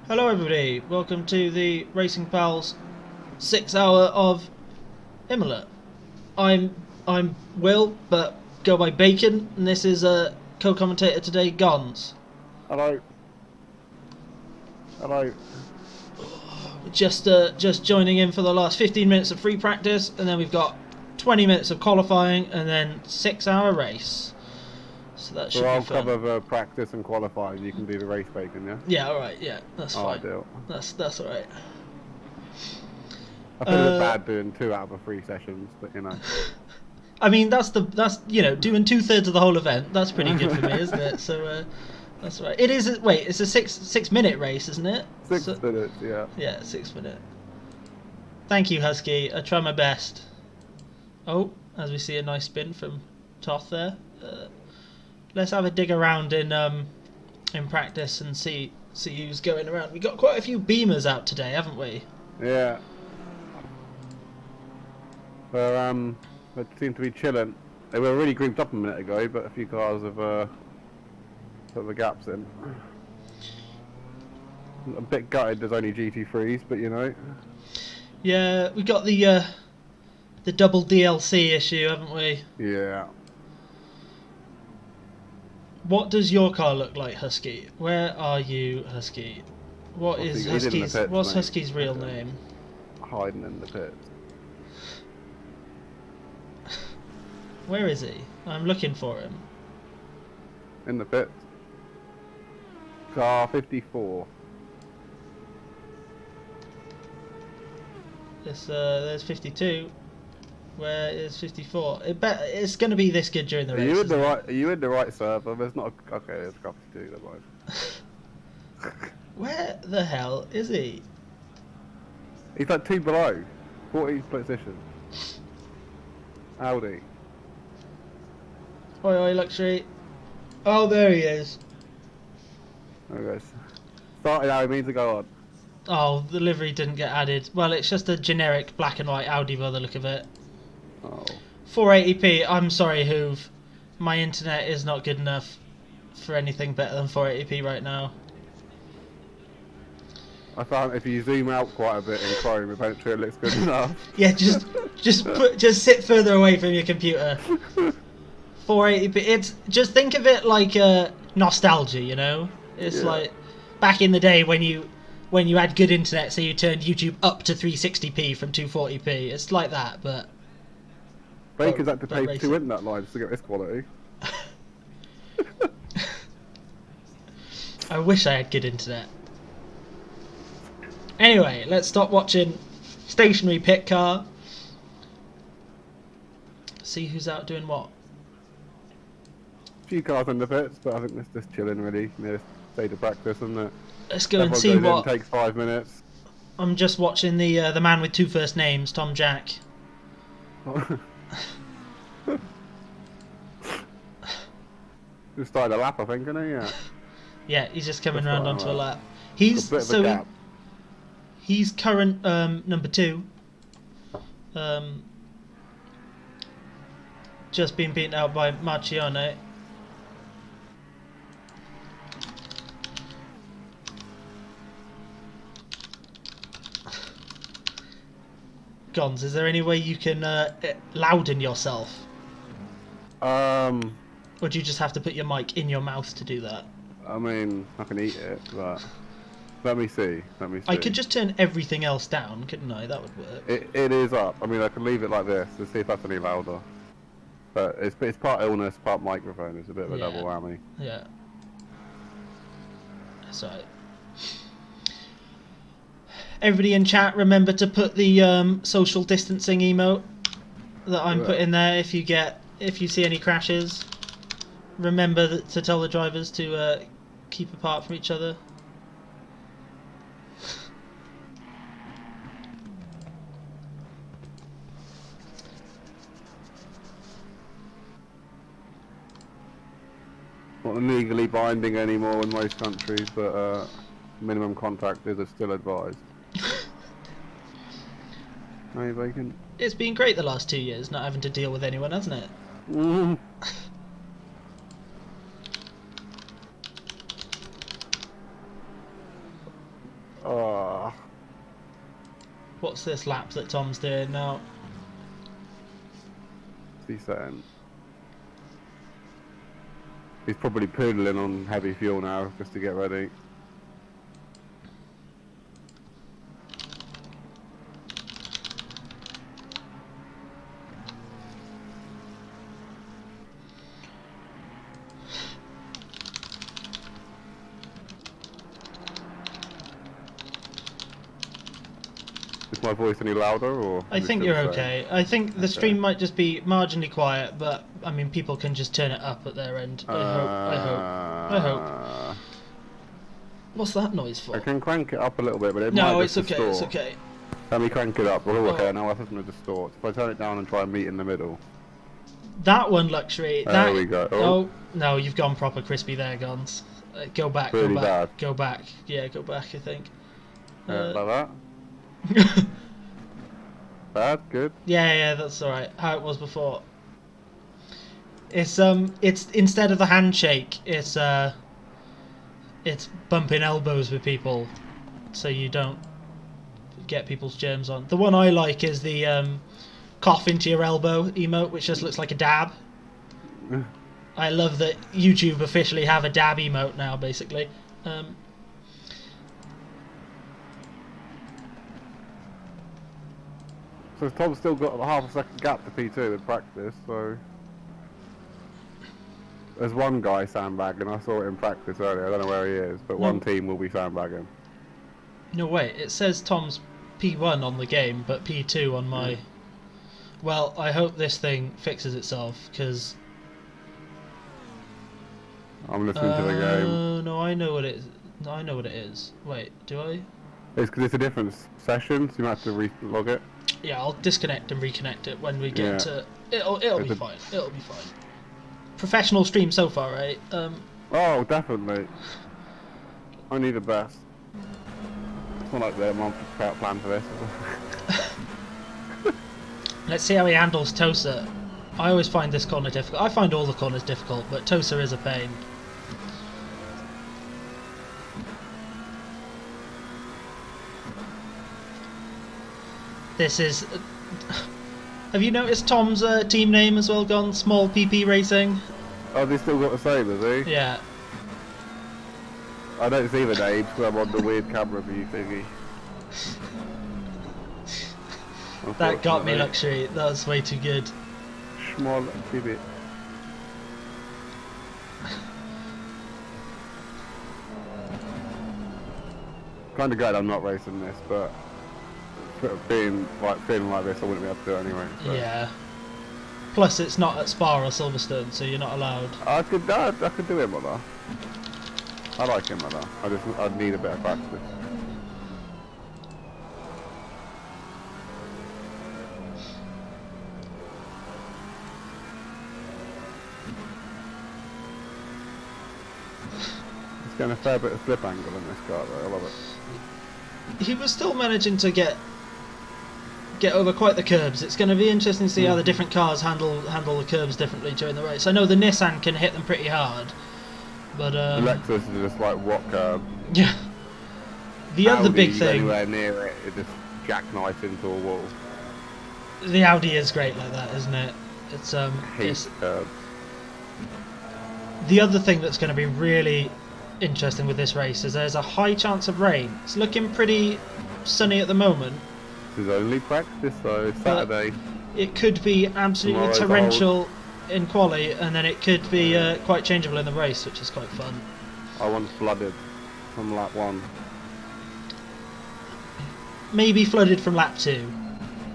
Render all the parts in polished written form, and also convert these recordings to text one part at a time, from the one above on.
Hello everybody, welcome to the Racing Pals 6 hour of Imola. I'm Will, but go by Bacon, and this is a co-commentator today, Gons. Hello. Hello. Just joining in for the last 15 minutes of free practice, and then we've got 20 minutes of qualifying, and then 6 hour race. So that should I'll be fun. cover the practice and qualifying. You can do the race, Bacon, yeah? Yeah, alright, yeah, that's fine. Ideal. That's alright. I feel a bit bad doing 2 out of the 3 sessions, but you know. I mean, that's you know, doing 2/3 of the whole event. That's pretty good for me, isn't it? So that's right. It is. Wait, it's a 6-minute race, isn't it? 6 minutes, yeah. Yeah, 6 minute. Thank you, Husky. I try my best. Oh, as we see a nice spin from Toth there. Let's have a dig around in practice and see who's going around. We got quite a few beamers out today, haven't we? Yeah. They seem to be chilling. They were really grouped up a minute ago, but a few cars have put the gaps in. A bit gutted there's only GT3s, but you know. Yeah, we got the double DLC issue, haven't we? Yeah. What does your car look like, Husky? Where are you, Husky? What's Husky's real name? Hiding in the pits. Where is he? I'm looking for him. In the pits. Car 54. There's 52. Where is 54? It's going to be this good during the race. Are you in the right server? There's not. Okay, there's a couple to do. Never mind. Where the hell is he? He's like 2 below. 14th position. Audi. Oi, oi, luxury. Oh, there he is. There he goes. Started how he means to go on. Oh, the livery didn't get added. Well, it's just a generic black and white Audi by the look of it. Oh. 480p. I'm sorry, Hoove. My internet is not good enough for anything better than 480p right now. I found if you zoom out quite a bit in Chrome, eventually it looks good enough. Yeah, just sit further away from your computer. 480p. It's just think of it like nostalgia, you know. It's like back in the day when you had good internet, so you turned YouTube up to 360p from 240p. It's like that, but. Baker's had to pay for 2 internet lines to get this quality. I wish I had good internet. Anyway, let's stop watching stationary pit car. See who's out doing what. A few cars in the pits, but I think that's just chilling really. Near state of practice, isn't it? Let's go and see what. Takes 5 minutes. I'm just watching the man with 2 first names, Tom Jack. Just started a lap, I think, isn't he? Yeah. Yeah, he's just coming around onto a lap. He's current number 2. Just been beaten out by Marcione. Gons, is there any way you can louden yourself? Or do you just have to put your mic in your mouth to do that? I mean, I can eat it, but let me see. I could just turn everything else down, couldn't I? That would work. It is up. I mean, I can leave it like this to see if that's any louder. But it's part illness, part microphone. It's a bit of a double whammy. Yeah. That's right. Everybody in chat, remember to put the social distancing emote that I'm putting there. If you see any crashes, remember to tell the drivers to keep apart from each other. Not legally binding anymore in most countries, but minimum contact is still advised. Hey, Bacon. It's been great the last 2 years not having to deal with anyone, hasn't it? What's this lap that Tom's doing now? He's saying. He's probably poodling on heavy fuel now just to get ready. Is my voice any louder, or? I think you're okay. I think the stream might just be marginally quiet, but I mean, people can just turn it up at their end. I hope. What's that noise for? I can crank it up a little bit, but it no, might it's just okay. distort. It's okay. Let me crank it up. Oh, okay, now I think I'm distort. If I turn it down and try and meet in the middle. That one, luxury. There we go. Oh no, you've gone proper crispy there, Gons. Go back. Really go back. bad. Go back. Yeah, go back. I think. Like that. Bad, good. Yeah, that's all right. How it was before. It's instead of the handshake, it's bumping elbows with people, so you don't get people's germs on. The one I like is the cough into your elbow emote, which just looks like a dab. I love that YouTube officially have a dab emote now, basically. So Tom's still got a half a second gap to P2 in practice, so... There's one guy sandbagging, I saw it in practice earlier, I don't know where he is, but one team will be sandbagging. No, wait, it says Tom's P1 on the game, but P2 on my... Well, I hope this thing fixes itself, because... I'm listening to the game. No, I know what it is. No, I know what it is. Wait, do I? It's because it's a different session, so you might have to re-log it. Yeah, I'll disconnect and reconnect it when we get to... It'll be fine. It'll be fine. Professional stream so far, right? Oh, definitely. I need the best. It's not like they're monthly plan for this. Let's see how he handles Tosa. I always find this corner difficult. I find all the corners difficult, but Tosa is a pain. This is... Have you noticed Tom's team name as well gone? Small PP Racing? Oh, they still got the same, has he? Yeah. I don't see the names because I'm on the weird camera view thingy. That got me, luxury. That was way too good. Small PP. Kind of glad I'm not racing this, but feeling like this, I wouldn't be able to do it anyway. So. Yeah. Plus, it's not at Spa or Silverstone, so you're not allowed. I could do Imola. I like Imola. I'd need a bit of practice. It's getting a fair bit of flip angle in this car, though. I love it. He was still managing to get over quite the curbs. It's going to be interesting to see how the different cars handle the curbs differently during the race. I know the Nissan can hit them pretty hard, but the Lexus is just like rock curb. Yeah. The other big thing. Anywhere near it, it just jackknife into a wall. The Audi is great like that, isn't it? It's Hate curbs. The other thing that's going to be really interesting with this race is there's a high chance of rain. It's looking pretty sunny at the moment. This is only practice though, Saturday. It could be absolutely torrential in quali, and then it could be quite changeable in the race, which is quite fun. I once flooded from lap 1. Maybe flooded from lap 2.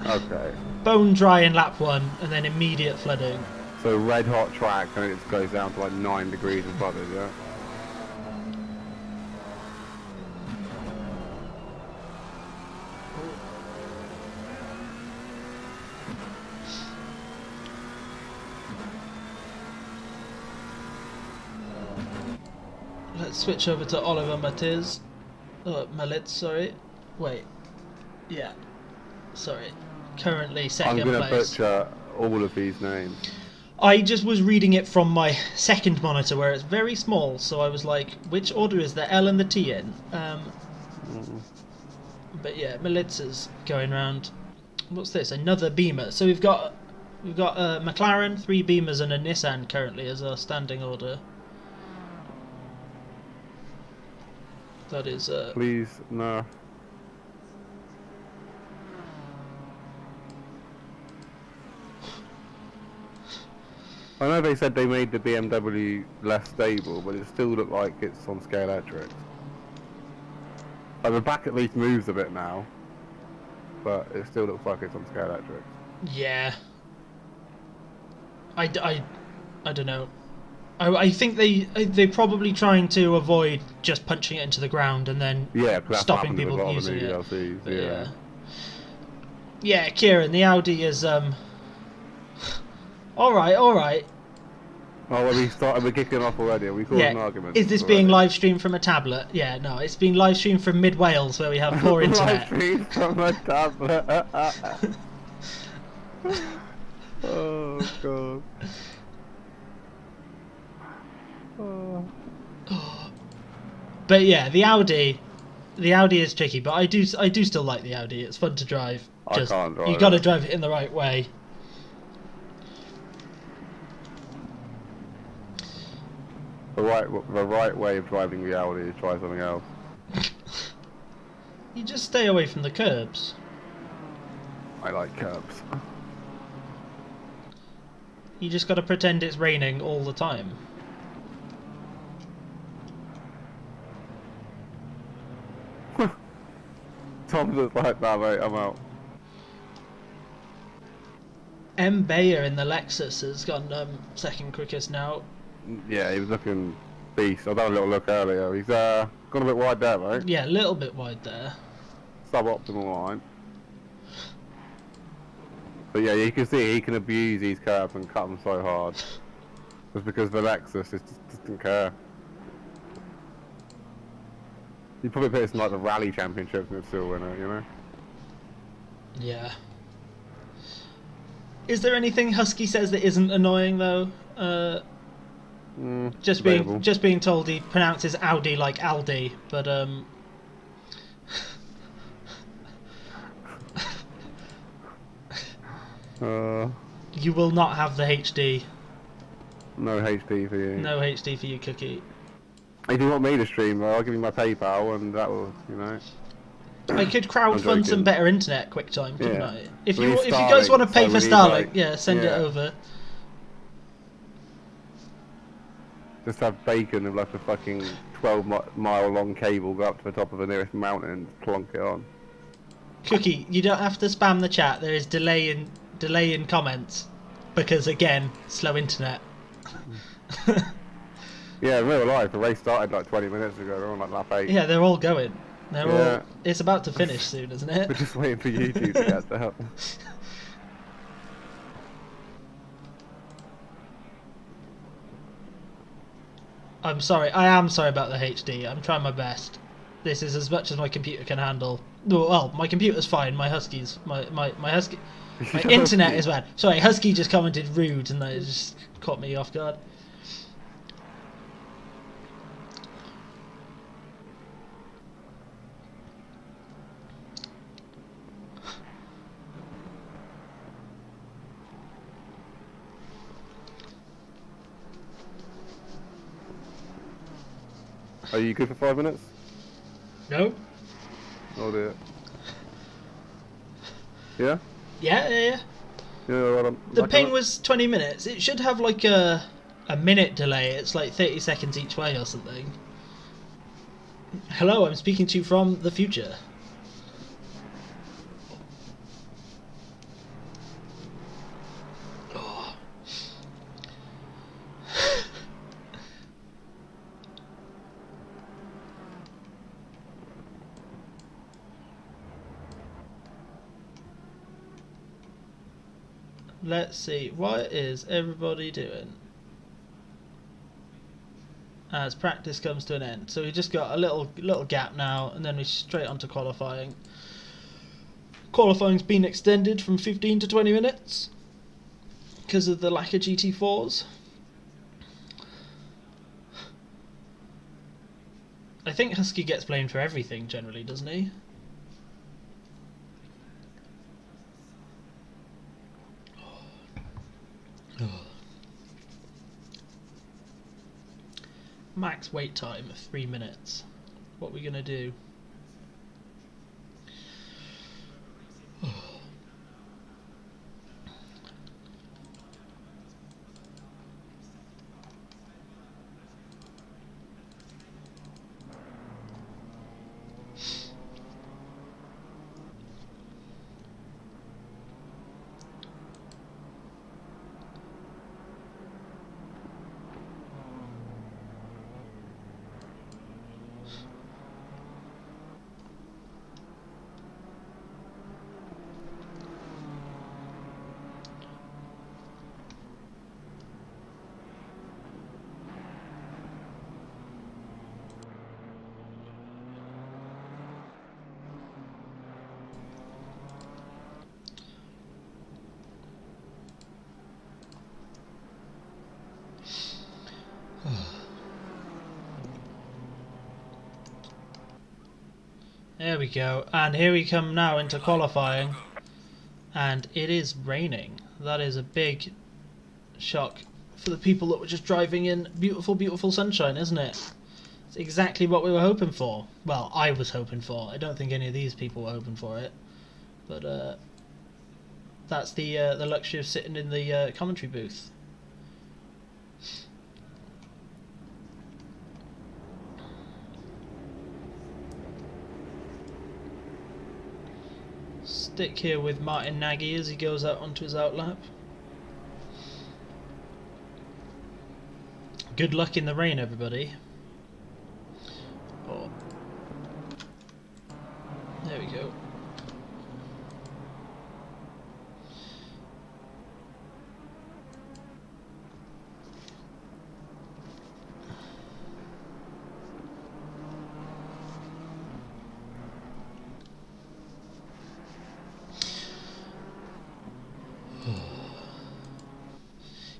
Okay. Bone dry in lap 1, and then immediate flooding. So red hot track, and it just goes down to like 9 degrees and flooded, yeah? Let's switch over to Oliver Matiz. Malitz, sorry. Wait. Yeah. Sorry. Currently second place. I'm going to butcher all of these names. I just was reading it from my second monitor where it's very small, so I was like, which order is the L and the T in? But yeah, Melitza's going round. What's this? Another Beamer. So we've got a McLaren, 3 Beamers, and a Nissan currently as our standing order. That is. Please, no. I know they said they made the BMW less stable, but it still looked like it's on scale electrics. Like the back at least moves a bit now, but it still looks like it's on scale electrics. Yeah. I don't know. I think they're probably trying to avoid just punching it into the ground and then stopping people from using it. DLCs, Yeah. Yeah, Kieran, the Audi is all right. Oh, well, we're kicking off already. Are we causing an argument? Is this being live streamed from a tablet? Yeah, no, it's being live streamed from mid Wales where we have poor internet. Live streamed from a tablet. Oh god. Oh. But yeah, the Audi is tricky, but I do still like the Audi. It's fun to drive. I can't drive you got to drive it in the right way. The right way of driving the Audi is try something else. You just stay away from the curbs. I like curbs. You just got to pretend it's raining all the time. Tom looks like that, mate. I'm out. M. Bayer in the Lexus has gone second quickest now. Yeah, he was looking beast. I done a little look earlier. He's gone a bit wide there, right? Yeah, a little bit wide there. Suboptimal line. But yeah, you can see he can abuse these curbs and cut them so hard. Just because the Lexus just doesn't care. You probably put this in like the rally championships and it's still winner, you know? Yeah. Is there anything Husky says that isn't annoying though? Just being told he pronounces Audi like Aldi, but you will not have the HD. No HD for you. No HD for you, Cookie. If you want me to stream, I'll give you my PayPal and that will, you know. I could crowdfund some better internet quick time, couldn't I? If you Starlink, guys want to pay for Starlink, like, yeah, send it over. Just have bacon with like a fucking 12-mile long cable go up to the top of the nearest mountain and plonk it on. Cookie, you don't have to spam the chat. There is delay in comments because again, slow internet. Yeah, in real life, the race started like 20 minutes ago. They're on like lap 8. Yeah, they're all going. They're all. It's about to finish soon, isn't it? We're just waiting for YouTube to get up. I'm sorry. I am sorry about the HD. I'm trying my best. This is as much as my computer can handle. Well, my computer's fine. My Husky's my Husky. My internet is bad. Sorry, Husky just commented rude, and that just caught me off guard. Are you good for 5 minutes? No. Oh dear. Yeah? Yeah. Yeah, The ping was 20 minutes. It should have like a minute delay. It's like 30 seconds each way or something. Hello, I'm speaking to you from the future. Oh. Let's see, what is everybody doing as practice comes to an end? So we just got a little gap now, and then we're straight on to qualifying. Qualifying's been extended from 15 to 20 minutes because of the lack of GT4s. I think Husky gets blamed for everything generally, doesn't he? Max wait time of 3 minutes. What are we gonna do? There we go, and here we come now into qualifying, and it is raining. That is a big shock for the people that were just driving in beautiful, beautiful sunshine, isn't it? It's exactly what we were hoping for. Well, I was hoping for. I don't think any of these people were hoping for it, but that's the luxury of sitting in the commentary booth. Stick here with Martin Nagy as he goes out onto his outlap. Good luck in the rain, everybody. Oh. There we go.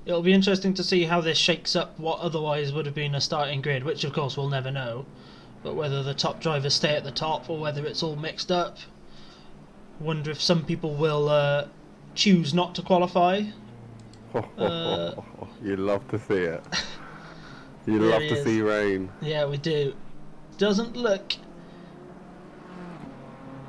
It'll be interesting to see how this shakes up what otherwise would have been a starting grid, which of course we'll never know, but whether the top drivers stay at the top or whether it's all mixed up. Wonder if some people will choose not to qualify. You love to see it. You love to see rain. Yeah, we do. Doesn't look...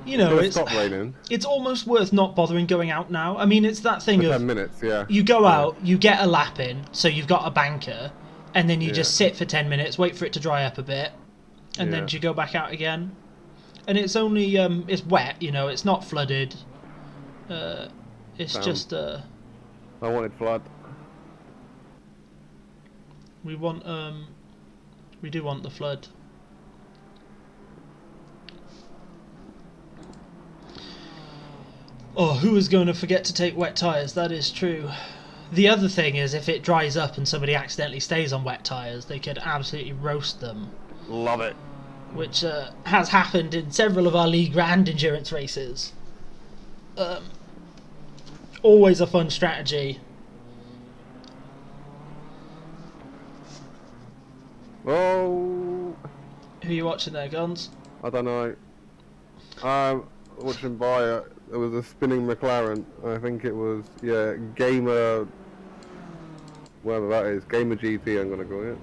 You know, it's almost worth not bothering going out now. I mean, it's that thing for of 10 minutes, yeah. You go out, you get a lap in, so you've got a banker, and then you just sit for 10 minutes, wait for it to dry up a bit, and then you go back out again. And it's only it's wet, you know, it's not flooded. It's just I wanted flood. We want we do want the flood. Oh, who is going to forget to take wet tyres? That is true. The other thing is, if it dries up and somebody accidentally stays on wet tyres, they could absolutely roast them. Love it. Which has happened in several of our league and endurance races. Always a fun strategy. Oh. Who are you watching there, Guns? I don't know. Watching by it was a spinning McLaren. I think it was Gamer, whatever that is, Gamer GT. I'm gonna call it.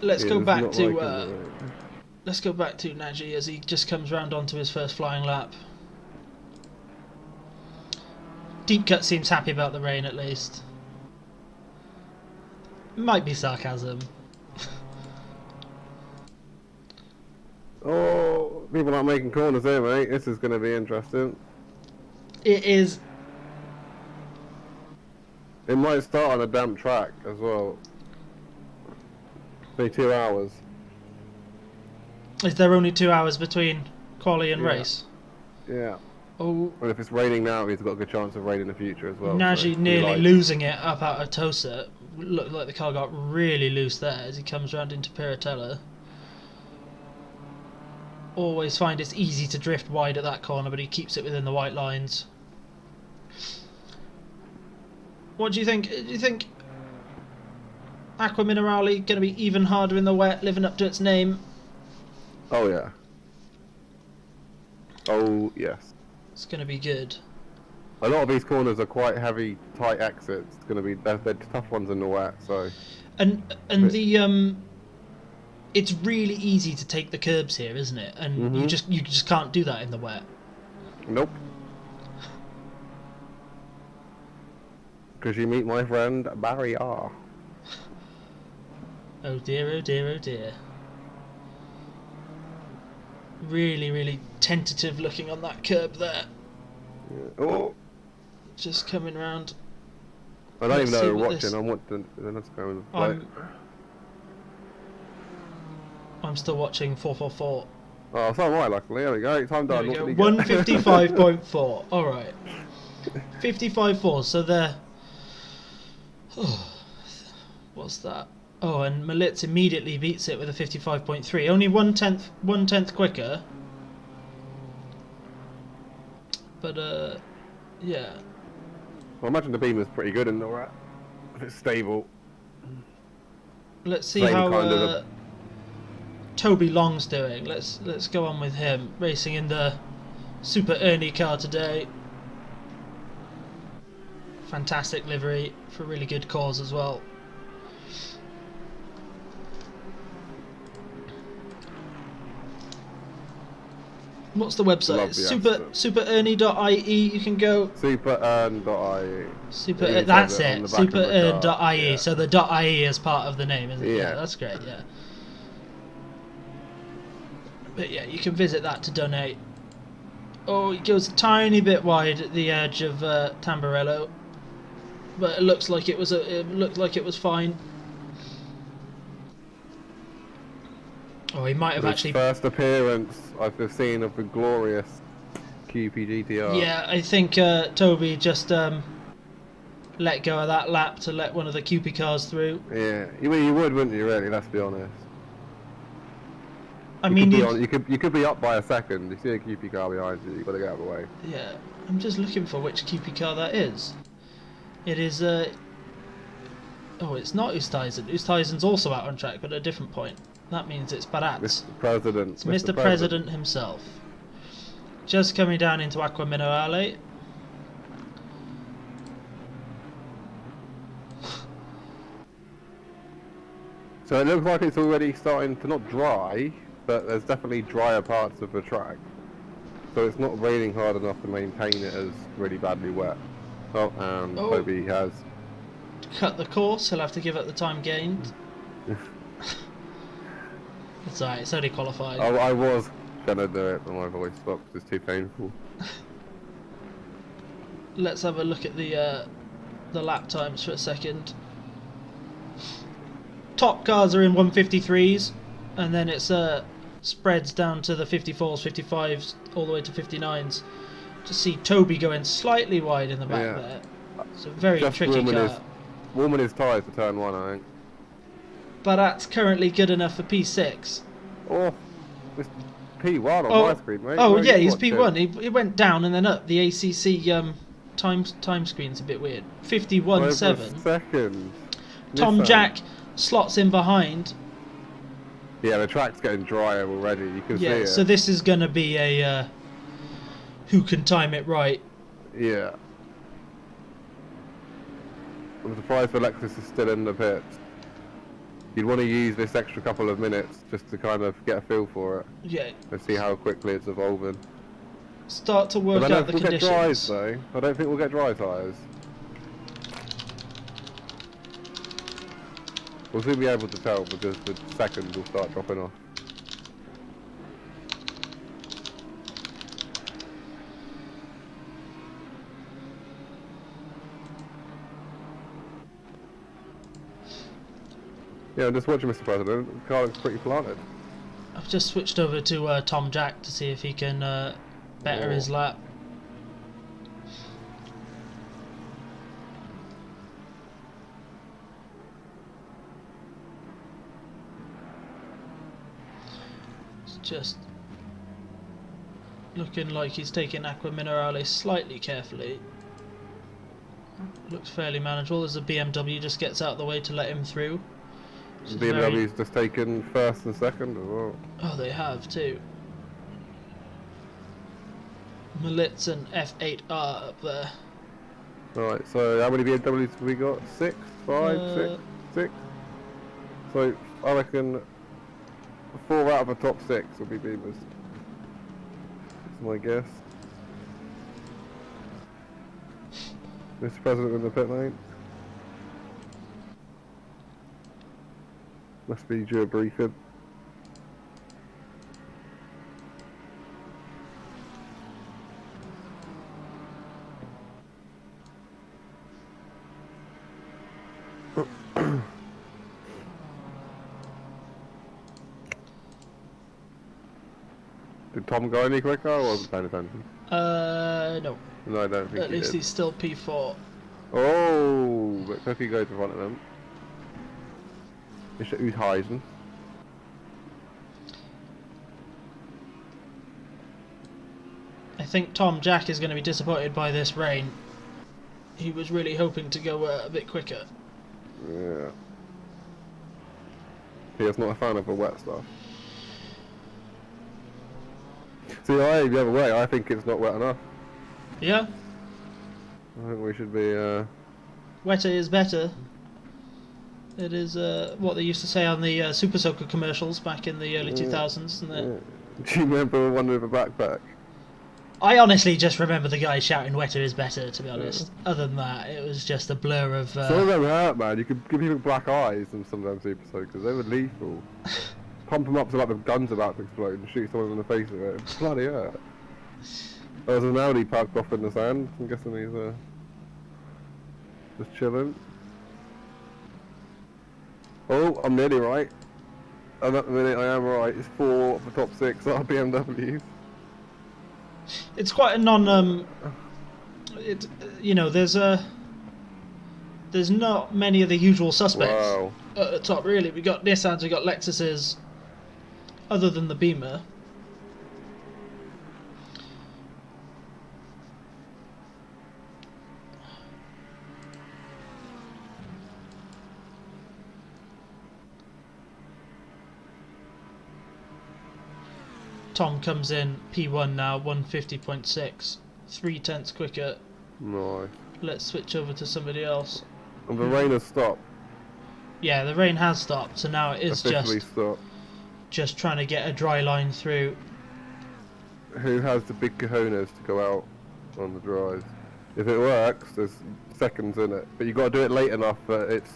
Let's go back to let's go back to Nagy as he just comes round onto his first flying lap. Deep Cut seems happy about the rain at least. Might be sarcasm. Oh, people aren't making corners here, mate. This is going to be interesting. It is. It might start on a damp track as well. Say 2 hours. Is there only 2 hours between quali and race? Yeah. Oh. And if it's raining now, he's got a good chance of rain in the future as well. Nagy nearly losing it up out of Tosa. Looked like the car got really loose there as he comes round into Piratella. Always find it's easy to drift wide at that corner, but he keeps it within the white lines. What do you think? Do you think Aqua Minerale going to be even harder in the wet, living up to its name? Oh yeah. Oh yes. It's going to be good. A lot of these corners are quite heavy, tight exits. It's going to be they're tough ones in the wet. So. And it's really easy to take the curbs here, isn't it? And you just can't do that in the wet. Nope. Because you meet my friend Barry R. Oh dear, oh dear, oh dear. Really, really tentative looking on that curb there. Yeah. Oh. Just coming round. I don't even know who watching. I'm watching. Let's go with the fight. I'm still watching 444. Oh, so am I, luckily. There we go. Time done. 155.4. Alright. 55.4. So they're. Oh, what's that? Oh, and Malitz immediately beats it with a 55.3. Only one tenth quicker. But, yeah. Well, I imagine the beam is pretty good in the rat. If it's stable. Let's see how Toby Long's doing. Let's go on with him. Racing in the Super Ernie car today. Fantastic livery for a really good cause as well. What's the website? Superernie.ie. You can go. Superearn.ie. That's it. Superearn.ie. Yeah. So the .ie is part of the name, isn't it? Yeah, that's great. Yeah. But yeah, you can visit that to donate. Oh, it goes a tiny bit wide at the edge of Tamburello, but it looks like it was fine. Oh, he might have actually. First appearance I've seen of the glorious QP GTR. Yeah, I think Toby just let go of that lap to let one of the QP cars through. Yeah, you would, wouldn't you? Really, let's be honest. I mean, you could be up by a second. You see a QP car behind you. You got to get out of the way. Yeah, I'm just looking for which QP car that is. It is. Oh, it's not Oosthuizen. Oosthuizen's also out on track, but at a different point. That means it's Barat. Mr. President. It's Mr. President himself. Just coming down into Acqua Minerale. So it looks like it's already starting to not dry, but there's definitely drier parts of the track. So it's not raining hard enough to maintain it as really badly wet. Oh, and Toby has cut the course. He'll have to give up the time gained. It's alright, it's only qualified. I was gonna do it, but my voice stopped. It's too painful. Let's have a look at the lap times for a second. Top cars are in 153s, and then it's spreads down to the 54s, 55s, all the way to 59s. To see Toby going slightly wide in the back there. It's a very tricky car. Warming his tyres for turn 1, I think. But that's currently good enough for P6. Oh, it's P1 on my screen, mate. Oh, yeah, he's P1. He went down and then up. The ACC time screen's a bit weird. 51.7. Second. Tom Jack slots in behind. Yeah, the track's getting drier already. You can see it. Yeah, so this is going to be a who can time it right. Yeah. I'm surprised Alexis is still in the pits. You'd want to use this extra couple of minutes just to kind of get a feel for it. Yeah. And see how quickly it's evolving. Start to work out the conditions. Get dries, though. I don't think we'll get dry tyres. We'll soon be able to tell because the seconds will start dropping off. Yeah, I'm just watching Mr. President. The car looks pretty planted. I've just switched over to Tom Jack to see if he can better his lap. It's just looking like he's taking Acqua Minerale slightly carefully. Looks fairly manageable as the BMW just gets out of the way to let him through. BMW's just taken first and second as well. Oh, they have too. Militz and F8R up there. Right, so how many BMWs have we got? 6? 5? 6? 6? So I reckon 4 out of the top 6 will be Beamers. That's my guess. Mr. President in the pit lane. Must be due a briefing. Did Tom go any quicker or wasn't paying attention? No. No, I don't think At he least did. he's still P4. Oh, but Cookie goes in front of him. Who's Heisen? I think Tom Jack is going to be disappointed by this rain. He was really hoping to go a bit quicker. Yeah. He is not a fan of the wet stuff. See, the other way, I think it's not wet enough. Yeah? I think we should be, Wetter is better. It is what they used to say on the Super Soaker commercials back in the early 2000s, isn't it? Yeah. Do you remember the one with the backpack? I honestly just remember the guy shouting "wetter is better." To be honest, other than that, it was just a blur of. Some of them hurt, man. You could give people black eyes and sometimes Super Soakers. They were lethal. Pump them up to like the gun's about to explode and shoot someone in the face with it. It's bloody hurt. There was an Audi parked off in the sand. I'm guessing he's just chilling. Oh, I'm nearly right. And at the minute I am right. It's 4 of the top 6 are BMWs. It's quite a non. You know, there's not many of the usual suspects at the top. Really, we got Nissans, we got Lexuses. Other than the Beamer. Tom comes in P1 now, 150.6, 3/10 quicker. Nice. Let's switch over to somebody else. And the rain has stopped. Yeah, the rain has stopped, so now it is Officially stopped. just trying to get a dry line through. Who has the big cojones to go out on the dries? If it works, there's seconds in it. But you've got to do it late enough that it's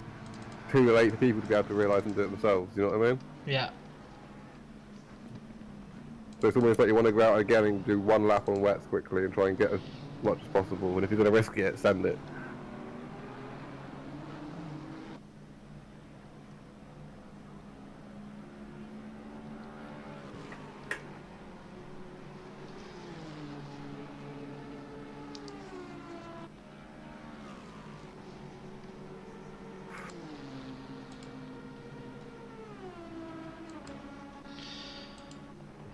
too late for people to be able to realise and do it themselves, you know what I mean? Yeah. So it's almost like you want to go out again and do one lap on wets quickly and try and get as much as possible. And if you're going to risk it, send it.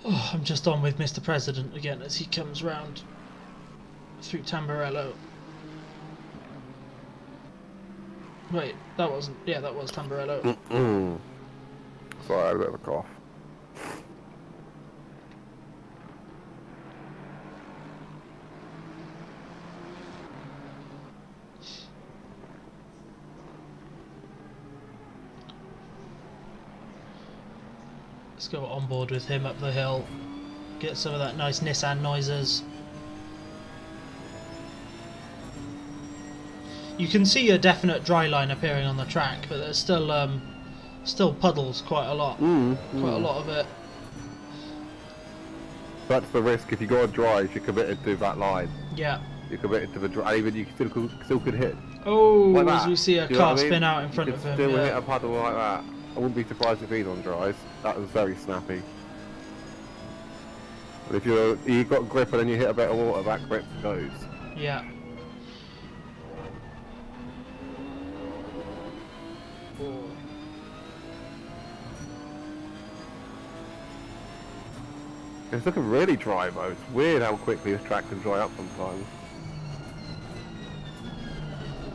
Oh, I'm just on with Mr. President again as he comes round through Tamburello. Wait, that wasn't... Yeah, that was Tamburello. Sorry, I had a bit of a cough. Let's go on board with him up the hill. Get some of that nice Nissan noises. You can see a definite dry line appearing on the track, but there's still puddles quite a lot. Quite a lot of it. That's the risk. If you go on drive, you're committed to that line. Yeah. You're committed to the drive. Even you still could hit. Oh, like as we see a car spin out in front you of could him. still Yeah. hit a puddle like that. I wouldn't be surprised if he's on drives. That was very snappy. But if you've got grip and then you hit a bit of water, that grip goes. Yeah. It's looking really dry though. It's weird how quickly this track can dry up sometimes.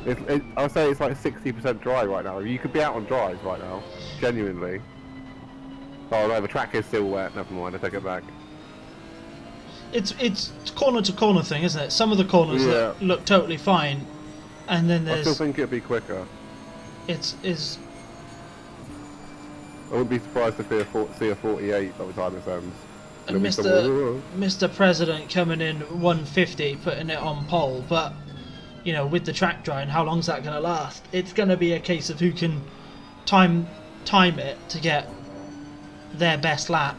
I would say it's like 60% dry right now. You could be out on dries right now, genuinely. Oh no, the track is still wet. Never mind, I take it back. it's corner to corner thing, isn't it? Some of the corners look totally fine, and then there's. I still think it'd be quicker. It's. I wouldn't be surprised to see a 48 by the time it ends. And Mr. President coming in 150, putting it on pole, but you know, with the track drying, how long's that going to last? It's going to be a case of who can time it to get their best lap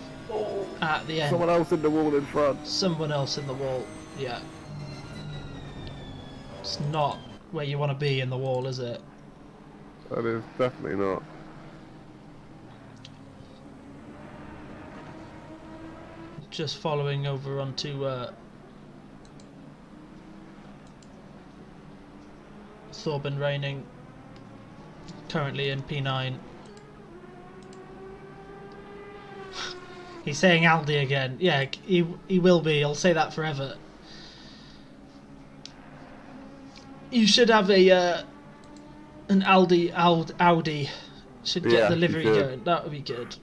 at the end. Someone else in the wall in front. Someone else in the wall, yeah. It's not where you want to be in the wall, is it? That is definitely not. Just following over onto Thorben Reining, currently in P9. He's saying Aldi again. Yeah, he will be. I'll say that forever. You should have a an Audi should get the livery going. That would be good.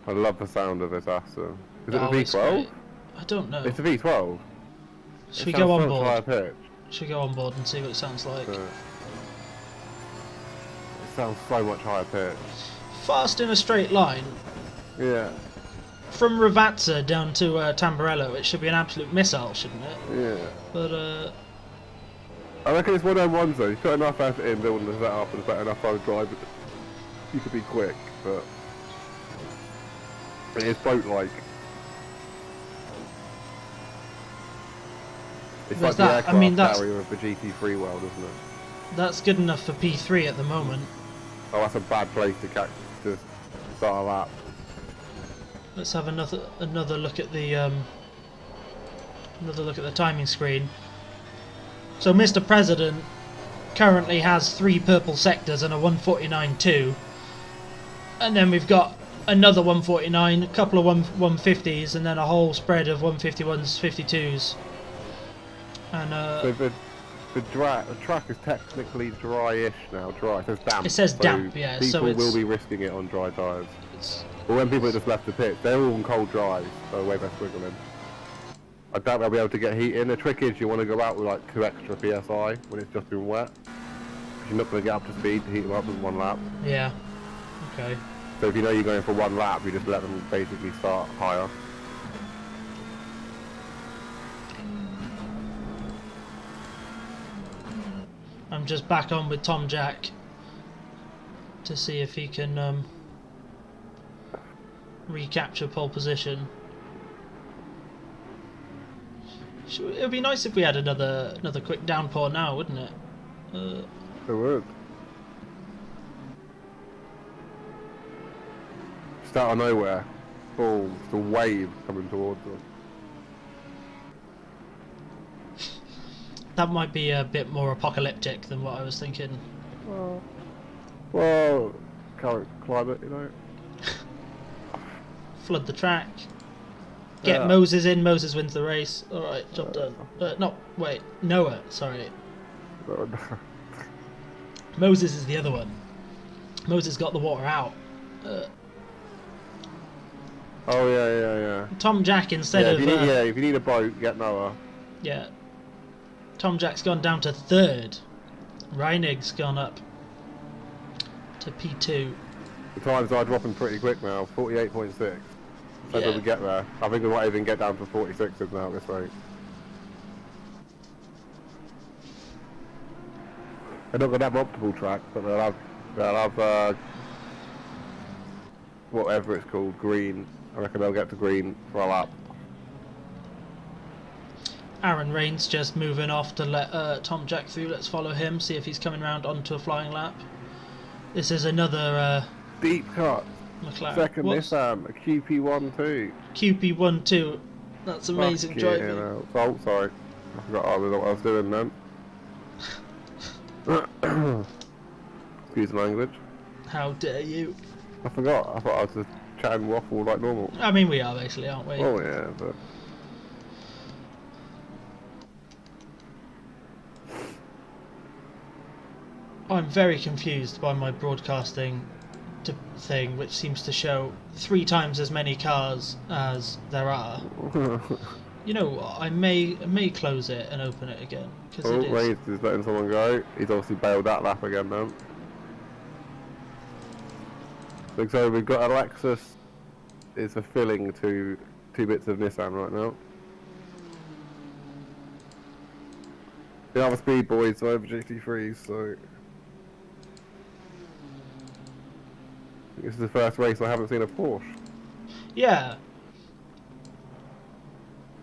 I love the sound of this Assetto. Is it a V12? I don't know. It's a V12. Should we go on board? Should we go on board and see what it sounds like? It sounds so much higher pitch. Fast in a straight line. Yeah. From Ravazza down to Tamburello, it should be an absolute missile, shouldn't it? Yeah. But I reckon it's one of them ones though. You put enough effort in building the setup and it's better enough time to drive. You could be quick, but it is boat-like. It's like the aircraft carrier of the GT3 world, isn't it? That's good enough for P3 at the moment. Oh, that's a bad place to start a lap. Let's have another look at the timing screen. So Mr. President currently has 3 purple sectors and a 149.2, and then we've got another 149, a couple of 150s, and then a whole spread of 151s, 52s. And so the track is technically dry-ish now. Dry. It says damp. It says damp, yeah. People will be risking it on dry tyres. But when people just left the pit, they're all on cold dries, so way best wiggling. I doubt they'll be able to get heat in. The trick is you want to go out with like 2 extra PSI when it's just been wet. Because you're not going to get up to speed to heat them up with 1 lap. Yeah. Okay. So if you know you're going for 1 lap, you just let them basically start higher. I'm just back on with Tom Jack to see if he can recapture pole position. It would be nice if we had another quick downpour now, wouldn't it? It would. Just out of nowhere, boom, just a wave coming towards us. That might be a bit more apocalyptic than what I was thinking. Well, current climate, you know. Flood the track. Get Moses in. Moses wins the race. All right, job done. Noah. Sorry. Moses is the other one. Moses got the water out. Oh yeah. Tom Jack instead of if you need a boat, get Noah. Yeah. Tom Jack's gone down to 3rd. Reinig's gone up to P2. The times are dropping pretty quick now. 48.6. So till we get there, I think we might even get down to 46s now at this rate. They're not going to have optimal track, but they'll have whatever it's called, green. I reckon they'll get to green for a lap. Aaron Rains just moving off to let Tom Jack through. Let's follow him, see if he's coming round onto a flying lap. This is another deep cut. McLaren. Second Nissan, a QP12. QP12. That's amazing driving. Oh, sorry. I forgot what I was doing then. Excuse the language. How dare you? I forgot. I thought I was just chatting waffle like normal. I mean, we are basically, aren't we? Oh yeah, but I'm very confused by my broadcasting thing, which seems to show 3 times as many cars as there are. You know what? I may close it and open it again because it is. Reigns is letting someone go. He's obviously bailed that lap again then. Looks like we've got Alexis is fulfilling two bits of Nissan right now. The other speed boys over GT3s, so this is the first race I haven't seen a Porsche. Yeah.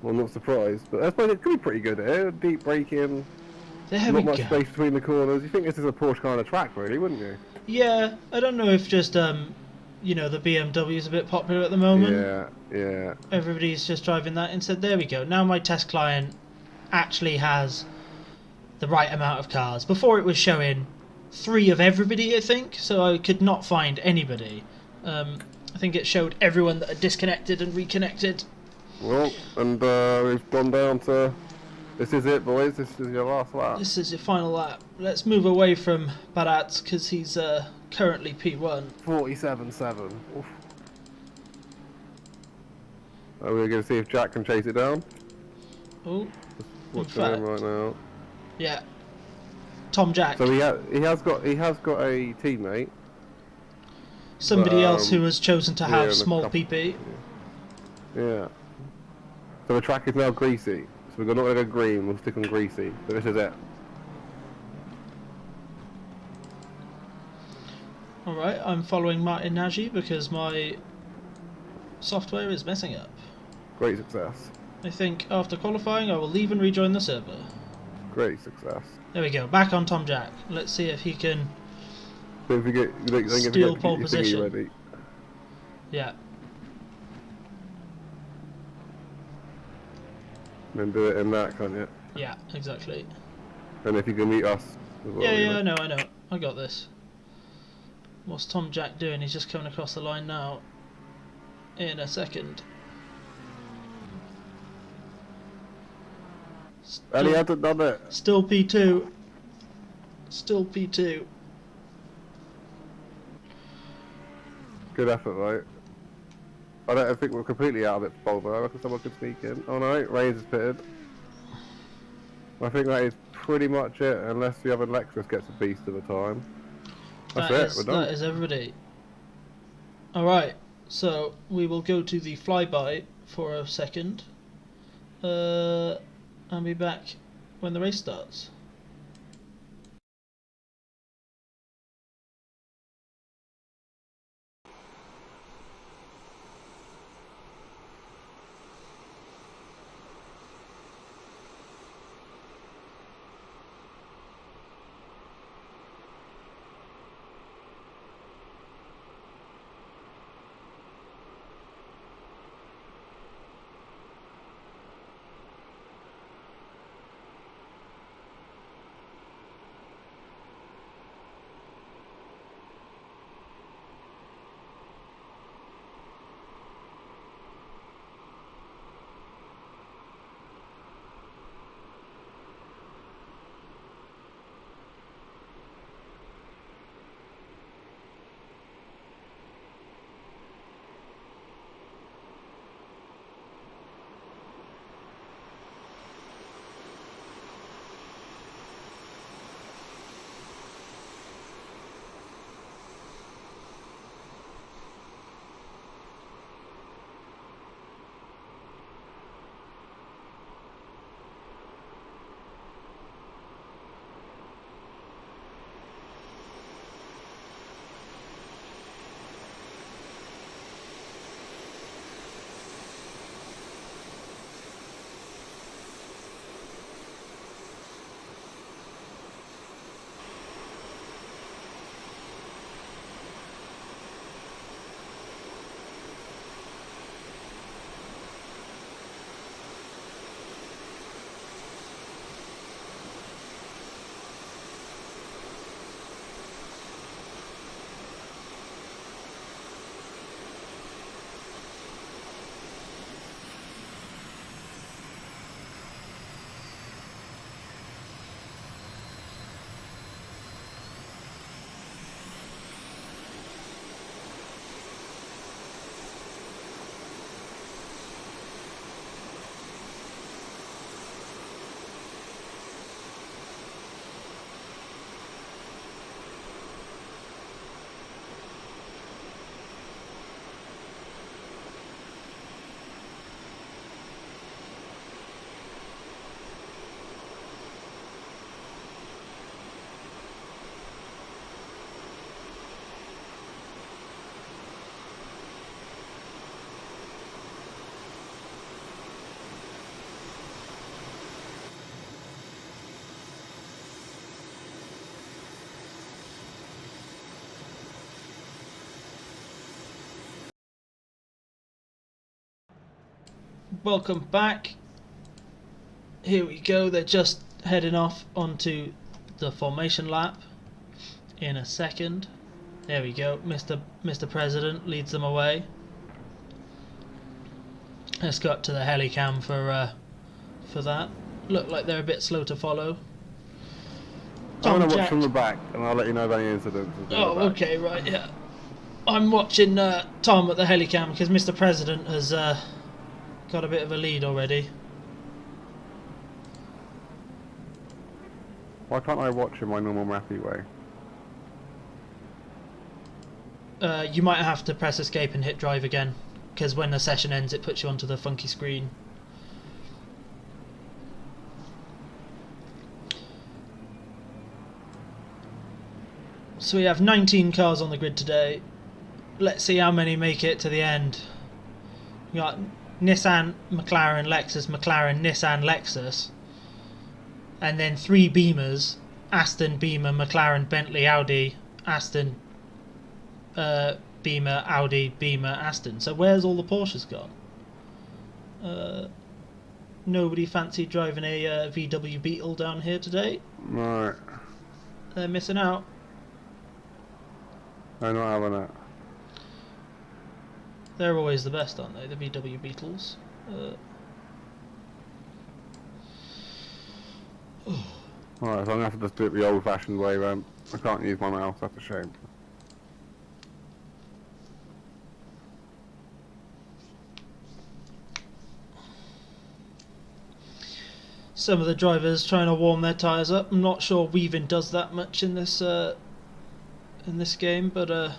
Well, I'm not surprised, but I suppose it could be pretty good here. Deep braking, There not we much go. space between the corners. You think this is a Porsche kind of track, really, wouldn't you? Yeah. I don't know if just you know, the BMW is a bit popular at the moment. Yeah. Everybody's just driving that instead. There we go. Now my test client actually has the right amount of cars. Before it was showing 3 of everybody, I think, so I could not find anybody. I think it showed everyone that had disconnected and reconnected. Well, and we've gone down to... This is it, boys. This is your last lap. This is your final lap. Let's move away from Barat because he's currently P1. 47.7. Are we going to see if Jack can chase it down? Oh, Watching him right now. Yeah, Tom Jack. So he has got a teammate. Somebody else who has chosen to have small PP. Yeah. So the track is now greasy. So we're not going to go green. We'll stick on greasy. So this is it. All right, I'm following Martin Nagy because my software is messing up. Great success. I think after qualifying, I will leave and rejoin the server. Great success. There we go. Back on Tom Jack. Let's see if he can Steal pole position. Ready. Yeah. And then do it in that, can't you? Yeah, exactly. And if you can meet us as well. Yeah, I know. I got this. What's Tom Jack doing? He's just coming across the line now. In a second. And he hasn't done it. Still P2. Still P2. Good effort, right? I don't think we're completely out of it for Volvo. I reckon someone could sneak in. Oh no, Reigns is pitted. I think that is pretty much it, unless the other Lexus gets a beast of a time. That's it, we're done. That is everybody. Alright, so we will go to the flyby for a second. And be back when the race starts. Welcome back. Here we go. They're just heading off onto the formation lap in a second. There we go. Mr. President leads them away. Let's go up to the helicam for that. Look like they're a bit slow to follow. I'm going to watch from the back and I'll let you know of any incidents. Oh, okay, right, yeah. I'm watching Tom at the helicam because Mr. President has got a bit of a lead already. Why can't I watch in my normal mappy way? You might have to press escape and hit drive again, because when the session ends it puts you onto the funky screen. So we have 19 cars on the grid today. Let's see how many make it to the end. We got Nissan, McLaren, Lexus, McLaren, Nissan, Lexus. And then 3 Beamers: Aston, Beamer, McLaren, Bentley, Audi, Aston, Beamer, Audi, Beamer, Aston. So where's all the Porsches gone? Nobody fancied driving a VW Beetle down here today? Right. They're missing out. I'm not having it. They're always the best, aren't they? The VW Beetles. Alright, so I'm going to have to just do it the old fashioned way then. I can't use my mouse, that's a shame. Some of the drivers trying to warm their tyres up. I'm not sure weaving does that much in this game, but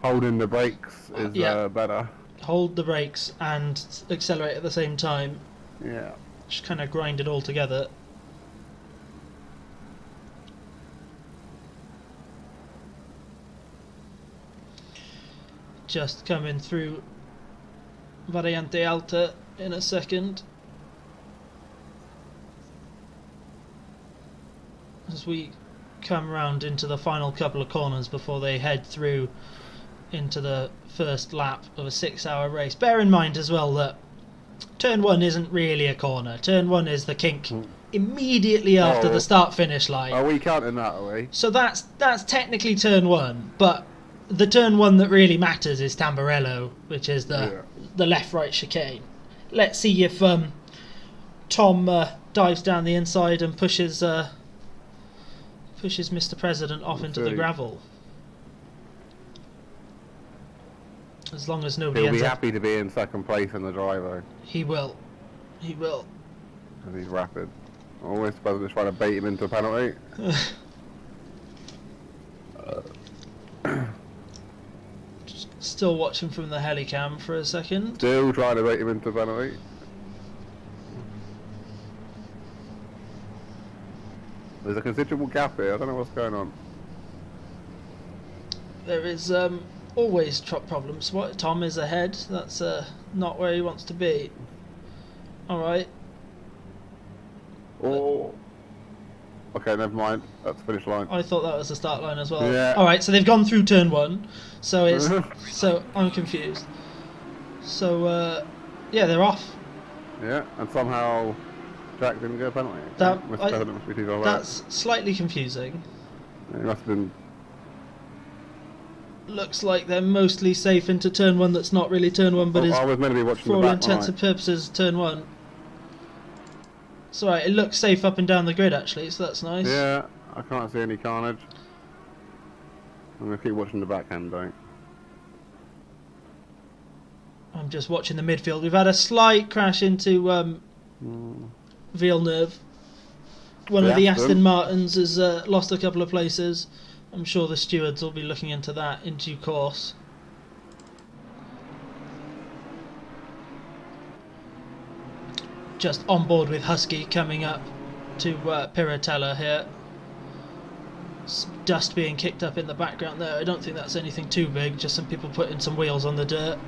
Holding the brakes is yeah. better. Hold the brakes and accelerate at the same time. Yeah. Just kind of grind it all together. Just coming through Variante Alta in a second. As we come round into the final couple of corners before they head through into the first lap of a 6-hour race. Bear in mind as well that turn 1 isn't really a corner. Turn 1 is the kink immediately after the start-finish line. Are we counting that, are we? So that's technically turn 1, but the turn 1 that really matters is Tamburello, which is the left-right chicane. Let's see if Tom dives down the inside and pushes Mr. President off into the gravel. As long as nobody He'll ends be up... happy to be in second place in the driver. He will. He will. Because he's rapid. I always suppose they're trying to bait him into a penalty. Still watching from the helicam for a second. Still trying to bait him into a penalty. There's a considerable gap here. I don't know what's going on. There is always problems. What? Tom is ahead. That's not where he wants to be. All right. Oh. Okay, never mind. That's the finish line. I thought that was the start line as well. Yeah. All right. So they've gone through turn 1. So it's so I'm confused. So yeah, they're off. Yeah, and somehow Jack didn't get a penalty. That's slightly confusing. Yeah, he must have been. Looks like they're mostly safe into turn 1. That's not really turn 1, but is I was meant to be watching for the all back, intents and purposes turn 1. It's alright. It looks safe up and down the grid actually, so that's nice. Yeah, I can't see any carnage. I'm gonna keep watching the backhand, don't. I'm just watching the midfield. We've had a slight crash into Villeneuve. One of the Aston Martins has lost a couple of places. I'm sure the stewards will be looking into that in due course. Just on board with Husky coming up to Piratella here. Some dust being kicked up in the background there. I don't think that's anything too big, just some people putting some wheels on the dirt.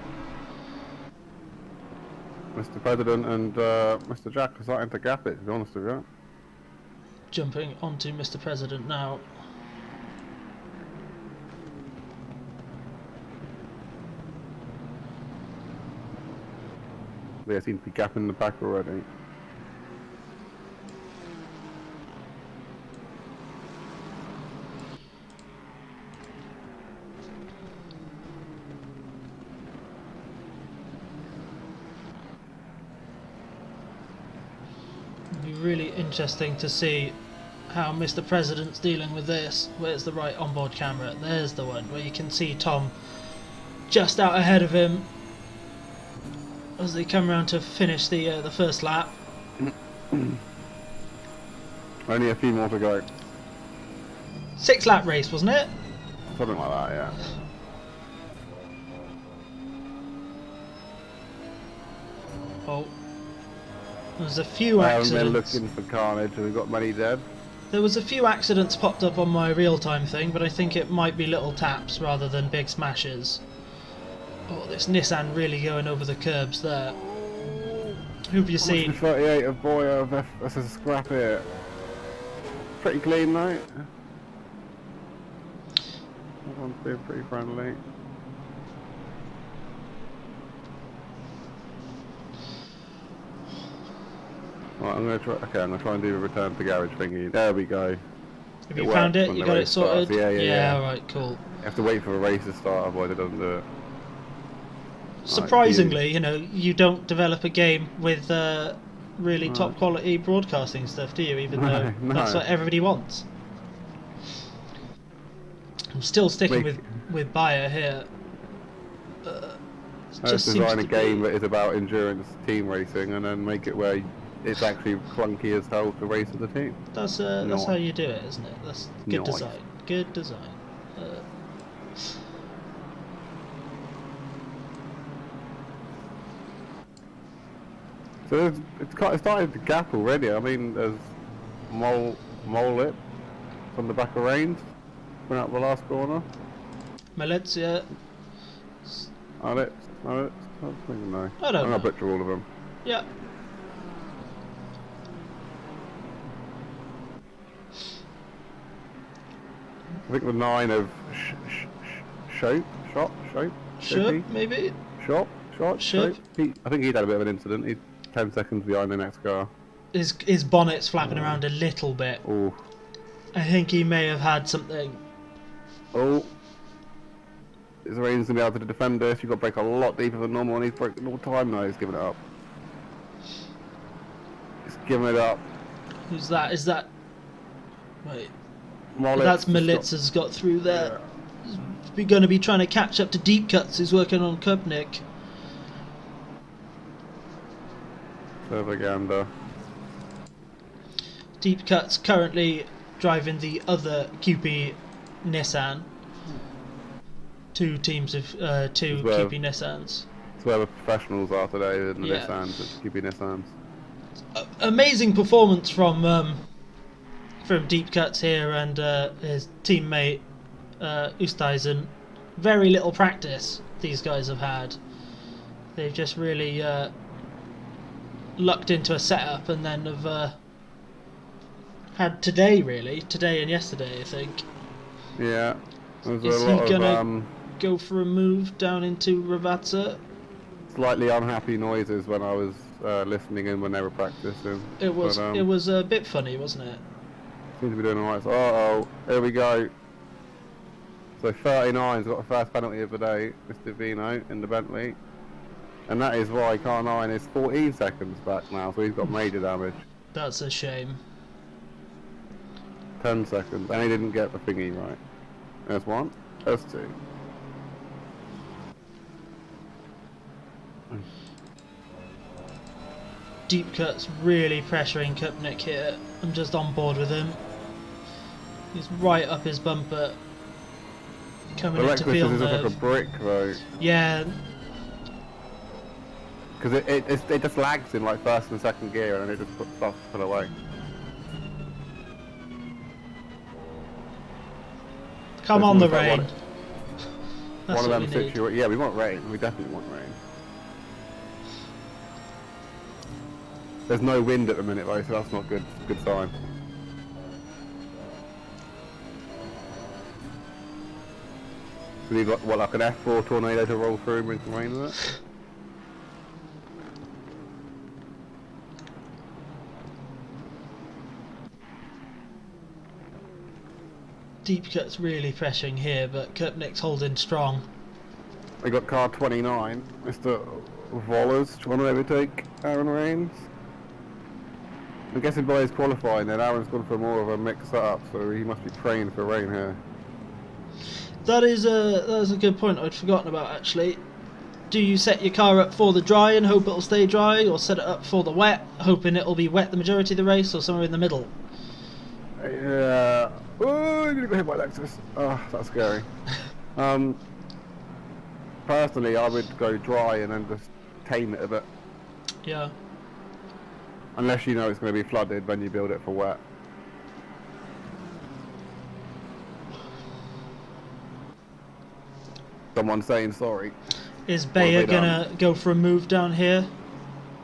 Mr. President and Mr. Jack are starting to gap it, to be honest with you. Jumping onto Mr. President now. They seem to be gapping the pack already. It'd be really interesting to see how Mr. President's dealing with this. Where's the right onboard camera? There's the one where you can see Tom just out ahead of him as they come around to finish the first lap. Only a few more to go. 6-lap race, wasn't it? Something like that, yeah. Oh, there's a few accidents. They're looking for carnage. We've got many dead. There was a few accidents popped up on my real-time thing, but I think it might be little taps rather than big smashes. Oh, this Nissan really going over the curbs there. Who have you seen? 38 of Boyer. That's a scrap here. Pretty clean, though. Everyone's being pretty friendly. Right, I'm gonna try. Okay, I'm gonna try and do a return to garage thingy. There we go. Have you found it? You got it sorted? Starts. Yeah. Right, cool. You have to wait for the race to start, otherwise it doesn't do it. Surprisingly, you know, you don't develop a game with really top quality broadcasting stuff, do you? Even though that's what everybody wants. I'm still sticking with Bayer here. Let's design a game that is about endurance team racing, and then make it where it's actually clunky as hell to race as a team. That's how you do it, isn't it? That's good design. Good design. So it's started to gap already. I mean, there's mole lip from the back of range, went out the last corner. Millets, yeah. Alex, I don't know. I don't know. I'll butcher all of them. Yeah. I think the 9 of Shope, maybe. Shope. Shope. I think he'd had a bit of an incident. He's 10 seconds behind the next car. His bonnet's flapping around a little bit. Oh. I think he may have had something. Oh. His range gonna be able to defend this. You've got to break a lot deeper than normal, and he's broken all the time now. He's giving it up. He's giving it up. Who's that? Is that? Wait. Mollets That's Militz has got through there. Yeah. He's going to be trying to catch up to Deep Cuts, who's working on Kubnik. Propaganda. Deep Cuts currently driving the other QP Nissan. Two teams of two QP Nissans. That's where the professionals are today, in the Nissans, the QP Nissans. Amazing performance from Deep Cuts here and his teammate Ustaisen. Very little practice these guys have had. They've just really lucked into a setup and then have had today and yesterday, I think. Yeah. Is he gonna go for a move down into Ravazza? Slightly unhappy noises when I was listening in when they were practicing. It was a bit funny, wasn't it? Seems to be doing alright. So, uh-oh, here we go. So 39's got the first penalty of the day, Mr. Vino in the Bentley. And that is why car 9 is 14 seconds back now, so he's got major damage. That's a shame. 10 seconds, and he didn't get the thingy right. There's one, there's two. Deep Cut's really pressuring Kupnik here. I'm just on board with him. He's right up his bumper. Coming into field is like a brick though. Yeah. Because it just lags in like first and second gear, and it just puts stuff put away. Come on, the rain. One of them situations. Yeah, we want rain. We definitely want rain. There's no wind at the minute though, so that's not good. Good sign. So we've got what, like an F4 tornado to roll through with some rain in it? Deep Cut's really pressuring here, but Köpnick's holding strong. We got car 29, Mr. Vollers trying to overtake Aaron Rains. I'm guessing by his qualifying then Aaron's gone for more of a mix up, so he must be praying for rain here. That is a good point I'd forgotten about actually. Do you set your car up for the dry and hope it'll stay dry, or set it up for the wet, hoping it'll be wet the majority of the race, or somewhere in the middle? Yeah. Oh, I'm gonna go hit my Lexus. Oh, that's scary. Personally, I would go dry and then just tame it a bit. Yeah. Unless you know it's going to be flooded when you build it for wet. Someone saying sorry. Is Bayer gonna go for a move down here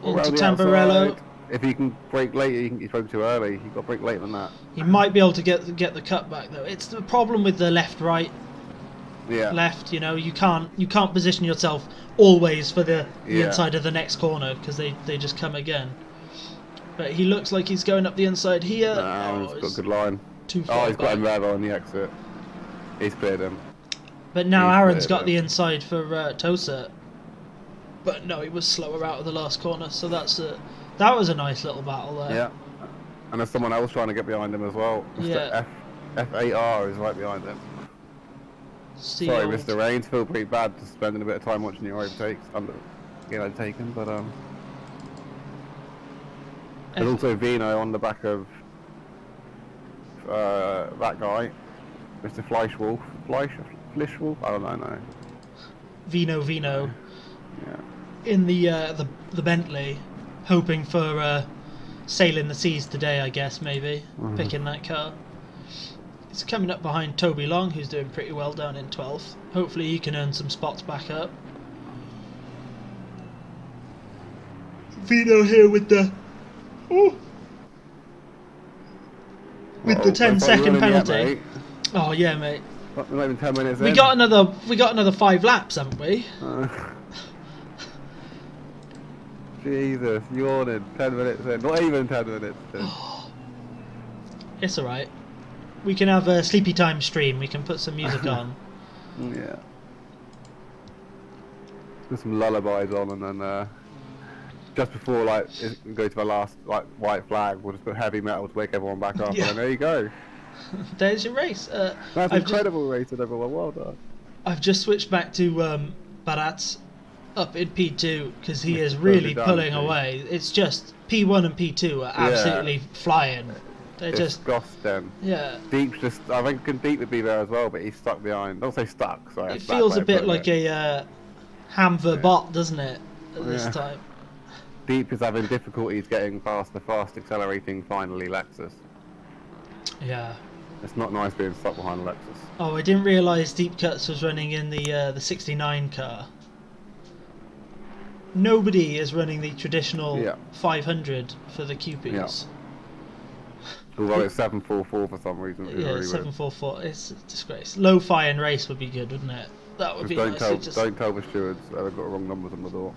into Tamburello? Outside. If he can brake later, he spoke too early. He got to brake later than that. He might be able to get the cut back though. It's the problem with the left-right. Yeah. Left, you know, you can't position yourself always for the inside of the next corner because they just come again. But he looks like he's going up the inside here. No, he's got a good line. Too far he's got him there on the exit. He's cleared him. But now Aaron's got the inside for Tosa. But no, he was slower out of the last corner, so that was a nice little battle there. Yeah. And there's someone else trying to get behind him as well. Mr. F8R is right behind him. Sorry, Mr. Rains, feel pretty bad just spending a bit of time watching your overtakes, getting overtaken, but there's also Vino on the back of that guy, Mr. Fleischwolf. Fleischwolf? I don't know. No. Vino. Yeah. In the Bentley, hoping for sailing the seas today, I guess maybe picking that car. He's coming up behind Toby Long, who's doing pretty well down in 12th. Hopefully he can earn some spots back up. Vino here with the... Oh! With the 10-second penalty. Oh yeah, mate. Not even 10 minutes in. We got another 5 laps, haven't we? Jesus, yawning. 10 minutes in. Not even 10 minutes in. It's alright. We can have a sleepy time stream. We can put some music on. Yeah. Put some lullabies on, and then just before we go to the last white flag, we'll just put heavy metal to wake everyone back up, and then there you go. There's your race. That's incredible racing, everyone. Well done. I've just switched back to Barat's up in P2 because he is really pulling away. It's just P1 and P2 are absolutely flying. They're disgusting. Yeah. Deep's just. I think Deep would be there as well, but he's stuck behind. Don't say stuck. Sorry. It feels a bit like a Hamver bot, doesn't it? At this time. Deep is having difficulties getting past the fast accelerating finally Lexus. Yeah. It's not nice being stuck behind Lexus. Oh, I didn't realise Deep Cuts was running in the 69 car. Nobody is running the traditional 500 for the QPs. Yeah. Although it's 744 for some reason. Yeah, 744. It's a disgrace. Low fire and race would be good, wouldn't it? That would be nice. Don't tell the stewards that they've got wrong numbers on the door.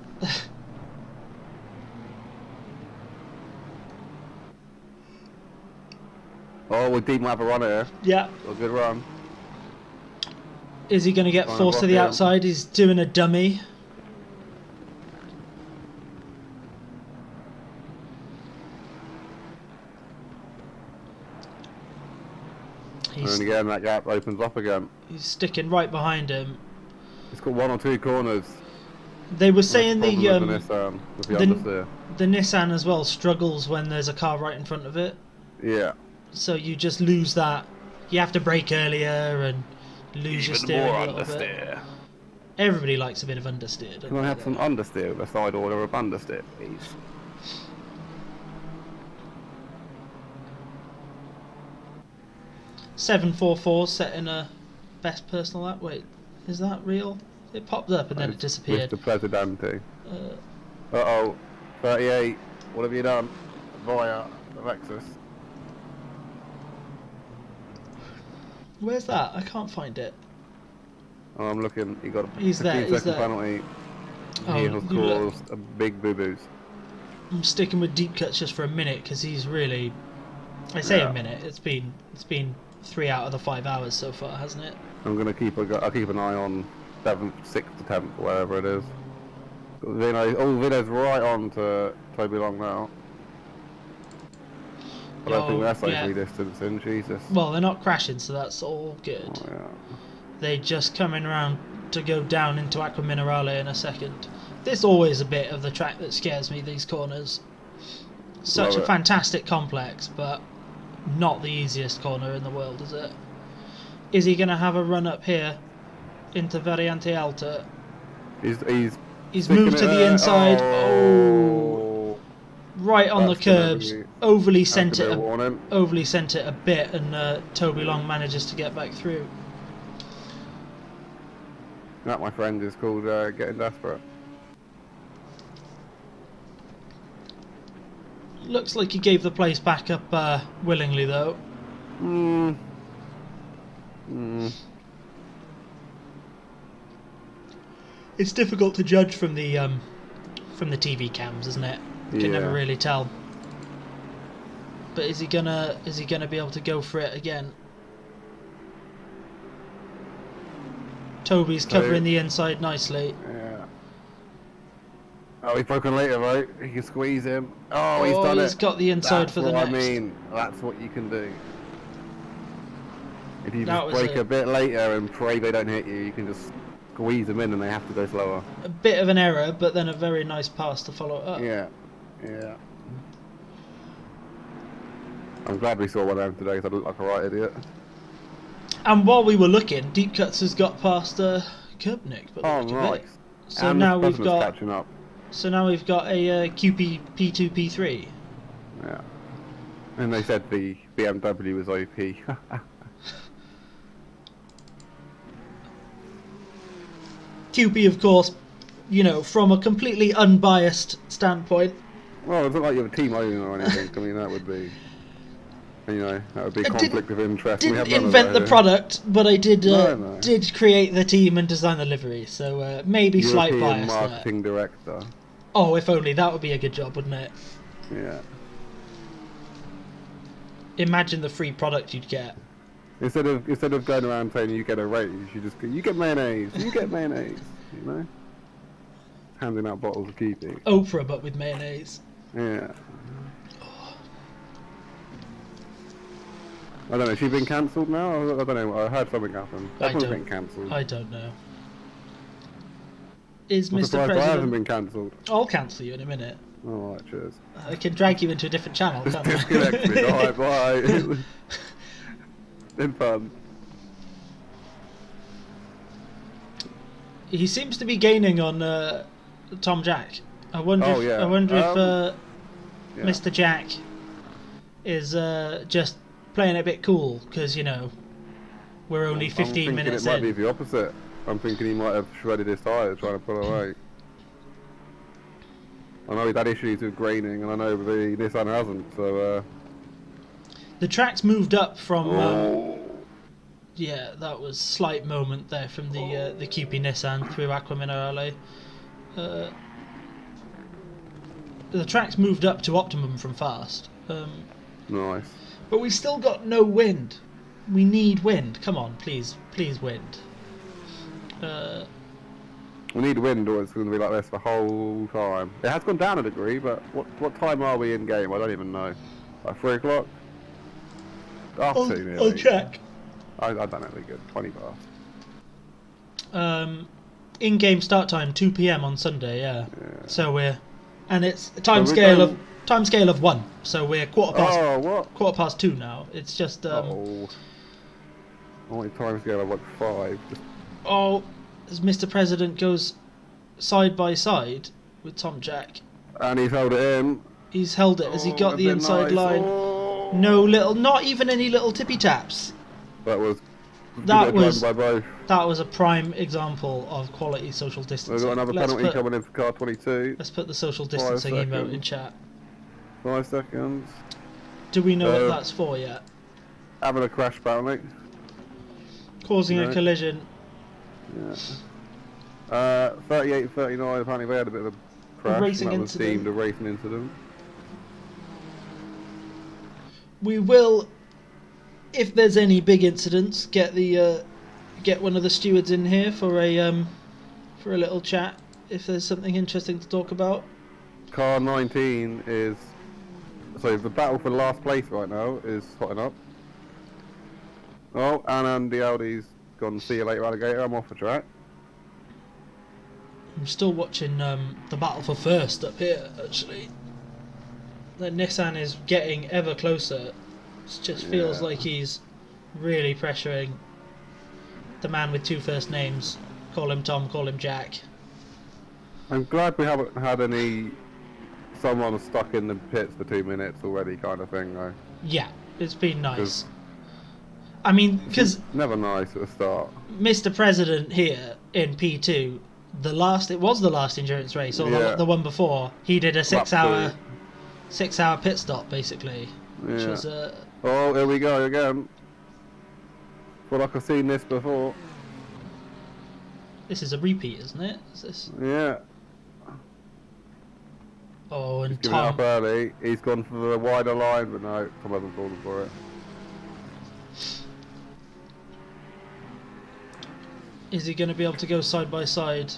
Oh, well, Deep might have a run here. Yeah. A good run. Is he going to get forced to the outside? He's doing a dummy. And again, that gap opens up again. He's sticking right behind him. It's got 1 or 2 corners. They were saying the Nissan as well struggles when there's a car right in front of it. Yeah. So you just lose that. You have to brake earlier and lose your steering a little bit. Everybody likes a bit of understeer. Can I have some understeer with a side order of understeer, please? .744 setting a best personal lap. Wait, is that real? It popped up and then it disappeared. Mr. Presidente. Uh-oh. 38. What have you done? Via the Lexus. Where's that? I can't find it. Oh, I'm looking. He got a 15-second penalty. He has caused a big boo-boos. I'm sticking with Deep Cuts just for a minute because he's really... I say a minute. It's been 3 out of the 5 hours so far, hasn't it? I'm gonna I'll keep an eye on 7th, 6th to 10th, wherever it is. Vino's right on to Toby Long now. I don't think they're safely distancing, Jesus. Well, they're not crashing, so that's all good. Oh, yeah. They're just coming around to go down into Acqua Minerale in a second. There's always a bit of the track that scares me, these corners. Such a fantastic complex, but not the easiest corner in the world, is it? Is he going to have a run up here into Variante Alta? He's moved to the inside. Oh, right on the curbs. Overly sent it a bit, and Toby Long manages to get back through. That, my friend, is called getting desperate. Looks like he gave the place back up willingly, though. It's difficult to judge from the TV cams, isn't it? You can never really tell. But is he gonna be able to go for it again? Toby's covering the inside nicely. Yeah. Oh, he's broken later, right? He can squeeze him. Oh, he's done it. He's got the inside for the next. That's what I mean. That's what you can do. If you just break a bit later and pray they don't hit you, you can just squeeze them in and they have to go slower. A bit of an error, but then a very nice pass to follow it up. Yeah, yeah. I'm glad we saw one of them today because I looked like a right idiot. And while we were looking, Deep Cuts has got past Kerbnick. Oh, nice. So and now we've got catching up. So now we've got a QP P2 P3. Yeah. And they said the BMW was OP. QP, of course, you know, from a completely unbiased standpoint. Well, it's not like you're a team owner or anything. I mean, that would be, you know, that would be conflict of interest. Didn't invent the product, but I did did create the team and design the livery. So maybe slight bias. Marketing director. Oh, if only. That would be a good job, wouldn't it? Yeah. Imagine the free product you'd get. Instead of going around saying you get a raise, you just go, you get mayonnaise, you get mayonnaise, you know? Handing out bottles of keeping. Oprah, but with mayonnaise. Yeah. I don't know, has she been cancelled now? I don't know, I heard something happen. Everyone's been cancelled. I don't know. Is I'm Mr. President... I haven't been cancelled. I'll cancel you in a minute. Alright, cheers. I can drag you into a different channel, can't I? Disconnect me, alright, bye. Been fun. He seems to be gaining on Tom Jack. I wonder if Mr. Jack is just playing a bit cool because, you know, we're only 15 minutes in. It might be the opposite. I'm thinking he might have shredded his tyres trying to pull away. I know he's had issues with graining, and I know the Nissan hasn't, so... The track's moved up from... yeah, that was a slight moment there from the QP Nissan through Acqua Minerale. The track's moved up to optimum from fast. Nice. But we still got no wind. We need wind. Come on, please wind. We need wind or it's going to be like this the whole time. It has gone down a degree, but what time are we in game? I don't even know. Like 3 o'clock? After 2 nearly. I'll check. I don't know, we're good. 20 past. In-game start time 2 PM on Sunday. Yeah. So we're, and it's a time scale of 1. So we're quarter past 2 now. It's just Oh, only time scale of like 5. Oh, as Mr. President goes side by side with Tom Jack. And he's held it in. He's held it as he got the inside line. No little, not even any little tippy taps. That was a prime example of quality social distancing. We've got another penalty coming in for car 22. Let's put the social distancing emote in chat. 5 seconds. Do we know what that's for yet? Having a crash apparently. Causing a collision. Yeah. 38-39, apparently they had a bit of a crash. Racing was deemed a racing incident. We will if there's any big incidents, get one of the stewards in here for a little chat. If there's something interesting to talk about. Car 19 is... So the battle for last place right now is hotting up. Oh, and the Audi's gone, see you later, alligator, I'm off the track. I'm still watching the battle for first up here, actually. The Nissan is getting ever closer. It just feels like he's really pressuring the man with two first names. Call him Tom, call him Jack. I'm glad we haven't had someone stuck in the pits for 2 minutes already kind of thing though. Yeah, it's been nice. I mean, because... Never nice at the start. Mr. President here in P2, it was the last endurance race, or the one before, he did a 6 hour pit stop basically. Which was oh, here we go again. Feel like I've seen this before. This is a repeat, isn't it? Is this? Yeah. Oh, and He's giving it up early. He's gone for the wider line, but no, Tom hasn't fallen for it. Is he going to be able to go side by side?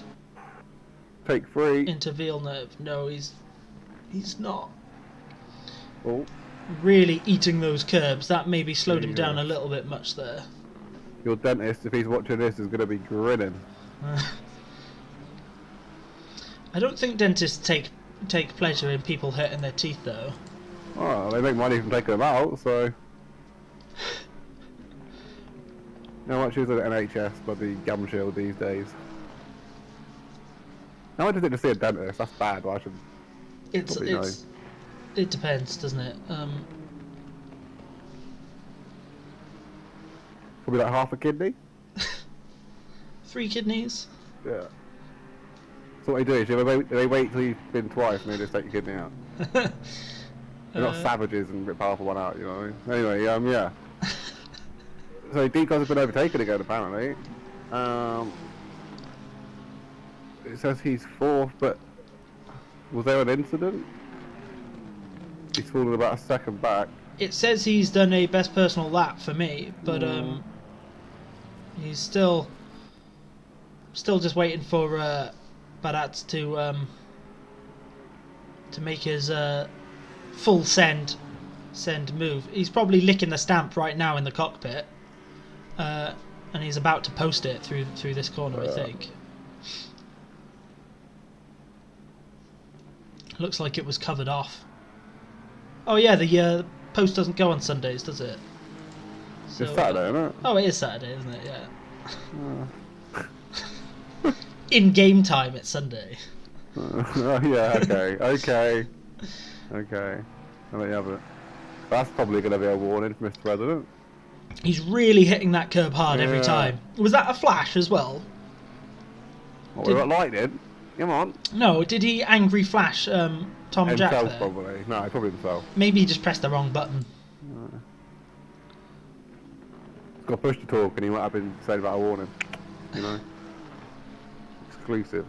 Take 3 into Villeneuve? No, he's not. Oh. Really eating those curbs. That maybe slowed him down a little bit much there. Your dentist, if he's watching this, is going to be grinning. I don't think dentists take pleasure in people hurting their teeth, though. Oh, they make money from taking them out, so... How much is it at NHS for the gum shield these days? How much is it to see a dentist? That's bad, but I should probably know. It depends, doesn't it? Probably like half a kidney? 3 kidneys? Yeah. So what they do is they wait till you've been twice and they just take your kidney out. They're not savages and rip half of one out, you know what I mean? Anyway, yeah. So Deacons has been overtaken again apparently. It says he's 4th, but was there an incident? He's fallen about a second back. It says he's done a best personal lap for me, but he's still just waiting for Barat to make his full send move. He's probably licking the stamp right now in the cockpit, and he's about to post it through this corner, I think. Looks like it was covered off. Oh yeah, the post doesn't go on Sundays, does it? So, it's Saturday, isn't it? Oh, it is Saturday, isn't it? Yeah. In game time, it's Sunday. Oh yeah, okay. I'll let you have it. That's probably going to be a warning for Mr. President. He's really hitting that curb hard every time. Was that a flash as well? What, we got lightning? Come on. No, did he angry flash Tom and Jack there? Probably. No, probably himself. Maybe he just pressed the wrong button. He's got push to talk and he might have been said about a warning. You know? Exclusive.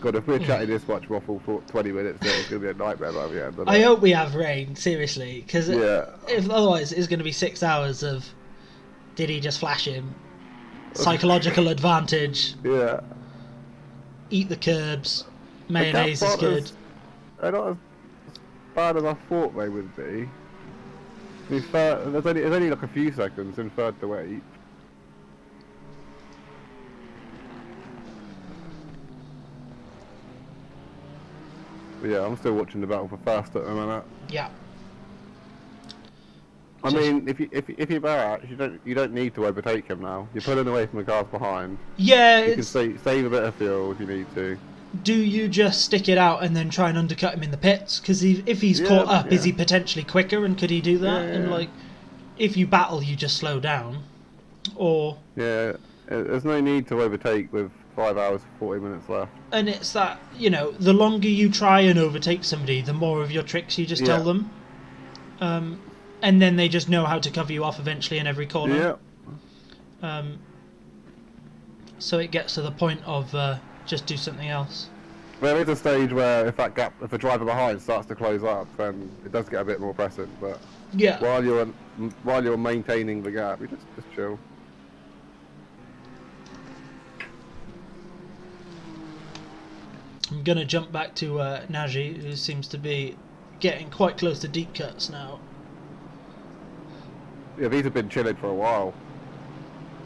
God, if we're chatting this much waffle for 20 minutes, then it's going to be a nightmare by the end. I hope we have rain, seriously, because if otherwise it's going to be 6 hours of did he just flash him? Psychological advantage. Yeah. Eat the curbs. Mayonnaise is good. They're not as bad as I thought they would be. There's only like a few seconds in third to eight. But yeah, I'm still watching the battle for first at the minute. Yeah. I mean, if you're Barrett, you don't need to overtake him now. You're pulling away from the cars behind. Yeah, you can save a bit of fuel if you need to. Do you just stick it out and then try and undercut him in the pits? Because if he's caught up, is he potentially quicker? And could he do that? And like, if you battle, you just slow down, or there's no need to overtake with 5 hours 40 minutes left. And it's that, you know, the longer you try and overtake somebody, the more of your tricks you just tell them. And then they just know how to cover you off eventually in every corner. So it gets to the point of just do something else. There is a stage where if the driver behind starts to close up, then it does get a bit more pressing. But Yeah. while you're maintaining the gap, you just chill. I'm gonna jump back to Nagy, who seems to be getting quite close to deep cuts now. Yeah, these have been chilling for a while.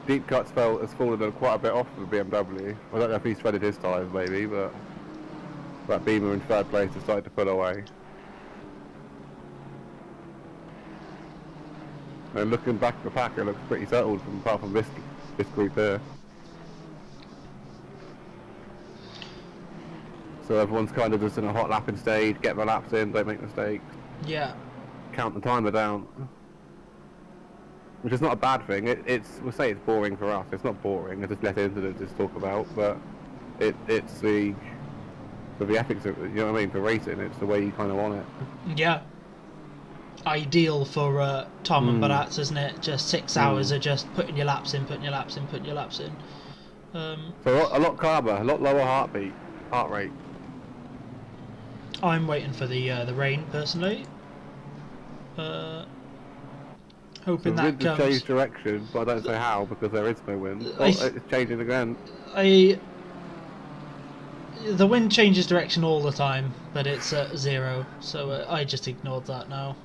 Deep cuts has fallen quite a bit off for the BMW. I don't know if he's threaded his tyres maybe, but that Beamer in third place has started to pull away. And looking back at the pack, it looks pretty settled apart from this group here. So everyone's kind of just in a hot lapping stage, get the laps in, don't make mistakes. Yeah. Count the timer down. Which is not a bad thing. We'll say it's boring for us. It's not boring. It's just let incidents just talk about, but it's the ethics of, you know what I mean, for racing. It's the way you kind of want it. Yeah. Ideal for Tom and Baratz, isn't it? Just 6 hours of just putting your laps in, putting your laps in, putting your laps in. So a lot calmer, a lot lower heart rate. I'm waiting for the rain personally. Hoping the that wind has comes. changed direction, but I don't say how because there is no wind. It's changing again. The wind changes direction all the time, but it's at 0, so I just ignored that now.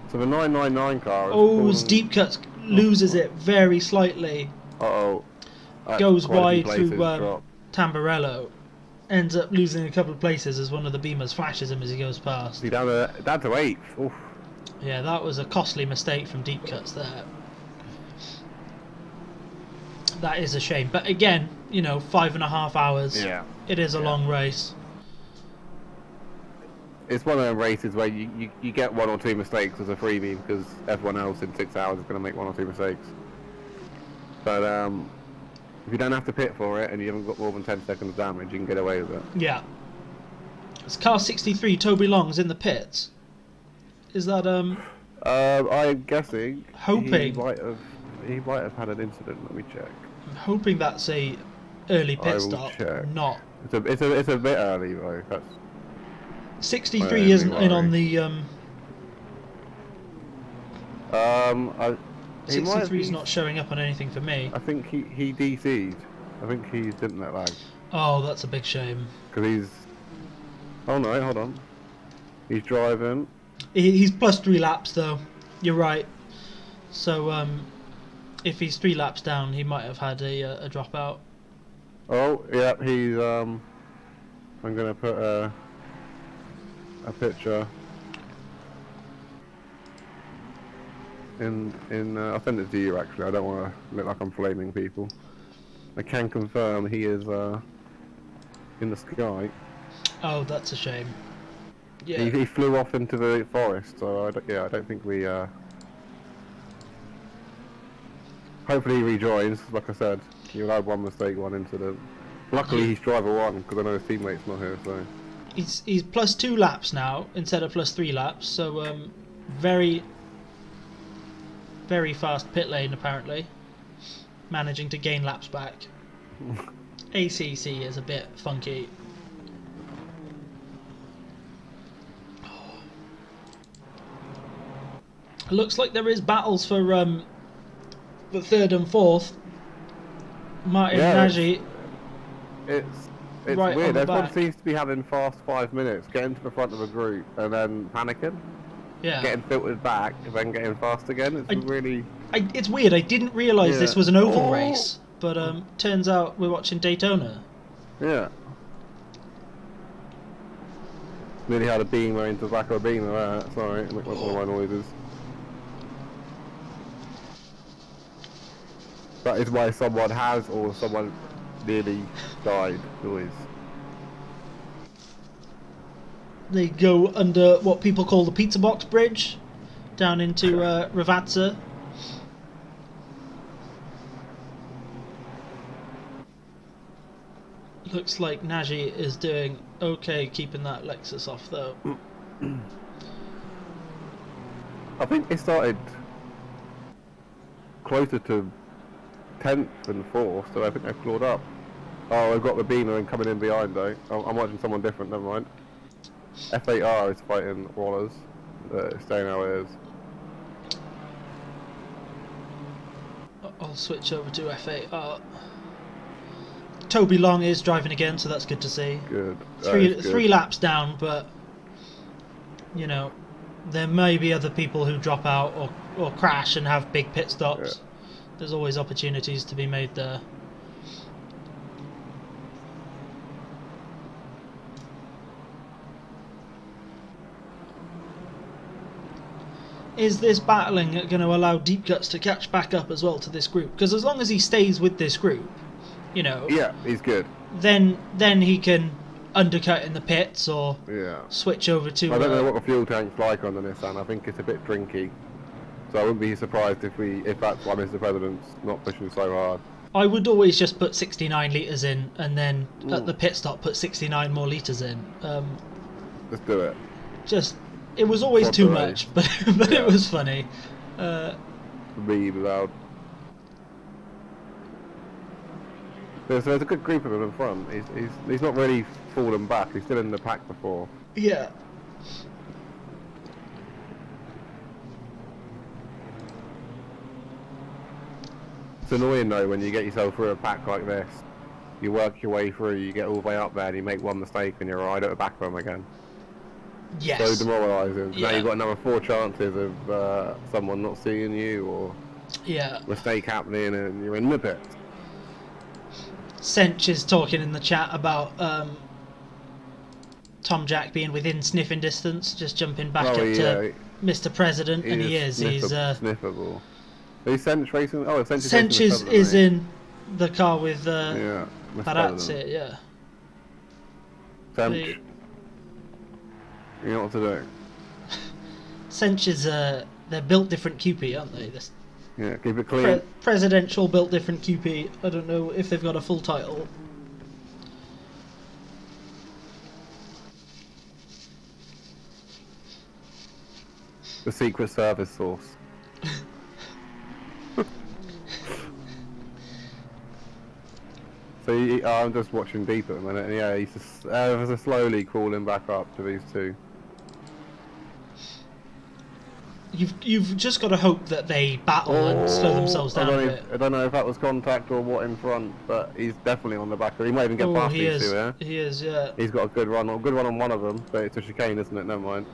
So the 999 car. Oh, deep cuts loses it very slightly. Uh-oh. Goes wide through Tamburello. Ends up losing a couple of places as one of the Beamers flashes him as he goes past. He's down to 8th. Oof. Yeah, that was a costly mistake from deep cuts there. That is a shame. But again, you know, 5.5 hours. Yeah. It is a long race. It's one of those races where you get 1 or 2 mistakes as a freebie because everyone else in 6 hours is going to make 1 or 2 mistakes. But if you don't have to pit for it and you haven't got more than 10 seconds damage, you can get away with it. Yeah. It's car 63, Toby Long's in the pits. Is that I'm guessing. Hoping. He might have had an incident. Let me check. I'm hoping that's a early pit stop. Check. Not. It's a bit early though. That's 63 isn't in on the 63 is not showing up on anything for me. I think he DC'd. I think he didn't let lag. Oh, that's a big shame. Because he's... Oh no, hold on. He's driving. He's plus 3 laps though. You're right. So if he's 3 laps down, he might have had a dropout. Oh yeah, he's I'm gonna put a picture in I'll send it to you actually. I don't want to look like I'm flaming people. I can confirm he is in the sky. Oh, that's a shame. Yeah. He flew off into the forest, so I don't think we hopefully he rejoins. Like I said, he allowed 1 mistake, 1 incident. Luckily he's driver 1 because I know his teammate's not here, so he's plus 2 laps now instead of plus 3 laps, so very fast pit lane apparently, managing to gain laps back. ACC is a bit funky. Looks like there is battles for the 3rd and 4th. Martin Nagy. It's right weird. Everyone back. seems to be having fast 5 minutes, getting to the front of a group and then panicking. Yeah. Getting filtered back and then getting fast again. It's weird. I didn't realise this was an oval race, but turns out we're watching Daytona. Yeah. Nearly had a beamer into the back of a beamer there. Sorry, it looked like one of my noises. That is why someone has or someone nearly died noise. They go under what people call the pizza box bridge, down into Ravazza. Looks like Nagy is doing okay keeping that Lexus off though. I think they started closer to 10th and 4th, so I think they've clawed up. Oh, I've got the Beamer and coming in behind though. I'm watching someone different, never mind. F8R is fighting Wallers. Staying how it is. I'll switch over to F8R. Toby Long is driving again, so that's good to see. Good. Three laps down, but you know, there may be other people who drop out or crash and have big pit stops. Yeah. There's always opportunities to be made there. Is this battling going to allow Deep Cuts to catch back up as well to this group? Because as long as he stays with this group, you know... Yeah, he's good. Then he can undercut in the pits or switch over to... I don't know what the fuel tank's like on the Nissan. I think it's a bit drinky. So I wouldn't be surprised if that's why Mr. President's not pushing so hard. I would always just put 69 litres in and then at the pit stop put 69 more litres in. Let's do it. It was always too much, but it was funny. Really loud. So there's a good group of them in front. He's not really fallen back. He's still in the pack before. Yeah. It's annoying though when you get yourself through a pack like this. You work your way through, you get all the way up there, and you make one mistake, and you're right at the back of them again. Yes. So demoralising. Yeah. Now you've got another 4 chances of someone not seeing you or mistake happening, and you're in the pit. Sench is talking in the chat about Tom Jack being within sniffing distance, just jumping back up to Mr. President, and he is. He's sniffable. Is Sench racing? Oh, Sench is in the car with Parazzi, yeah. Sench. You know what to do. Sench is they're built different QP, aren't they? Yeah, keep it clean. Presidential built different QP. I don't know if they've got a full title. The Secret Service source. So I'm just watching Deep at the minute, and yeah, he's just slowly crawling back up to these two. You've just got to hope that they battle and slow themselves down a bit. I don't know if that was contact or what in front, but he's definitely on the back. He might even get past these two here. He is, yeah. He's got a good run on one of them, but it's a chicane, isn't it? Never mind.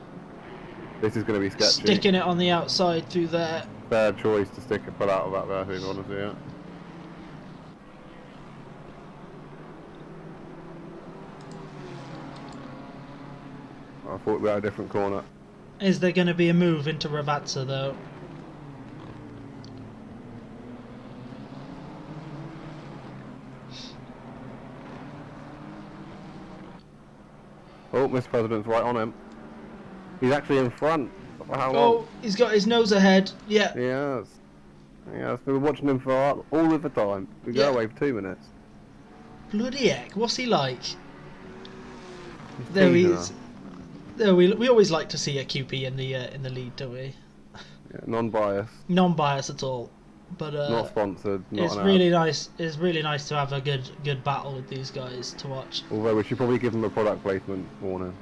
This is going to be sketchy. Sticking it on the outside through there. Fair choice to stick a pull out of that there, to be honest with you. I thought we had a different corner. Is there going to be a move into Ravazza though? Oh, Mr. President's right on him. He's actually in front. How long? Oh, he's got his nose ahead. Yeah. Yes. Yes, we've been watching him for all of the time. We go away for 2 minutes. Bloody heck, what's he like? There he is. We always like to see a QP in the lead, don't we? Yeah, non-biased. Non-biased at all, but not sponsored. Not it's really nice. It's really nice to have a good battle with these guys to watch. Although we should probably give them a product placement warning.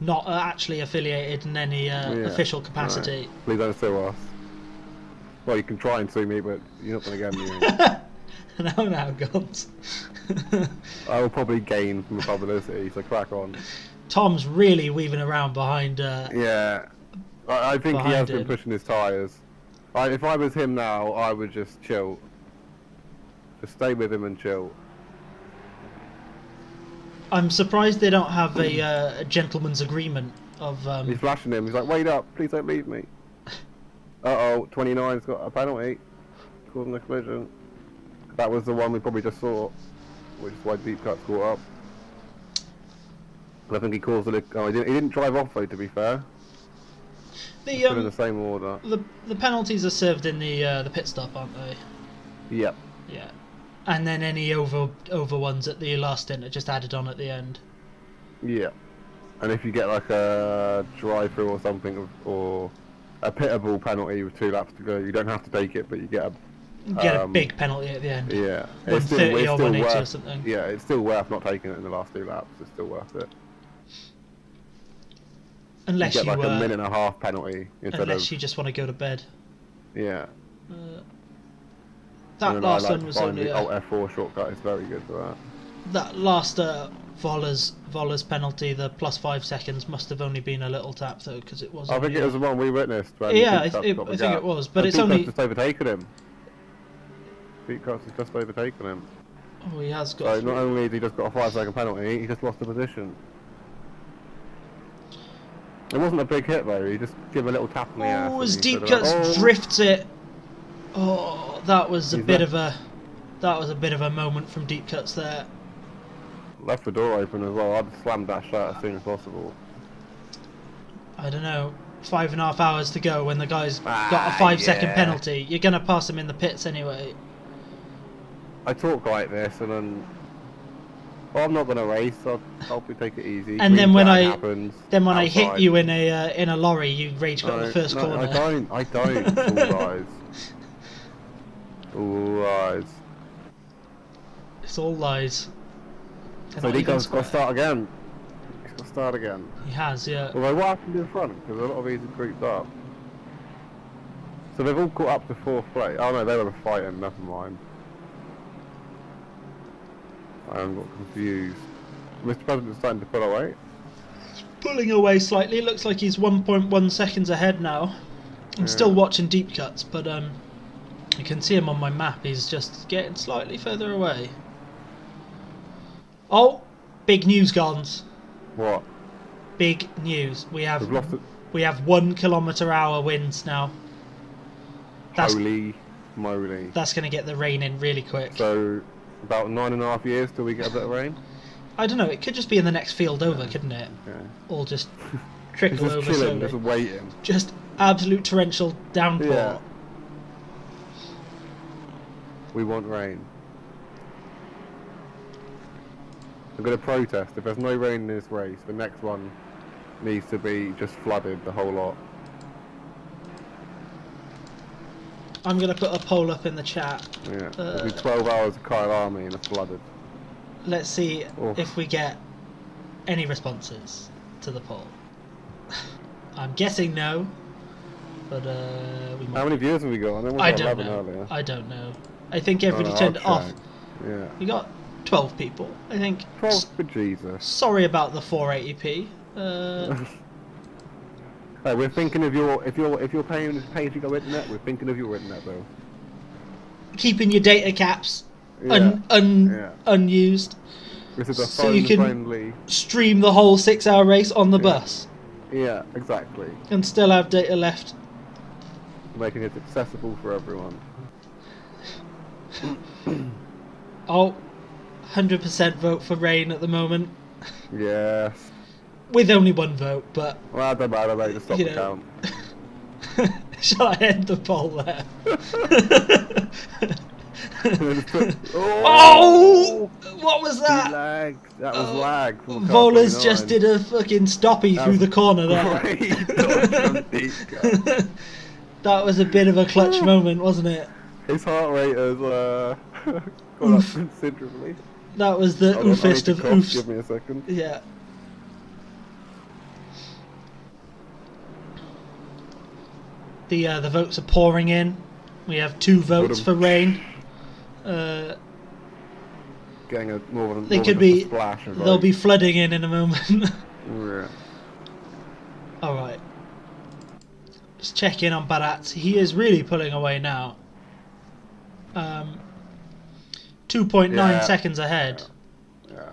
Not actually affiliated in any official capacity. Right. Please don't sue us. Well, you can try and sue me, but you're not going to get me. No, guns. I will probably gain from the publicity, so crack on. Tom's really weaving around behind. Yeah, I think he has been pushing his tyres. If I was him now, I would just chill. Just stay with him and chill. I'm surprised they don't have a gentleman's agreement of... He's flashing him, he's like, wait up, please don't leave me. Uh-oh, 29's got a penalty. Causing a collision. That was the one we probably just saw, which is why Deep Cut's caught up. But I think he caused it. Oh, he didn't drive off though, to be fair. Still in the same order. The penalties are served in the pit stop, aren't they? Yep. Yeah. And then any over ones at the last stint are just added on at the end. Yeah. And if you get like a drive-through or something, or a pitable penalty with 2 laps to go, you don't have to take it, but you get a Get a big penalty at the end. Yeah, 130 or 180 worth, or something. Yeah, it's still worth not taking it in the last 2 laps. It's still worth it. Unless you get like a minute and a half penalty instead unless you just want to go to bed. Yeah. That last one was only the Alt F4 shortcut is very good for that. That last Voller's penalty, the +5 seconds, must have only been a little tap though, because it was. I think it was the one we witnessed. When yeah, I think it was, but it's only. Just overtaken him. Pete Cox has just overtaken him. Oh, he has got. So not only has he just got a 5-second penalty, he just lost the position. It wasn't a big hit though. He just gave a little tap on the ass. Oh, as Deep Cuts drifts it. Oh, that was a bit of a moment from Deep Cuts there. Left the door open as well. I'd slammed that shut as soon as possible. I don't know. 5.5 hours to go when the guy's got a 5-second penalty. You're gonna pass him in the pits anyway. I talk like this, and then I'm not gonna race. I'll take it easy. And then when I hit you in a lorry, you rage got the first corner. I don't. All lies. All lies. It's all lies. So Nico's got to start again. He's got to start again. He has, yeah. Although what happened in front? Because a lot of these are grouped up. So they've all caught up to 4th place. Oh no, they were fighting. Never mind. I got confused. Mr. President's starting to pull away. He's pulling away slightly. Looks like he's 1.1 seconds ahead now. I'm still watching Deep Cuts, but you can see him on my map. He's just getting slightly further away. Oh, big news, Gons. What? Big news. We have 1 km/h winds now. Holy moly! That's going to get the rain in really quick. So about 9.5 years till we get a bit of rain. I don't know. It could just be in the next field over, couldn't it? Yeah. Or just trickle just over chilling, slowly. just waiting. Just absolute torrential downpour. Yeah. We want rain. I'm going to protest. If there's no rain in this race, the next one needs to be just flooded, the whole lot. I'm going to put a poll up in the chat. Yeah, it'll be 12 hours of Kyle Army and it's flooded. Let's see if we get any responses to the poll. I'm guessing no, but we might. How many views have we got? I don't know. Earlier. I don't know. I think everybody turned it off. Yeah. We got 12 people, I think. 12 for Jesus. Sorry about the 480p. Hey, we're thinking of if you're paying to go internet, we're thinking of your internet though. Keeping your data caps unused. This is a so you can friendly stream the whole 6-hour race on the bus. Yeah, exactly. And still have data left. Making it accessible for everyone. Oh, 100% vote for rain at the moment. Yes. With only one vote, but... Well, it doesn't matter, mate. Just stop the count. Shall I end the poll there? Oh! What was that? Lag. That was lag. Volas just did a fucking stoppie through the corner there. That was a bit of a clutch moment, wasn't it? His heart rate has gone up considerably. That was the oofest of oofs. Give me a second. Yeah. The votes are pouring in. We have 2 votes for rain. Getting more than a splash. They'll be flooding in a moment. Yeah. All right. Just check in on Barat. He is really pulling away now. 2.9 seconds ahead. Yeah.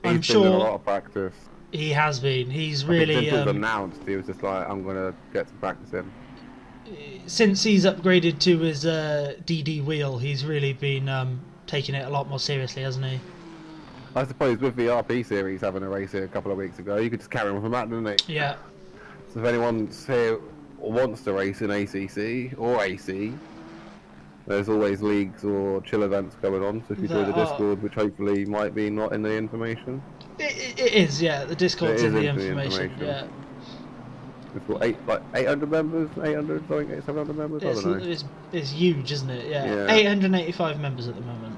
I'm He's been doing sure a lot of practice. He has been. He's I really. think it was announced. He was just like, "I'm gonna get some practice in." Since he's upgraded to his DD wheel, he's really been taking it a lot more seriously, hasn't he? I suppose with the RP series having a race here a couple of weeks ago, you could just carry on from that, didn't he? Yeah. So if anyone's here or wants to race in ACC or AC, there's always leagues or chill events going on. So if you join the Discord, which hopefully might be not in the information. It It is, yeah. The Discord's It in is the in the information. information. Yeah. It's what, 800 members, 800 something, 700 members. I don't know. It's huge, isn't it? Yeah. Yeah. 885 members at the moment.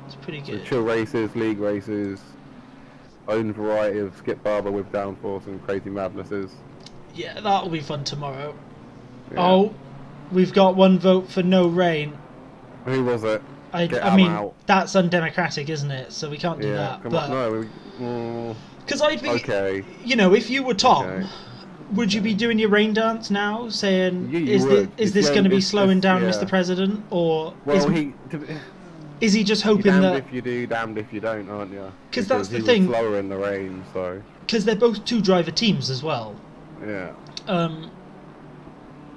It's pretty So good. chill races, league races, own variety of skip barber with downforce and crazy madnesses. Yeah, that'll be fun tomorrow. Yeah. Oh, we've got one vote for no rain. Who was it? I mean, that's undemocratic, isn't it? So we can't do Yeah, that. come But on, no. because I'd be, Okay. you know, if you were Tom, Okay. would you be doing your rain dance now, saying, You would. is this going to be slowing down, yeah. Mr. President, or Well, is he just hoping damned that? if you do, damned if you don't, aren't you? Because that's the he thing. Was slower in the rain, so. Because they're both two-driver teams as well. Yeah.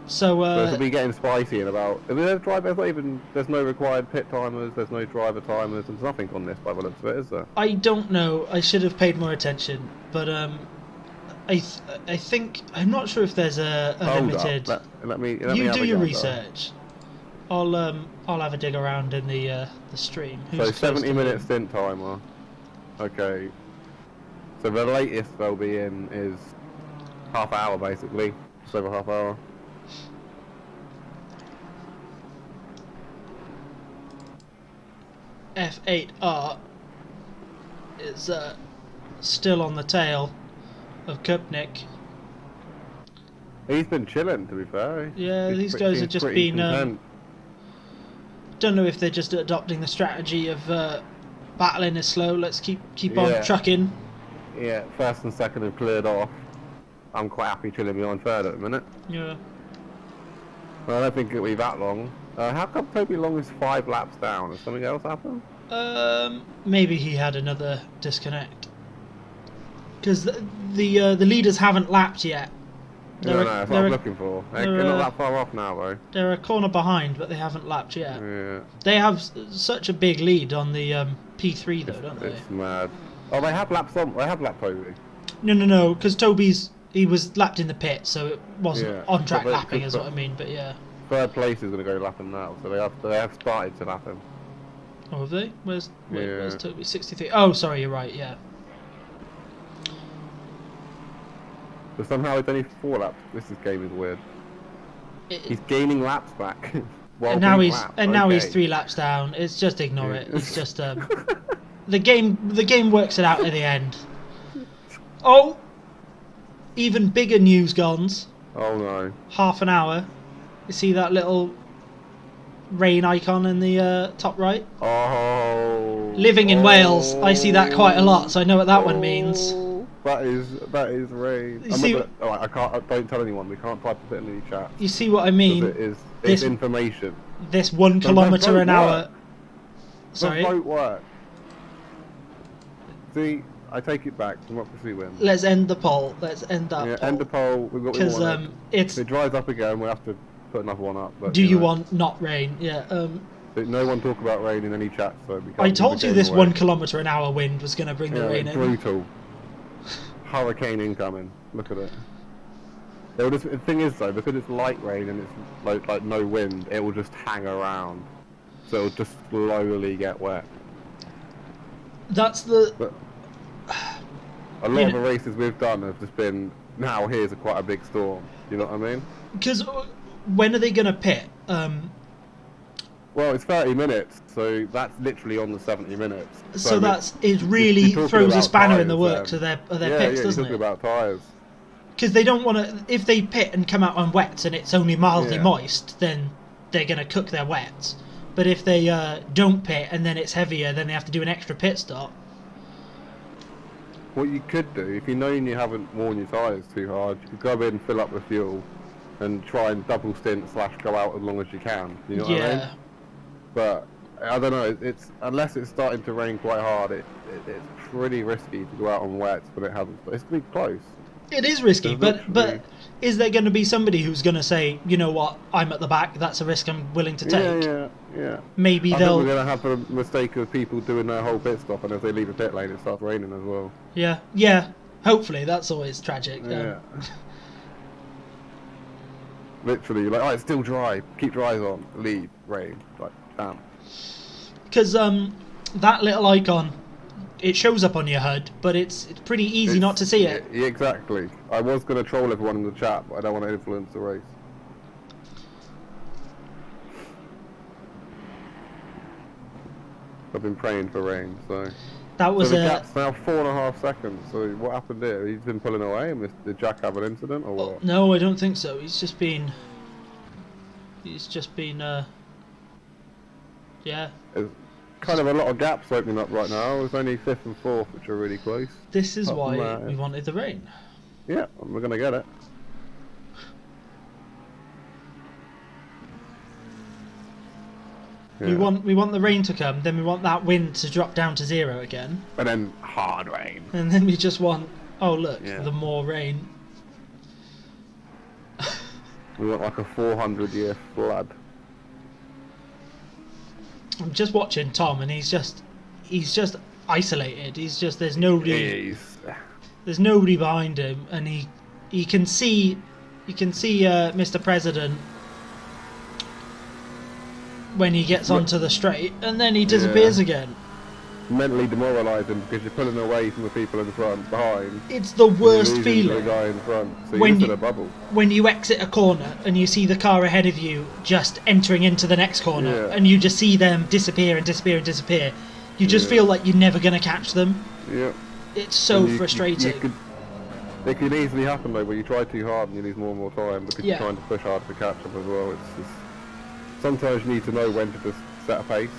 So it'll be getting spicy in about. There's not even. There's no required pit timers. There's no driver timers. There's nothing on this by the looks of it, is there? I don't know. I should have paid more attention, but I think I'm not sure if there's a limited. Let me you have do a your gander. research. I'll have a dig around in the stream. So 70 minute stint timer. Okay. So the latest they'll be in is half hour basically, just over half hour. F8R is still on the tail of Kupnik. He's been chilling, to be fair. Yeah, these guys have just been. Don't know if they're just adopting the strategy of battling is slow. Let's keep on trucking. Yeah, first and second have cleared off. I'm quite happy chilling behind third at the minute. Yeah. Well, I don't think it'll be that long. How come Toby Long is 5 laps down? Has something else happened? Maybe he had another disconnect. Because the leaders haven't lapped yet. No, that's what I'm looking for. They're not that far off now, though. They're a corner behind, but they haven't lapped yet. Yeah. They have such a big lead on the P3, though, don't they? It's mad. Oh, they have lapped Toby. No, because he was lapped in the pit, so it wasn't on-track lapping, is what I mean, but yeah. Third place is going to go lapping now, so they have started to lap him. Oh, have they? Where's Toby? 63. Oh, sorry, you're right, yeah. But somehow it's only 4 laps. This game is weird. He's gaining laps back. And now he's 3 laps down. It's just ignore it. It's just the game works it out at the end. Oh, even bigger news guns. Oh no. Half an hour. You see that little rain icon in the top right? Oh. Living in Wales, I see that quite a lot, so I know what that one means. That is rain. I can't. Don't tell anyone. We can't type it in the chat. You see what I mean? It's information. This 1 kilometre an hour. Sorry. The vote work. See, I take it back. Democracy wins. Let's end the poll. Let's end that poll. End the poll. We've got. Because if it dries up again, we'll have to put another one up. But, do you want not rain? Yeah. No one talk about rain in any chat, so we can't. I told you this 1 kilometre an hour wind was going to bring the rain in. Brutal. Hurricane incoming. Look at it. The thing is though, because it's light rain and it's like no wind, it will just hang around, so it'll just slowly get wet. That's the. But a lot of the races we've done have just been. Now here's quite a big storm. You know what I mean? Because when are they going to pit? Well, it's 30 minutes, so that's literally on the 70 minutes. So it really throws a spanner in the works of their pits, doesn't it? You're talking about tyres. Because they don't want to. If they pit and come out on wets and it's only mildly moist, then they're going to cook their wets. But if they don't pit and then it's heavier, then they have to do an extra pit stop. What you could do, if you know you haven't worn your tyres too hard, you could go in, fill up with fuel, and try and double stint / go out as long as you can. You know what I mean? But I don't know. It's unless it's starting to rain quite hard, it's pretty risky to go out on wets when it hasn't. But it's gonna be close. It is risky, but is there going to be somebody who's going to say, you know what, I'm at the back. That's a risk I'm willing to take. Yeah. Maybe I they'll. think we're going to have the mistake of people doing their whole pit stop, and if they leave a pit lane, it starts raining as well. Yeah. Hopefully, that's always tragic. Yeah. Literally, like, it's still dry. Keep your eyes on. Leave. Rain. Like, damn. Because that little icon it shows up on your HUD, but it's pretty easy not to see it. Yeah, exactly. I was going to troll everyone in the chat, but I don't want to influence the race. I've been praying for rain, so... That was so the gap's now 4.5 seconds, so what happened there? He's been pulling away, and did Jack have an incident, or what? No, I don't think so. He's just been... yeah. There's kind of a lot of gaps opening up right now. There's only 5th and 4th, which are really close. This is why we wanted the rain. Yeah, we're going to get it. Yeah. We want the rain to come, then we want that wind to drop down to 0 again. And then hard rain. And then we just want, oh look, the more rain. We want like a 400-year flood. I'm just watching Tom, and he's just isolated. There's nobody behind him, and he can see Mr. President when he gets onto the straight, and then he disappears again. Mentally demoralising because you're pulling away from the people in front, behind. It's the worst feeling. The guy in front, so when you're in a bubble. When you exit a corner and you see the car ahead of you just entering into the next corner, and you just see them disappear and disappear and disappear, you just feel like you're never going to catch them. Yeah. It's so frustrating. It can easily happen though, where you try too hard and you lose more and more time because you're trying to push hard to catch them as well. It's just, sometimes you need to know when to just set a pace.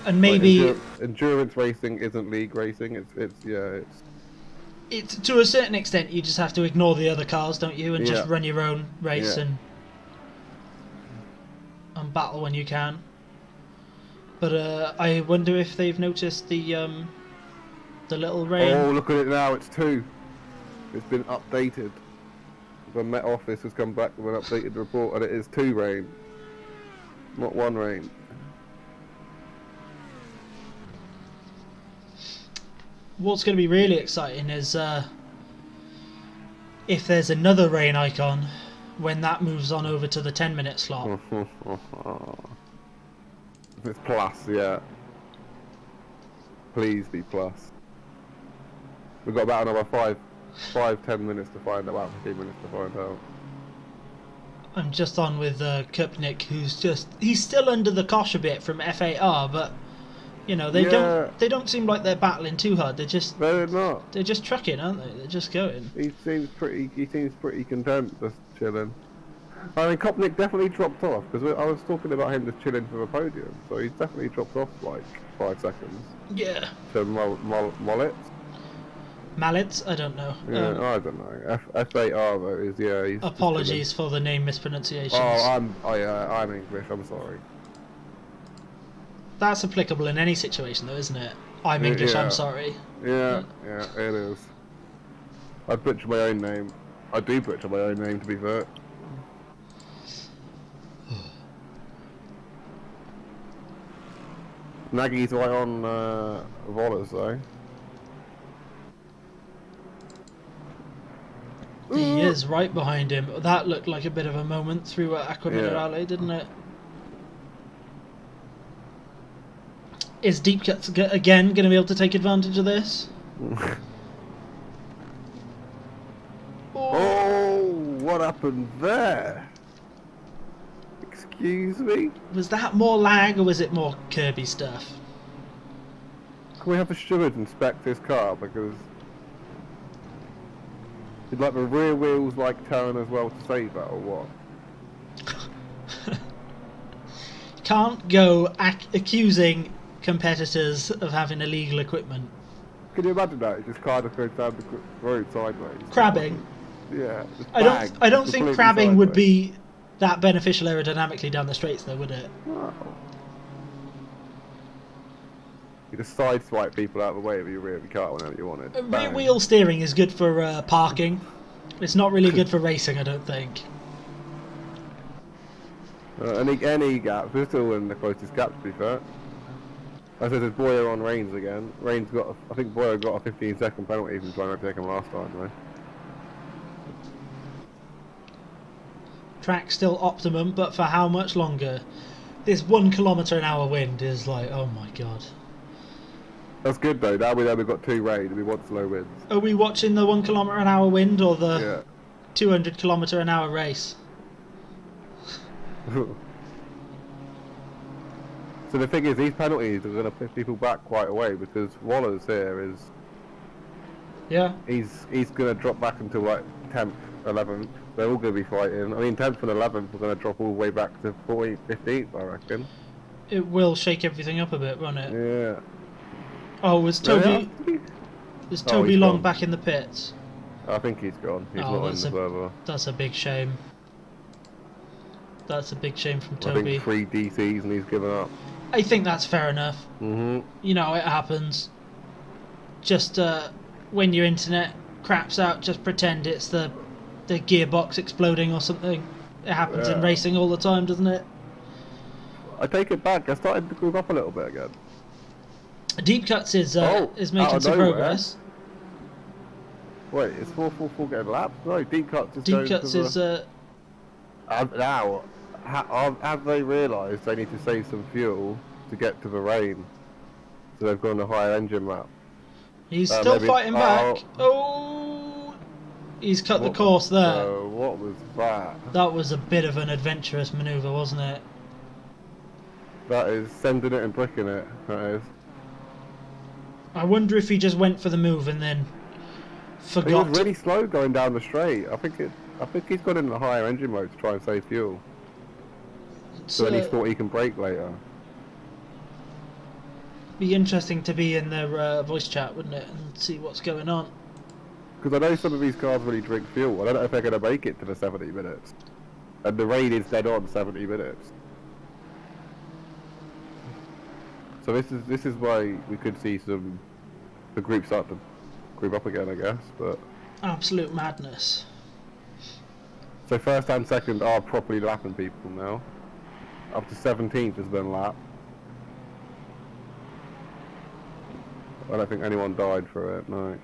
And maybe endurance racing isn't league racing. It's to a certain extent you just have to ignore the other cars, don't you, and just run your own race and battle when you can. But I wonder if they've noticed the little rain. Oh, look at it now! It's 2. It's been updated. The Met Office has come back with an updated report, and it is 2 rain, not 1 rain. What's going to be really exciting is if there's another rain icon when that moves on over to the 10-minute slot. It's plus, yeah. Please be plus. We've got about another 5-10 minutes to find out, about 15 minutes to find out. I'm just on with Kupnik, he's still under the cosh a bit from FAR, but you know, they don't seem like they're battling too hard. They're not. They're just trucking, aren't they? They're just going. He seems pretty content, just chilling. I mean, Kopnik definitely dropped off because I was talking about him just chilling for the podium, so he's definitely dropped off like 5 seconds. Yeah. To Mollets. Mallets? I don't know. Yeah, I don't know. FAR though is he's apologies for the name mispronunciations. Oh, I'm English. I'm sorry. That's applicable in any situation, though, isn't it? I'm English. I'm sorry. Yeah, it is. I butcher my own name. I do butcher my own name, to be fair. Nagy's right on Vollers, though. He is right behind him. That looked like a bit of a moment through Acqua Minerale, didn't it? Is Deep Cuts again going to be able to take advantage of this? Oh, what happened there? Excuse me? Was that more lag or was it more Kirby stuff? Can we have a steward inspect this car, because did like the rear wheels like turn as well to save that, or what? Can't go accusing competitors of having illegal equipment. Can you imagine that? It just kind of goes down the road sideways. Crabbing. Yeah. I don't think crabbing sideways would be that beneficial aerodynamically down the straights, though, would it? No. You just sideswipe people out of the way of your rear car whenever you wanted. Rear wheel steering is good for parking. It's not really good for racing, I don't think. Any gaps, we're still in the closest gap, to be fair. I said there's Boyer on Reigns again. Reigns got, I think Boyer got a 15-second penalty from trying to take him last time, though. Track still optimum, but for how much longer? This 1 km/h wind is like, oh my god. That's good though. Now we know we've got 2 rain and we want slow winds. Are we watching the 1 kilometre an hour wind or the Yeah. 200 kilometre an hour race? So the thing is, these penalties are going to push people back quite a way because Waller's here is. Yeah. He's going to drop back until like 10th, 11th. They're all going to be fighting. I mean, 10th and 11th are going to drop all the way back to 14th, 15th, I reckon. It will shake everything up a bit, won't it? Yeah. Oh, was Toby Long gone. back in the pits? I think he's gone. He's not in the server. That's a big shame. That's a big shame from I Toby. think 3 DCs and he's given up. I think that's fair enough. Mhm. You know, it happens. Just when your internet craps out, just pretend it's the gearbox exploding or something. It happens in racing all the time, doesn't it? I take it back. I started to group up a little bit again. Deep Cuts is making some progress. Wait, is 444 getting lapped? No, Deep Cuts is Deep Cuts is now, have they realised they need to save some fuel to get to the rain? So they've gone a higher engine lap. He's still fighting back. Oh, he's cut the course there. What was that? That was a bit of an adventurous manoeuvre, wasn't it? That is sending it and bricking it. That is. I wonder if he just went for the move and then forgot. He was really slow going down the straight. I think he's gone in the higher engine mode to try and save fuel. So then he thought he can brake later. Be interesting to be in their voice chat, wouldn't it, and see what's going on. Because I know some of these cars really drink fuel. I don't know if they're going to make it to the 70 minutes. And the rain is dead on 70 minutes. So this is why we could see the group start to group up again, I guess. But absolute madness. So first and second are properly lapping people now. Up to 17th has been lapped. I don't think anyone died for it, no.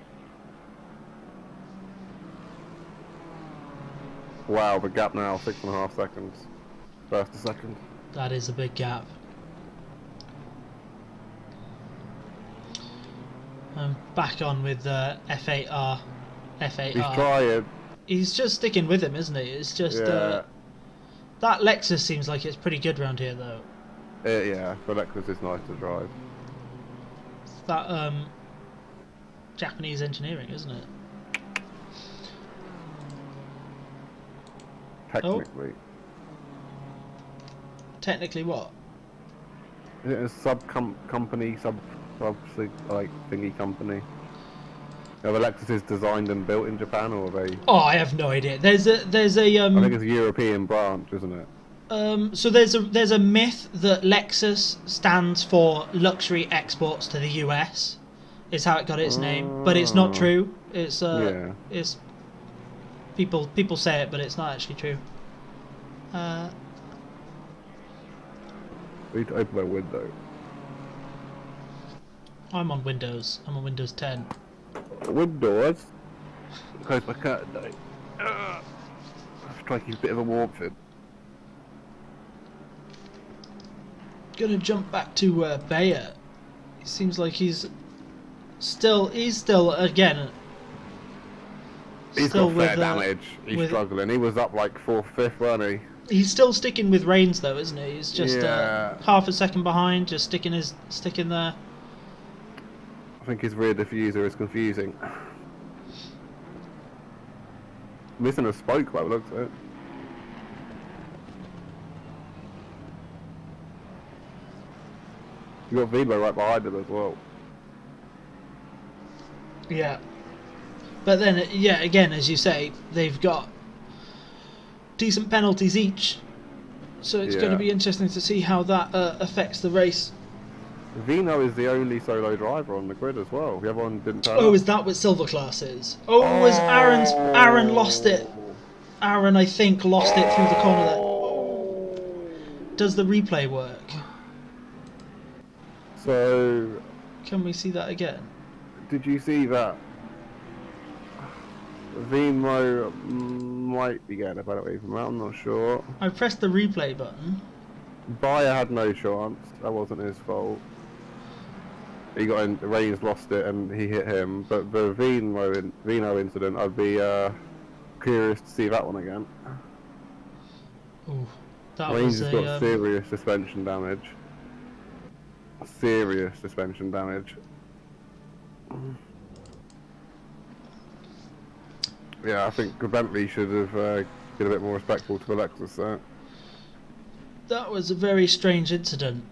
Wow, the gap now, 6.5 seconds. First to second. That is a big gap. I'm back on with F8R. F8R. He's trying. He's just sticking with him, isn't he? It's just that Lexus seems like it's pretty good around here, though. Yeah, the Lexus is nice to drive. That Japanese engineering, isn't it? Technically. Oh. Technically what? Is it a company, like thingy company? Are the Lexus designed and built in Japan, or are they? Oh, I have no idea. There's a I think it's a European branch, isn't it? So there's a myth that Lexus stands for luxury exports to the US. Is how it got its name, but it's not true. It's it's people say it, but it's not actually true. We need to open my window. I'm on Windows. I'm on Windows 10. Windows. Close my curtain though. Try to keep a bit of a warmth in. Gonna jump back to Bayer. It seems like he's still again. He's still got fair damage. He's struggling. He was up like 4th, 5th, wasn't he? He's still sticking with Reigns though, isn't he? He's just half a second behind, just sticking there. I think his rear diffuser is confusing. Missing a spoke by the looks of it. You got Velo right behind him as well. Yeah. But then, again, as you say, they've got decent penalties each. So it's going to be interesting to see how that affects the race. Vino is the only solo driver on the grid as well. The other one didn't turn up. Oh, is that what Silver Class is? Oh, as Aaron lost it. Aaron, I think, lost it through the corner there. Does the replay work? So... Can we see that again? Did you see that? Vimo might be getting a penalty from that, I'm not sure. I pressed the replay button. Bayer had no chance. That wasn't his fault. He got in, Reigns lost it and he hit him. But the Vino incident, I'd be curious to see that one again. Ooh, that Reigns was has got serious suspension damage. Serious suspension damage. Yeah, I think Bentley should have been a bit more respectful to Alexis there. That was a very strange incident.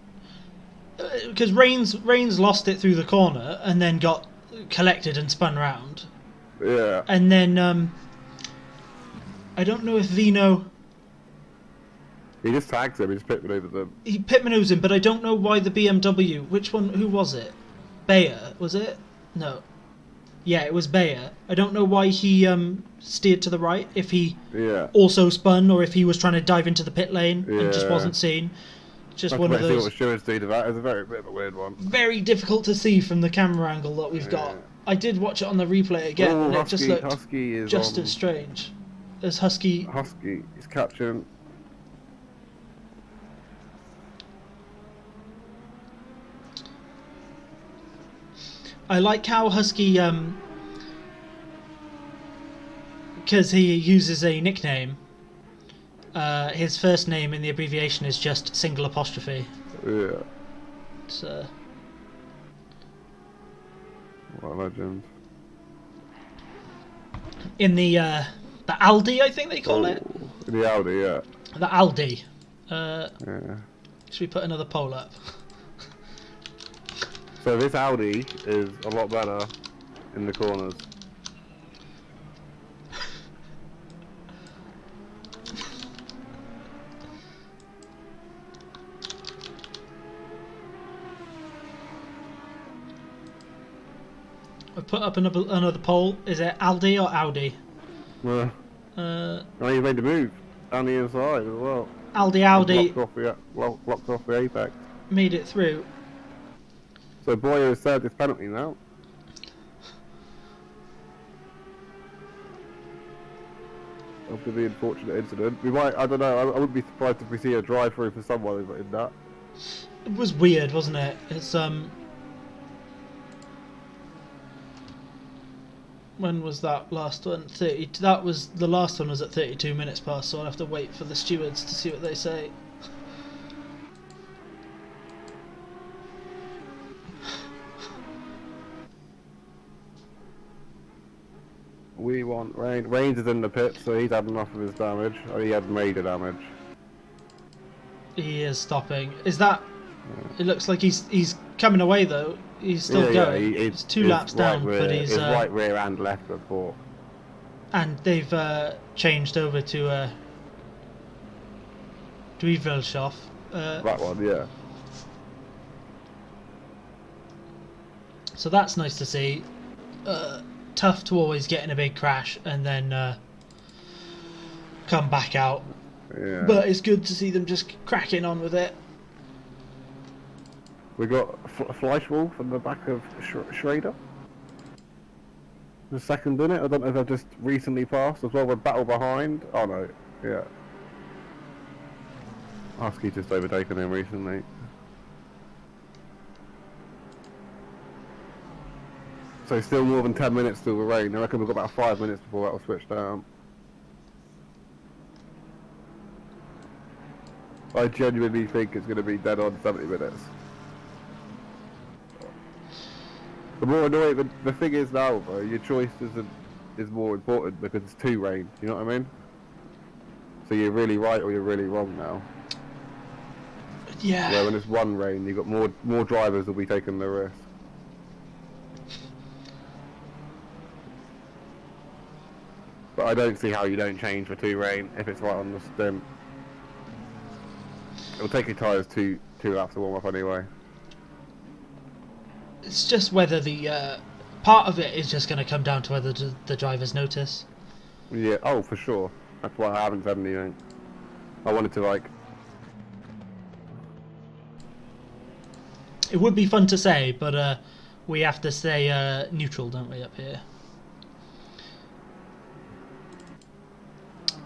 Because Reigns lost it through the corner and then got collected and spun round. Yeah. And then I don't know if Vino. He just tags him. He just pit maneuvers him. He pit maneuvers him, but I don't know why the BMW. Which one? Who was it? Bayer, was it? No. Yeah, it was Bayer. I don't know why he steered to the right. If he also spun, or if he was trying to dive into the pit lane and just wasn't seen. Just one of those. See what stewards do to that. It's a bit of a weird one. Very difficult to see from the camera angle that we've got. I did watch it on the replay again, and it just looked just as strange as Husky. Husky is capturing. I like how Husky, because he uses a nickname. His first name in the abbreviation is just single apostrophe. Yeah. It's, what a legend. In the Aldi, I think they call it. The Audi, yeah. The Aldi. Yeah. Should we put another poll up? So this Audi is a lot better in the corners. I've put up another poll. Is it Aldi or Audi? Oh, you made the move down the inside as well. Aldi Audi Blocked off the apex. made it through. So Boyer has served his penalty now. After the unfortunate incident. We might, I don't know, I wouldn't be surprised if we see a drive-through for someone in that. It was weird, wasn't it? It's when was that last one? 30. That was the last one was at 32 minutes past, so I'll have to wait for the stewards to see what they say. We want Reigns. Reigns is in the pit, so he's had enough of his damage. Or he had major damage. He is stopping. Is that? Yeah. It looks like he's coming away though. He's still going. He's 2 laps down, rear, but he's his right rear and left report. And they've changed over to Dweevelshoff. That one, yeah. So that's nice to see. Tough to always get in a big crash and then come back out. Yeah. But it's good to see them just cracking on with it. We got Fleischwolf on the back of Schrader. The second in it. I don't know if they've just recently passed as well. With battle behind. Oh no, yeah. Husky just overtaken him recently. So still more than 10 minutes till the rain. I reckon we've got about 5 minutes before that will switch down. I genuinely think it's going to be dead on 70 minutes. The more annoying, the thing is now, bro, your choice is more important because it's 2 rain. You know what I mean? So you're really right or you're really wrong now. Yeah. Where when it's 1 rain, you've got more drivers will be taking the risk. But I don't see how you don't change for 2 rain if it's right on the stint. It'll take your tyres two laps to warm up anyway. It's just whether the part of it is just going to come down to whether the drivers notice. Yeah, oh for sure. That's why I haven't said anything. I wanted to like. It would be fun to say, but we have to stay neutral, don't we, up here?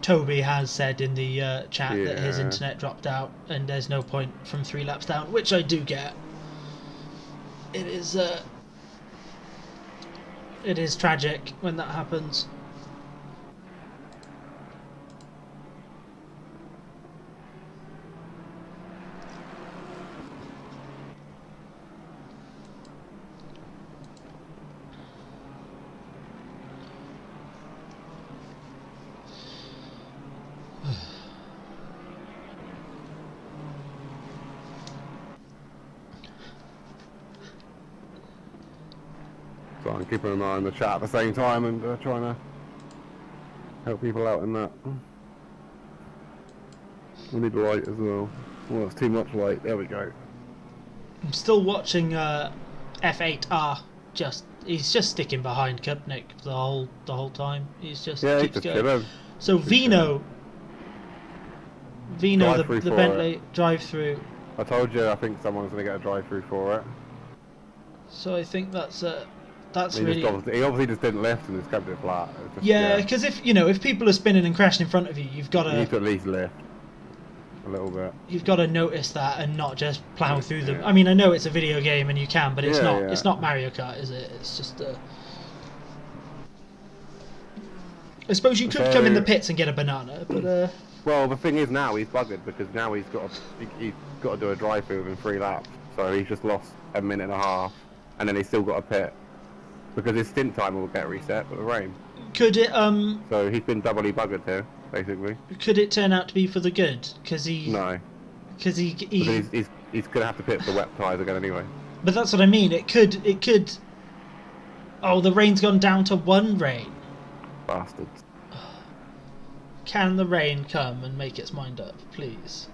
Toby has said in the chat that his internet dropped out and there's no point from 3 laps down, which I do get. It is tragic when that happens. So I'm keeping an eye on the chat at the same time and trying to help people out in that. We need light as well. Well, it's too much light. There we go. I'm still watching F8R. He's just sticking behind Kupnik the whole time. He's just keeps going. Chilling. So Vino, the Bentley drive through. I told you, I think someone's going to get a drive through for it. So I think that's he really. He obviously just didn't lift and just kept it flat. Yeah, because if people are spinning and crashing in front of you, you've got to. You need to at least lift a little bit. You've got to notice that and not just plow through them. I mean, I know it's a video game and you can, but it's not. Yeah. It's not Mario Kart, is it? It's just. I suppose you could come in the pits and get a banana, but. Well, the thing is now he's buggered because now he's got to do a drive through within 3 laps. So he's just lost a minute and a half, and then he's still got a pit because his stint time will get reset with the rain. Could it So he's been doubly buggered here, basically. Could it turn out to be for the good? Because he. No. Because he's gonna have to pit for wet tyres again anyway. But that's what I mean. It could. Oh, the rain's gone down to 1 rain. Bastards. Can the rain come and make its mind up, please?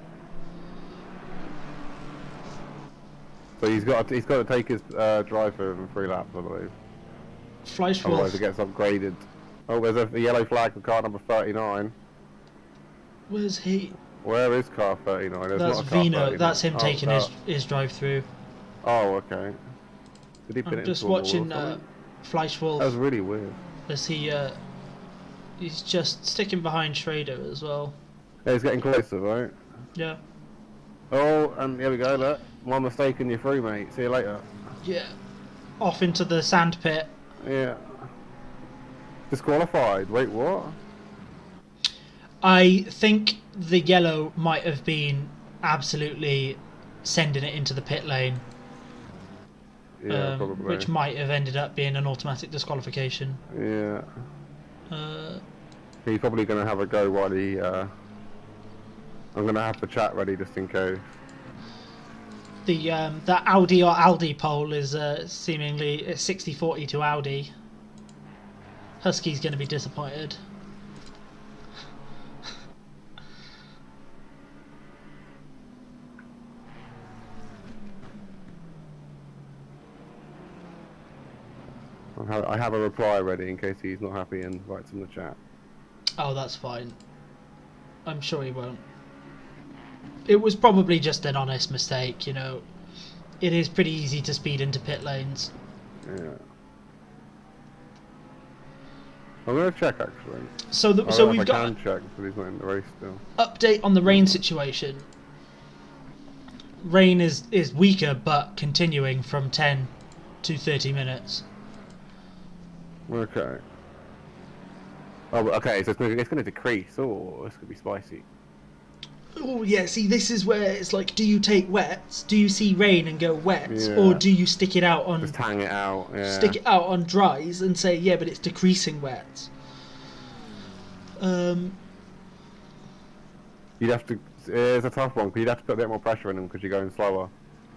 So he's got to take his drive through in 3 laps, I believe. Fleischwolf. Otherwise it gets upgraded. Oh, there's a yellow flag for car number 39. Where's he? Where is car 39? There's That's not a car Vino. 39. That's him taking his drive through. Oh, okay. Did he pin I'm just watching Fleischwolf. That was really weird. As he's just sticking behind Schrader as well. Yeah, he's getting closer, right? Yeah. Oh, and here we go, look. One mistake and you're through, mate. See you later. Yeah. Off into the sand pit. Yeah. Disqualified. Wait, what? I think the yellow might have been absolutely sending it into the pit lane. Yeah, probably. Which might have ended up being an automatic disqualification. Yeah. He's probably going to have a go while he... I'm going to have the chat ready just in case. The Audi or Aldi poll is seemingly 60-40 to Audi. Husky's going to be disappointed. I have a reply ready in case he's not happy and writes in the chat. Oh, that's fine. I'm sure he won't. It was probably just an honest mistake, you know. It is pretty easy to speed into pit lanes. Yeah. I'm going to check actually. So we've got. I can check because he's not in the race still. Update on the rain situation. Rain is weaker, but continuing from 10 to 30 minutes. Okay. Oh, okay. So it's going to decrease. Oh, it's going to be spicy. Oh yeah, see, this is where it's like, do you take wets? Do you see rain and go wets, or do you stick it out on? Just hang it out. Yeah. Stick it out on dries and say, yeah, but it's decreasing wets. You'd have to. It's a tough one because you'd have to put a bit more pressure in them because you're going slower.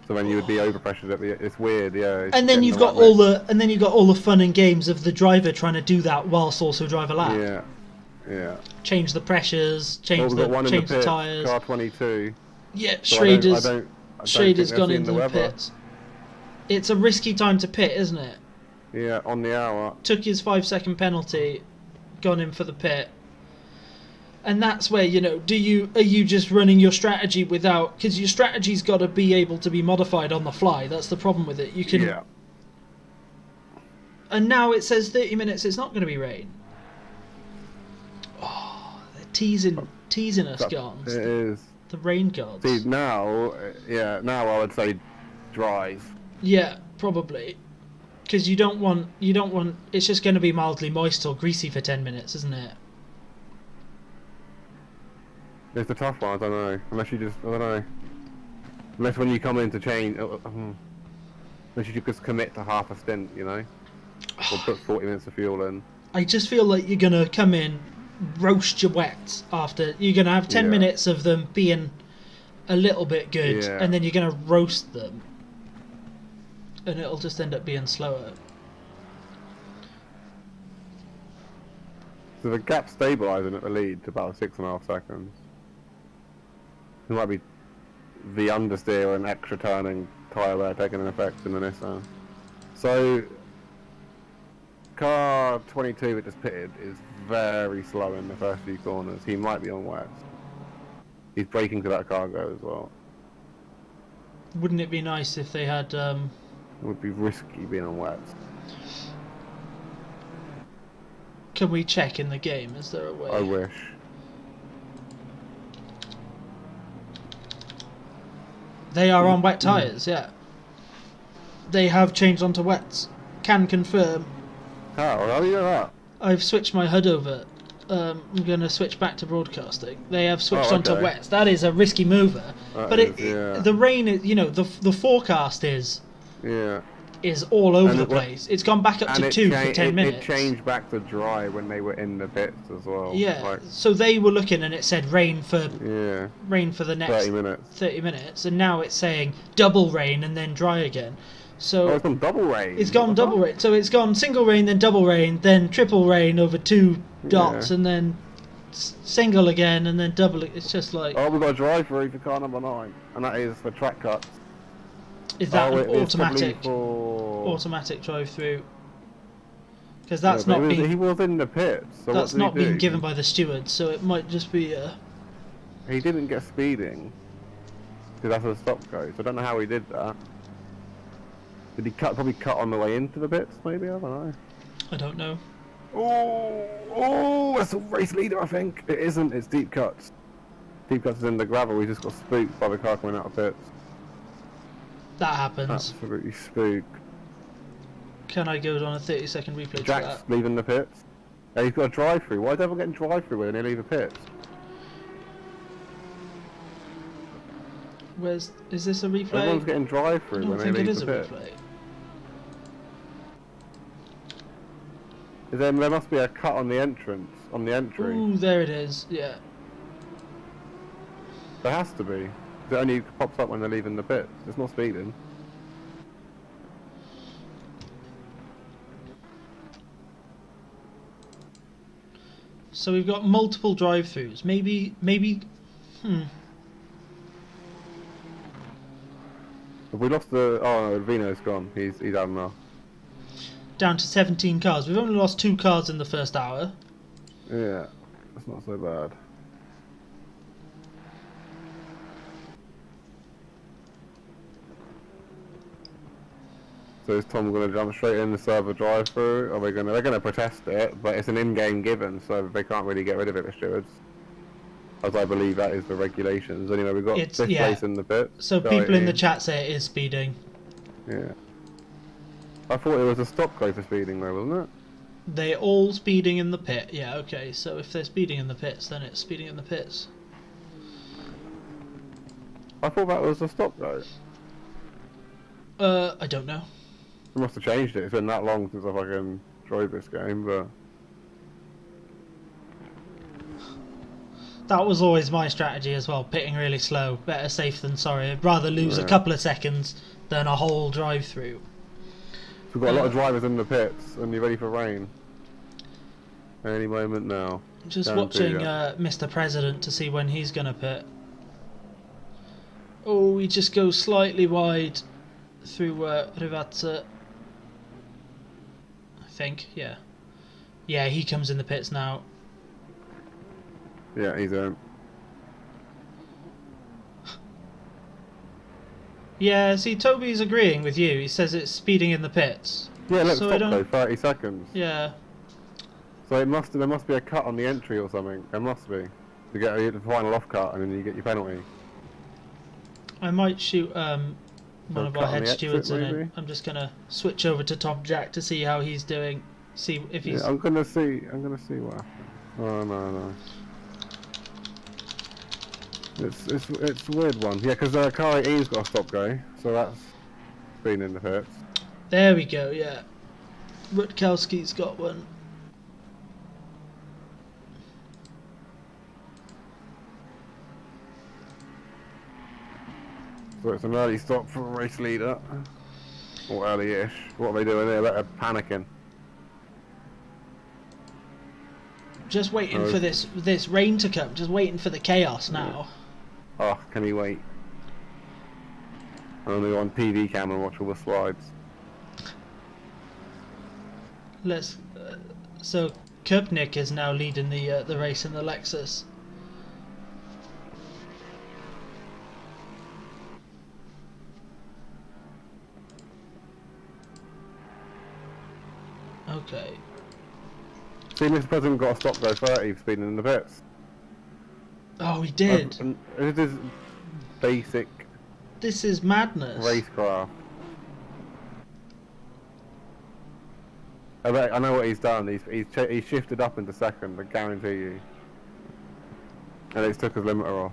So then you would be overpressured. It's weird, yeah. And then you've got all the fun and games of the driver trying to do that whilst also drive a lap. Yeah. Yeah. Change the pressures, change the tyres. Car 22. Yeah, so Schrader's gone into the pits. It's a risky time to pit, isn't it? Yeah, on the hour. Took his 5-second penalty, gone in for the pit. And that's where, you know, are you just running your strategy without... Because your strategy's got to be able to be modified on the fly. That's the problem with it. You can... Yeah. And now it says 30 minutes, it's not going to be rain. Oh, they're teasing us, gods. It is. The rain gods. See, now I would say dries. Yeah. Probably. Because you don't want it's just going to be mildly moist or greasy for 10 minutes, isn't it? It's a tough one, I don't know. Unless you just, I don't know. Unless when you come in to change, unless you just commit to half a stint, you know? Or put 40 minutes of fuel in. I just feel like you're going to come in, roast your wets after. You're going to have 10 minutes of them being a little bit good, and then you're going to roast them. And it'll just end up being slower. So the gap stabilising at the lead to about 6.5 seconds. It might be the understeer and extra turning tyre wear taking an effect in the Nissan. So, car 22 that just pitted is very slow in the first few corners. He might be on wet. He's braking to that cargo as well. Wouldn't it be nice if they had... It would be risky being on wet. Can we check in the game? Is there a way? I wish. They are on wet tyres, yeah. They have changed onto wets. Can confirm. How do you know that? I've switched my HUD over. I'm going to switch back to broadcasting. They have switched onto wets. That is a risky mover. But the rain, is, you know, the forecast is all over the place. It's gone back up to 2 for 10 minutes. It changed back to dry when they were in the pits as well. Yeah, like, so they were looking and it said rain for the next 30 minutes, and now it's saying double rain and then dry again. So it's gone double rain. It's gone double rain. So it's gone single rain, then double rain, then triple rain over 2 dots, and then single again, and then double. It's just like... Oh, we've got a drive-through for car number 9, and that is for track cuts. Is that an automatic drive-through? Because that's not being... He was in the pits. So that's not being given by the stewards, so it might just be a... He didn't get speeding, because that's a stop go, so I don't know how he did that. Did he probably cut on the way into the pits, maybe? I don't know. I don't know. Oh, that's a race leader, I think. It isn't, it's deep cuts. Deep cuts is in the gravel, we just got spooked by the car coming out of pits. That happens. Absolutely spooked. Can I go on a 30-second replay Jack's to that? leaving the pits. He's got a drive-through. Why is everyone getting drive-through when they leave the pits? Is this a replay? Everyone's getting drive-through when they leave the pits. Replay. There must be a cut on the entrance, on the entry. Ooh, there it is, yeah. There has to be. It only pops up when they're leaving the pits. It's not speeding. So we've got multiple drive-throughs. Maybe. Have we lost the? Oh no, Vino's gone. He's out now. Down to 17 cars. We've only lost 2 cars in the first hour. Yeah, that's not so bad. So is Tom going to jump straight in the server drive-through? Or they're going to protest it, but it's an in-game given, so they can't really get rid of it, the stewards. As I believe that is the regulations. Anyway, we've got 5th place in the pit. So people in the chat say it is speeding. Yeah. I thought it was a stop go for speeding though, wasn't it? They're all speeding in the pit. Yeah, okay. So if they're speeding in the pits, then it's speeding in the pits. I thought that was a stop go. I don't know. They must have changed it. It's been that long since I fucking drove this game, but... That was always my strategy as well, pitting really slow. Better safe than sorry. I'd rather lose a couple of seconds than a whole drive-through. We've got a lot of drivers in the pits, and you're ready for rain. Any moment now. Just watching Mr. President to see when he's going to pit. Oh, he just goes slightly wide through Rivazza. I think, yeah. Yeah, he comes in the pits now. Yeah, he's in. Yeah, see, Toby's agreeing with you. He says it's speeding in the pits. Yeah, let's stop though, 30 seconds. Yeah. So there must be a cut on the entry or something. There must be. To get the final off cut and then you get your penalty. I might shoot one of our head stewards in it. I'm just gonna switch over to Tom Jack to see how he's doing. See if he's. Yeah, I'm gonna see what happens. Oh no. It's a weird one. Yeah, because car 18's got a stop go, so that's been in the pits. There we go. Yeah, Rutkowski's got one. So it's an early stop for a race leader. Or early-ish. What are they doing there? They're panicking. Just waiting for this rain to come. Just waiting for the chaos now. Oh, can he wait? I'm only on TV cam and watch all the slides. Let's. So Köpnick is now leading the race in the Lexus. Okay. See, Mr. President got a stop go 30 for speeding in the pits. Oh, he did. It is basic. This is madness. Racecraft. I know what he's done. He's shifted up into second. I guarantee you. And it's took his limiter off.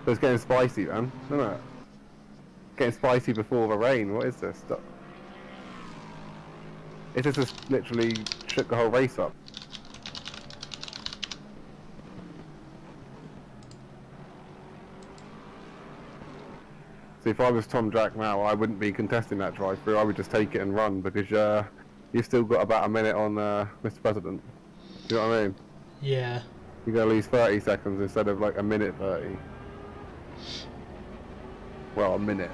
But it's getting spicy, man. Isn't it? Getting spicy before the rain. What is this? It just literally shook the whole race up. See, if I was Tom Jack now, I wouldn't be contesting that drive-through. I would just take it and run because you've still got about a minute on Mr. President. Do you know what I mean? Yeah. You're gonna lose 30 seconds instead of like a minute 30. Well, a minute.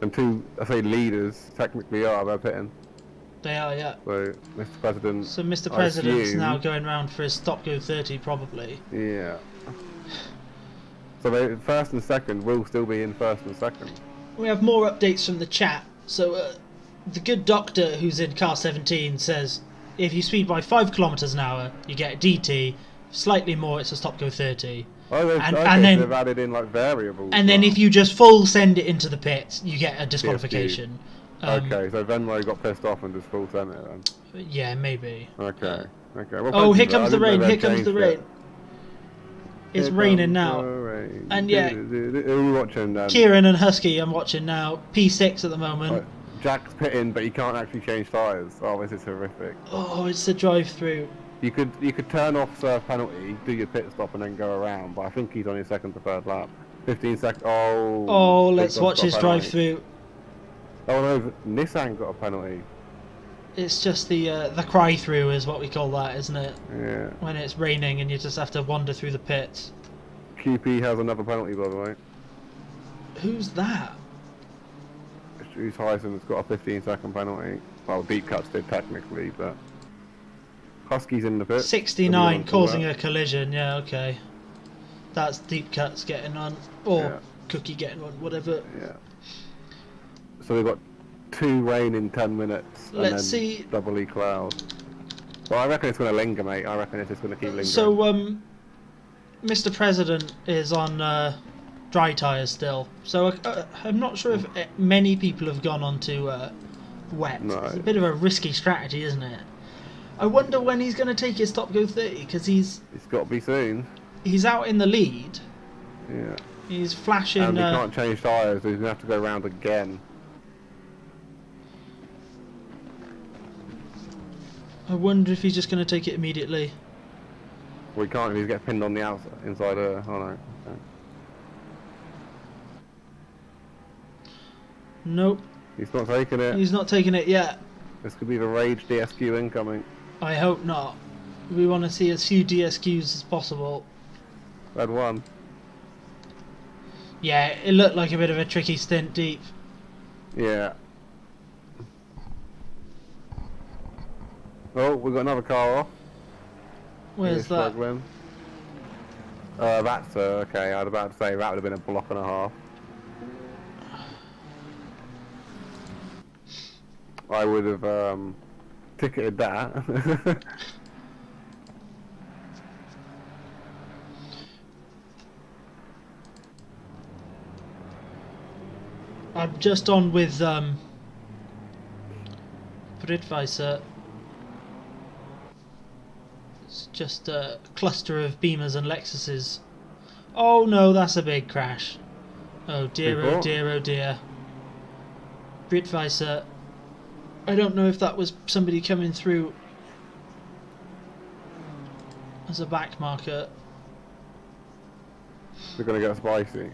And two, I say leaders, technically they're pitting. They are, yeah. So, Mr. President... So Mr. President's now going round for his stop go 30, probably. Yeah. So first and second will still be in first and second. We have more updates from the chat. So, the good doctor who's in car 17 says, if you speed by 5 kilometers an hour, you get a DT. Slightly more, it's a stop go 30. Oh, and then they've added in like variables. And then if you just full send it into the pits, you get a disqualification. Okay, so Venmo got pissed off and just full sent it then. Yeah, maybe. Okay. Well, oh, here comes the rain! Here comes the rain! It's raining now. And yeah, who are we watching? Kieran and Husky. I'm watching now. P6 at the moment. Jack's pitting, but he can't actually change tyres. Oh, this is horrific. Oh, it's a drive-through. You could turn off serve penalty, do your pit stop, and then go around. But I think he's on his second to third lap. 15 seconds. Oh, let's watch his drive-through. Oh no, Nissan got a penalty. It's just the cry-through is what we call that, isn't it? Yeah. When it's raining and you just have to wander through the pits. QP has another penalty, by the way. Who's that? Drew Tyson's got a 15-second penalty. Well, Deep Cuts did technically, but Husky's in the pit. 69 causing a collision. Yeah, okay. That's Deep Cuts getting on, or Cookie getting on, whatever. Yeah. So we've got 2 rain in 10 minutes. Let's see. Doubly cloud. Well, I reckon it's going to linger, mate. I reckon it's just going to keep lingering. So, Mr. President is on dry tyres still. So I'm not sure if many people have gone on to wet. No. It's a bit of a risky strategy, isn't it? I wonder when he's going to take his top go 30, because it's got to be soon. He's out in the lead. Yeah. He's flashing. And he can't change tyres, so he's going to have to go round again. I wonder if he's just going to take it immediately. Well, he can't if he's getting pinned on the outside, inside her. Oh no. Okay. Nope. He's not taking it. He's not taking it yet. This could be the Rage DSQ incoming. I hope not. We want to see as few DSQs as possible. Red one. Yeah, it looked like a bit of a tricky stint deep. Yeah. Oh, we've got another car off. Where's that? Struggling. That's okay. I was about to say that would have been a block and a half. I would have ticketed that. I'm just on with Budweiser. It's just a cluster of Beamers and Lexuses. Oh no, that's a big crash. Oh dear, oh dear, oh dear. Budweiser. I don't know if that was somebody coming through as a back marker. We're gonna get spicy.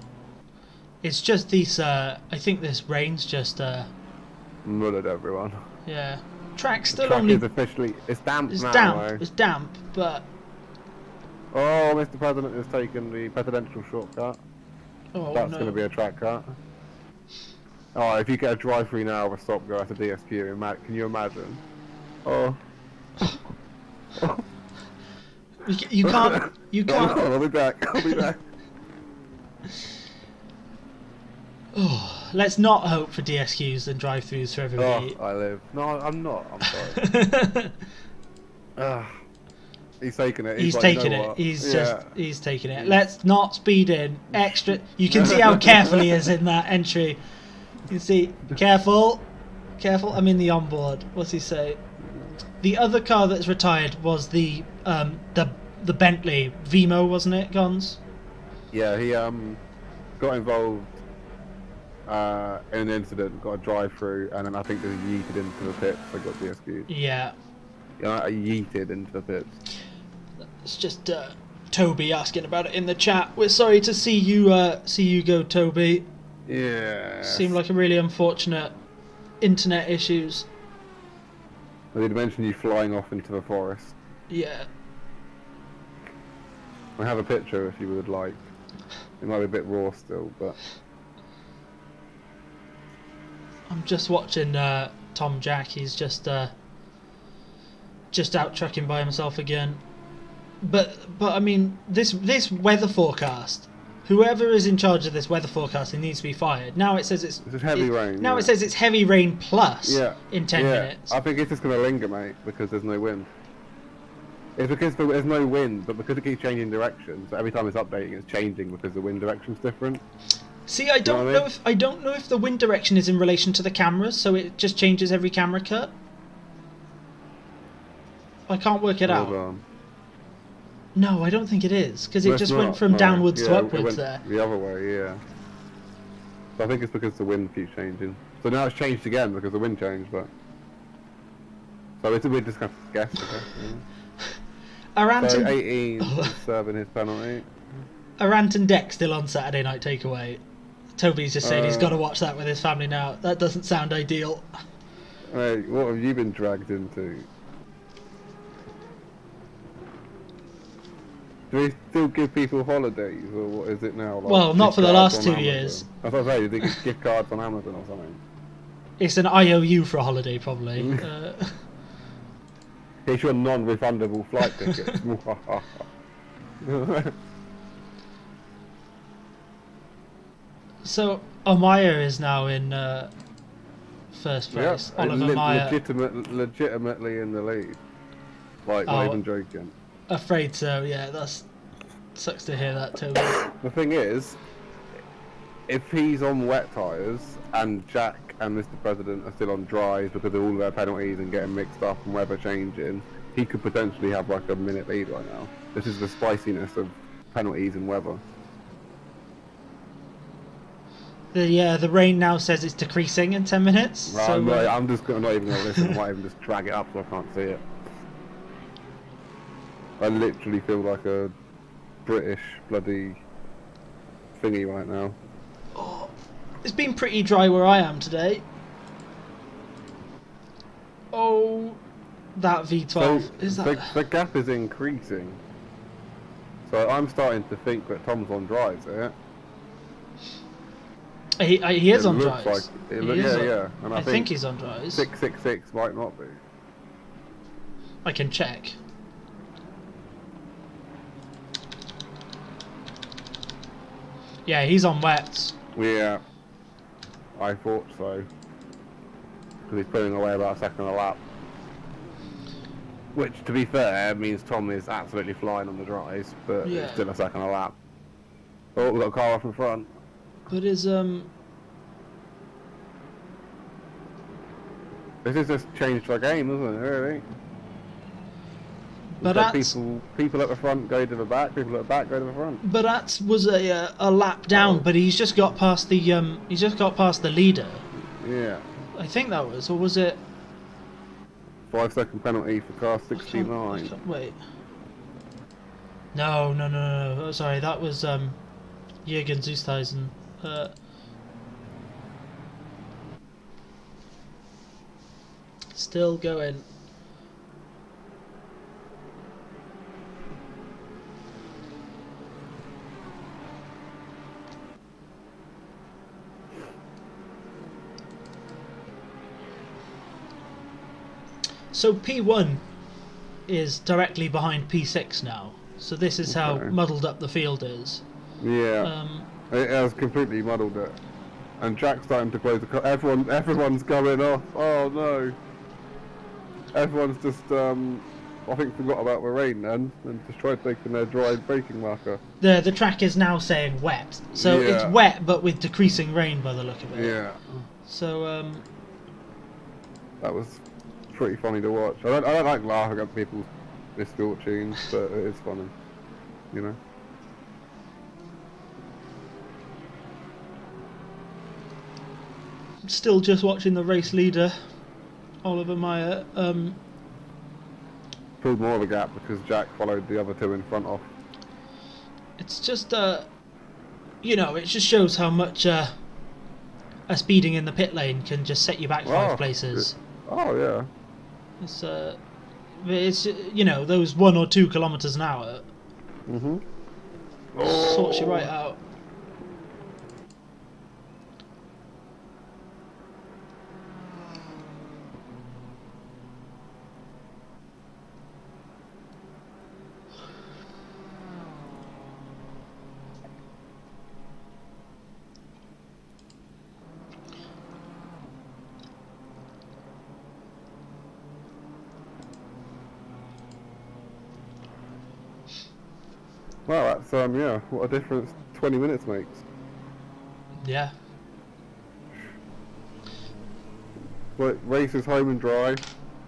It's just these, I think this rain's just, Mullered everyone. yeah. Track's still Track only... is officially... It's damp It's now, damp, though. it's damp, but... Oh, Mr. President has taken the presidential shortcut. Oh, That's no. going to be a track cut. Oh, if you get a drive-through now with a stop go after DSQ, can you imagine? Oh. You can't... You can't... I'll be back, I'll be back. Oh, let's not hope for DSQs and drive-thrus for everybody. Oh, I live. No, I'm not. I'm sorry. He's taking it. He's like, taking you know it. what? He's taking it. Let's not speed in. Extra. You can see how careful he is in that entry. You can see. Careful. Careful. I'm in the onboard. What's he say? The other car that's retired was the Bentley Vimo, wasn't it, Gons? Yeah, he got involved in an incident, got a drive-through, and then I think they yeeted into the pits. They got DSQ'd. Yeah. Yeah, yeeted into the pits. It's just Toby asking about it in the chat. We're sorry to see you go, Toby. Yeah. Seemed like a really unfortunate internet issues. I did mention you flying off into the forest. Yeah. I have a picture if you would like. It might be a bit raw still, but... I'm just watching Tom Jack. He's just out trucking by himself again. But I mean, this weather forecast. Whoever is in charge of this weather forecasting needs to be fired. Now it says it's heavy rain. Now yeah. it says it's heavy rain plus in 10 yeah. minutes. I think it's just going to linger, mate, because there's no wind. It's because there's no wind, but because it keeps changing directions, so every time it's updating, it's changing because the wind direction's different. See, I don't know if the wind direction is in relation to the cameras, so it just changes every camera cut. I can't work it out. No, I don't think it is, because it just went from downwards to upwards there. The other way, yeah. So I think it's because the wind keeps changing. So now it's changed again because the wind changed, but... So it's a weird just kind of guess, I guess. Yeah. So 18 serving his penalty. Aranton Deck still on Saturday Night Takeaway. Toby's just saying he's got to watch that with his family now. That doesn't sound ideal. Hey, what have you been dragged into? Do they still give people holidays, or what is it now? Like, well, not for the last 2 years. I was going to say, they give gift cards on Amazon or something. It's an IOU for a holiday, probably. It's your non-refundable flight ticket. So, Amaya is now in first place. Yep, Oliver Meyer. Legitimately in the lead. Like, not even joking. Afraid so, yeah. That's sucks to hear that, Toby. The thing is, if he's on wet tyres and Jack and Mr. President are still on dries because of all their penalties and getting mixed up and weather changing, he could potentially have like a minute lead right now. This is the spiciness of penalties and weather. The rain now says it's decreasing in 10 minutes. Right, so I'm just not even going to listen. I might even just drag it up so I can't see it. I literally feel like a British bloody thingy right now. Oh, it's been pretty dry where I am today. Oh, that V12. So is that... the gap is increasing. So I'm starting to think that Tom's on dries, eh? He is on dries. Like, yeah. And I think he's on dries. 666 might not be. I can check. Yeah, he's on wets. Yeah, I thought so. Because he's pulling away about a second a lap. Which, to be fair, means Tom is absolutely flying on the dries, but it's still a second a lap. Oh, we've got a car off in front. But is This has just changed our game, isn't it? Really. But that's people at the front go to the back. People at the back go to the front. But that was a lap down. But he's just got past the leader. Yeah. I think that was, or was it? 5-second penalty for car 69. I can't, wait. No. Sorry, that was Jürgen Zusthuisen. Still going. So P1 is directly behind P6 now. So this is how muddled up the field is. Yeah. It has completely muddled it. And Jack's starting to close the car. Everyone's going off. Oh no. Everyone's just, I think, forgot about the rain then, and just tried taking their dry braking marker. The track is now saying wet. So it's wet, but with decreasing rain by the look of it. Yeah. So, that was pretty funny to watch. I don't like laughing at people's misfortunes, but it is funny, you know. Still just watching the race leader, Oliver Meyer. Pulled more of a gap because Jack followed the other two in front off. It's just, you know, it just shows how much a speeding in the pit lane can just set you back 5 places. Oh yeah. It's you know, those 1 or 2 kilometers an hour. Sorts you right out. Well, that's yeah, what a difference 20 minutes makes. Yeah. But race is home and dry.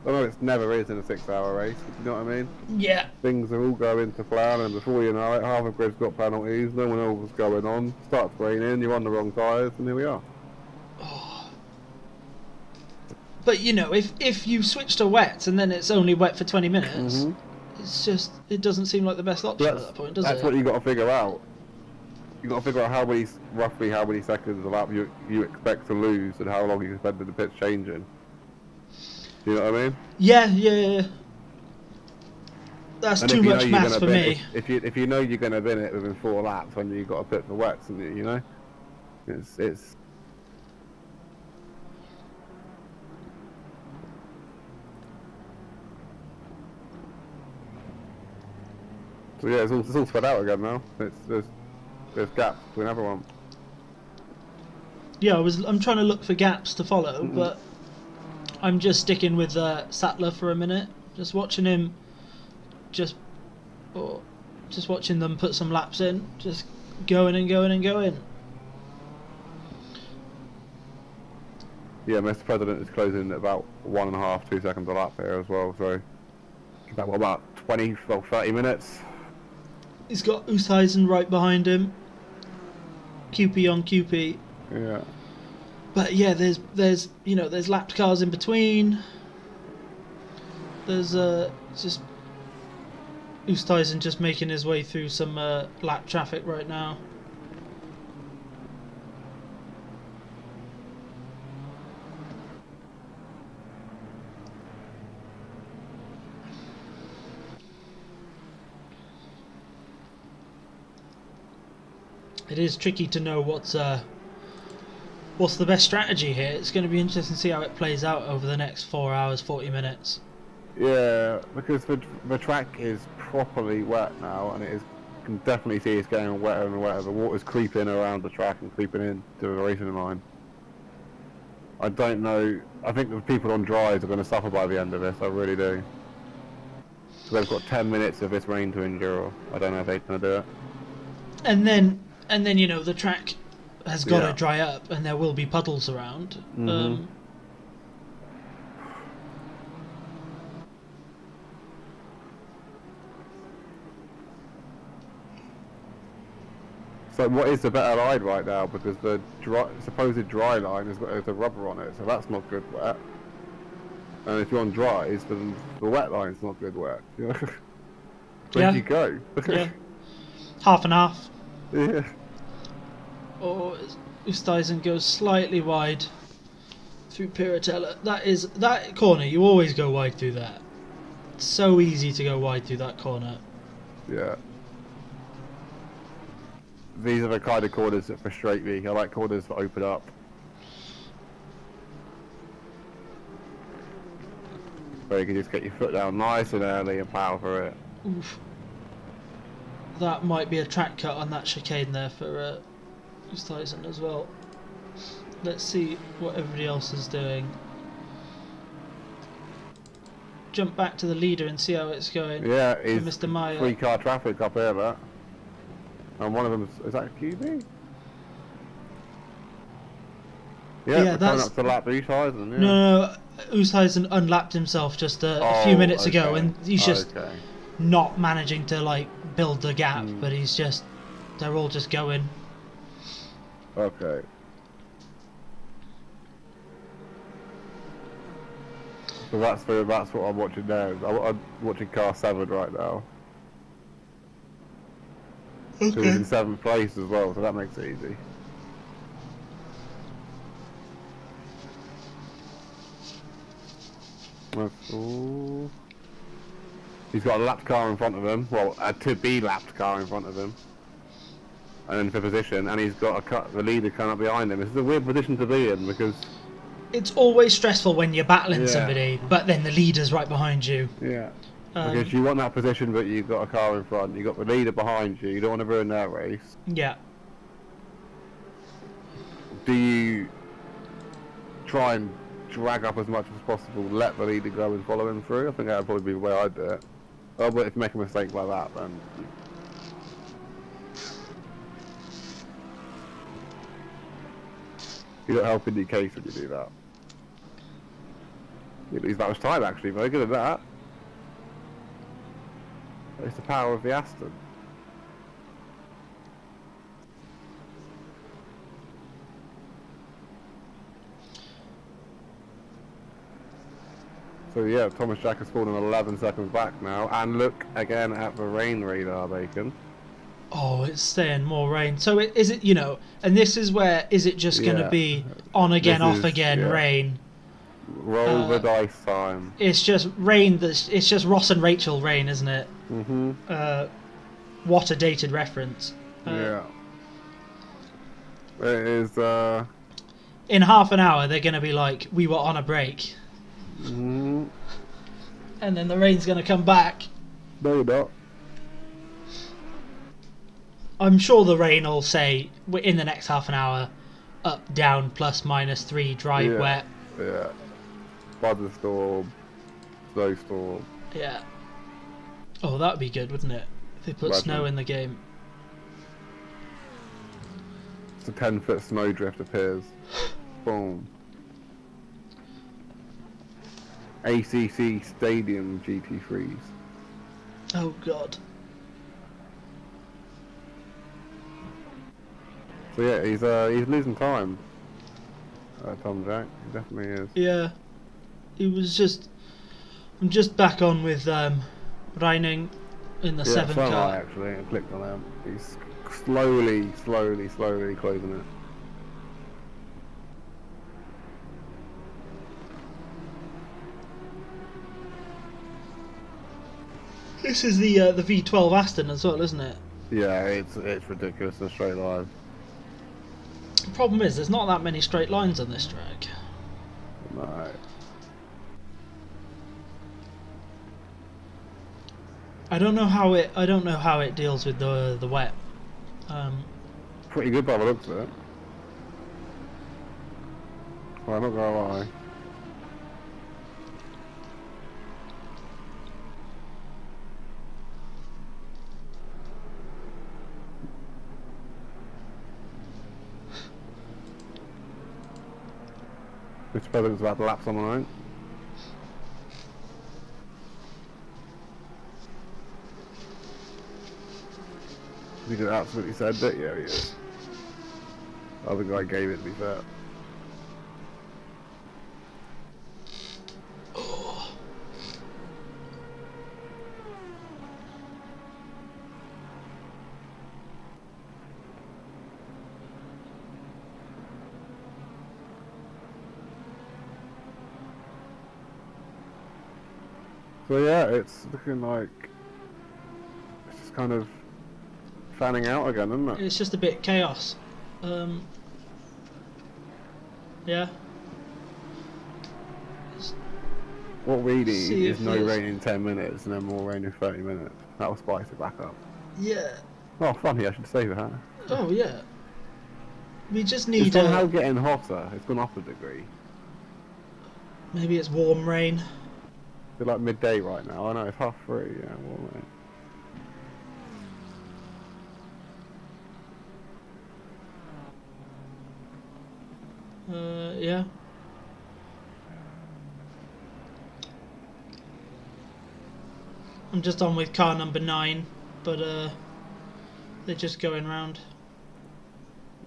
I know it's never is in a 6-hour race, you know what I mean? Yeah. Things are all going to plan, and before you know it, half of grid's got penalties, no one knows what's going on, starts raining, you're on the wrong tyres, and here we are. Oh. But you know, if you switch to wet and then it's only wet for 20 minutes, it's just, it doesn't seem like the best option at that point, does it? That's what you got to figure out. You got to figure out roughly how many seconds a lap you expect to lose, and how long you can spend in the pits changing. You know what I mean? Yeah. That's too much maths for me. If you know you're going to win it within 4 laps, when you've got to pit for wets, and you know, it's. So yeah, it's all spread out again now. There's gaps between everyone. Yeah, I'm trying to look for gaps to follow, but I'm just sticking with Sattler for a minute, just watching him, just watching them put some laps in, just going and going and going. Yeah, Mr. President is closing at about 1.5, 2 seconds a lap here as well. So about 30 minutes. He's got Oosthuizen right behind him. QP on QP. Yeah. But yeah, there's you know, there's lapped cars in between. There's just Oosthuizen just making his way through some lap traffic right now. It is tricky to know what's the best strategy here. It's going to be interesting to see how it plays out over the next 4 hours, 40 minutes. Yeah, because the track is properly wet now, and you can definitely see it's getting wetter and wetter. The water's creeping around the track and creeping into the racing line. I don't know. I think the people on dries are going to suffer by the end of this. I really do. So they've got 10 minutes of this rain to endure. I don't know if they're going to do it. And then you know, the track has got to dry up, and there will be puddles around. So what is the better line right now? Because the supposed dry line has got the rubber on it, so that's not good wet. And if you're on dries, then the wet line's not good wet. You know? Where do you go? Yeah. Half and half. Yeah. Or Oosthuizen goes slightly wide through Piratella. That corner, you always go wide through that. It's so easy to go wide through that corner. Yeah. These are the kind of corners that frustrate me. I like corners that open up. Where you can just get your foot down nice and early and power for it. Oof. That might be a track cut on that chicane there for Oosthuizen as well. Let's see what everybody else is doing. Jump back to the leader and see how it's going. Yeah, it's Mr. Meyer. 3-car traffic up here, that. And one of them is that QB? Yeah, that's up to lap Oosthuizen. Yeah. No, Oosthuizen unlapped himself just a few minutes ago, and he's just not managing to like build the gap. But they're all just going. Okay. So that's what I'm watching now. I'm watching car 7 right now. Okay. So he's in 7th place as well, so that makes it easy. Ooh. He's got a lapped car in front of him, well, a to-be lapped car in front of him, and in 5th position, and he's got the leader coming up behind him. This is a weird position to be in because it's always stressful when you're battling somebody, but then the leader's right behind you. Yeah. Because you want that position, but you've got a car in front, you've got the leader behind you, you don't want to ruin their race. Yeah. Do you try and drag up as much as possible, let the leader go and follow him through? I think that would probably be the way I'd do it. Oh, but if you make a mistake like that, then you don't help in your case when you do that. You lose that much time actually, very good at that. It's the power of the Aston. So yeah, Thomas Jack has fallen 11 seconds back now, and look again at the rain radar, Bacon. Oh, it's saying more rain. So is it, and this is where, is it just going to be on again, off again, rain? Roll the dice time. It's just rain, it's just Ross and Rachel rain, isn't it? Mm-hmm. What a dated reference. Yeah. It is, in half an hour, they're going to be like, we were on a break. Mm-hmm. And then the rain's going to come back. No, you're not. I'm sure the rain will say, in the next half an hour, up, down, plus, -3, dry, wet. Yeah. Thunderstorm, snowstorm. Yeah. Oh, that would be good, wouldn't it? If they put snow in the game. It's a 10-foot snowdrift appears. Boom. ACC Stadium GT3s. Oh god. So yeah, he's losing time. Tom Jack, he definitely is. Yeah. He was just. I'm just back on with Reining in the 7 car. I actually, I clicked on him. He's slowly closing it. This is the V12 Aston as well, isn't it? Yeah, it's ridiculous in a straight line. The problem is there's not that many straight lines on this track. No. I don't know how it deals with the wet. Pretty good by the looks of it. Well, I'm not gonna lie. Mr. President's about to lap someone out. You could absolutely said that, yeah, he is. The other guy gave it, to be fair. So yeah, it's looking like it's just kind of fanning out again, isn't it? It's just a bit chaos. Yeah. What we need See is if no it's- rain in 10 minutes and then more rain in 30 minutes. That'll spice it back up. Yeah. Oh, funny, I should say that. Oh yeah. We just It's need somehow getting hotter. It's gone up a degree. maybe it's warm rain. It's like midday right now. I know, it's 3:30, yeah, warm rain. Yeah. I'm just on with car number 9, but they're just going round.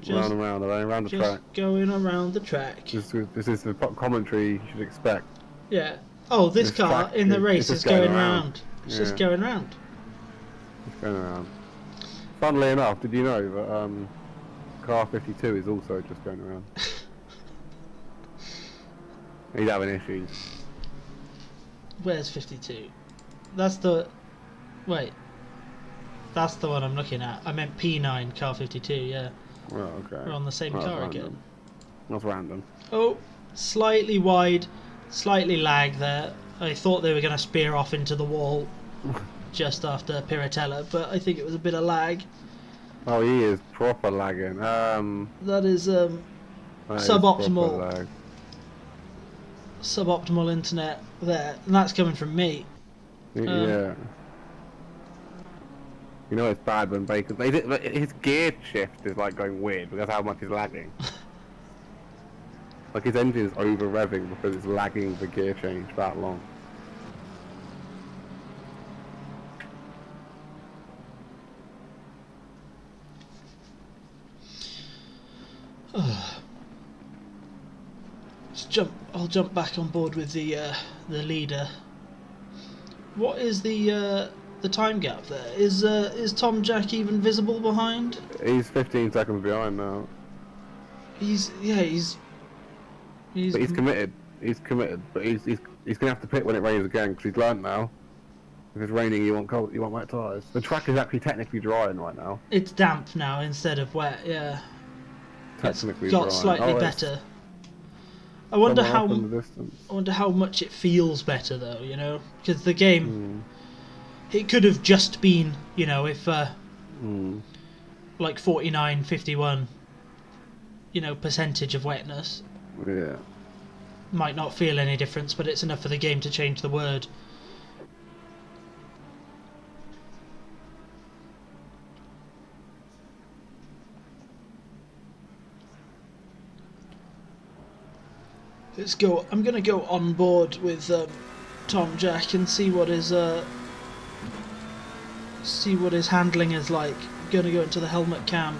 Round and round, around the Just track. going around the track. This is the commentary you should expect. Yeah. Oh, this car track in the is race just is going going around. round. It's Yeah. just going round. It's going around. Funnily enough, did you know that car 52 is also just going around? He's having issues. Where's 52? That's the... Wait. That's the one I'm looking at. I meant P9, car 52, yeah. Oh, okay. We're on the same That's car random. again. That's random. Oh, slightly wide, slightly lag there. I thought they were going to spear off into the wall just after Piratella, but I think it was a bit of lag. Oh, he is proper lagging. That is that is suboptimal. proper lag. Suboptimal internet there, and that's coming from me. Yeah. You know it's bad when Baker... His gear shift is like going weird because how much he's lagging. Like his engine is over revving because it's lagging the gear change that long. I'll jump back on board with the leader. What is the time gap there? Is Tom Jack even visible behind? He's 15 seconds behind now. He's But he's committed. He's committed. But he's gonna have to pit when it rains again because he's learned now. If it's raining, you want cold. You want wet tyres. The track is actually technically drying right now. It's damp now instead of wet. Yeah. Technically It's got drying. slightly it's better. I wonder somewhere how. off in the distance. I wonder how much it feels better though. You know, because the game. It could have just been, you know, if like 49, 51, you know, percentage of wetness. Yeah. Might not feel any difference, but it's enough for the game to change the word. Let's go. I'm gonna go on board with Tom Jack and see what his handling is like. I'm gonna go into the helmet cam.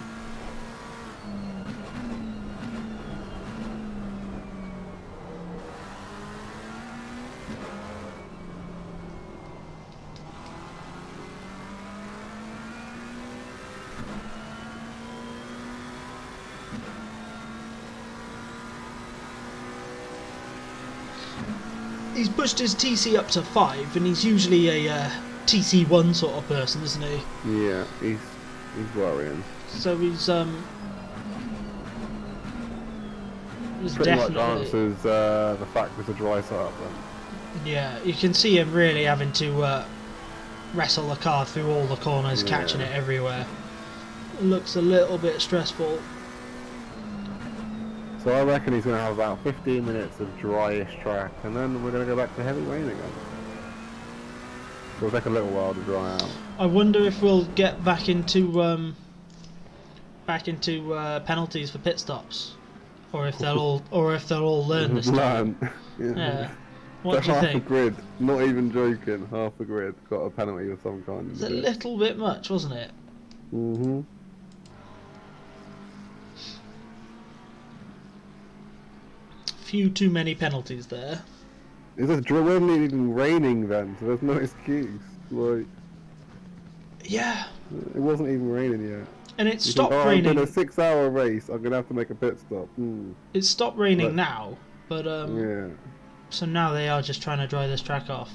He's pushed his TC up to 5, and he's usually a TC1 sort of person, isn't he? Yeah, he's worrying. So he's Pretty much definitely, answers the fact it's a dry setup then. yeah. You can see him really having to wrestle the car through all the corners, catching it everywhere. It looks a little bit stressful. So I reckon he's going to have about 15 minutes of dryish track, and then we're going to go back to heavy rain again. So it'll take a little while to dry out. I wonder if we'll get back into penalties for pit stops, or if they'll all learn this time. Yeah. What do you half think? a grid, not even joking, half a grid got a penalty of some kind. It's a little bit much, wasn't it? Mm-hmm. Few too many penalties there. It wasn't even raining then, so there's no excuse. Like, Yeah. it wasn't even raining yet. And it You think, stopped oh, I'm raining. doing a 6-hour race. I'm gonna have to make a pit stop. It stopped raining But, now, but yeah. so now they are just trying to dry this track off.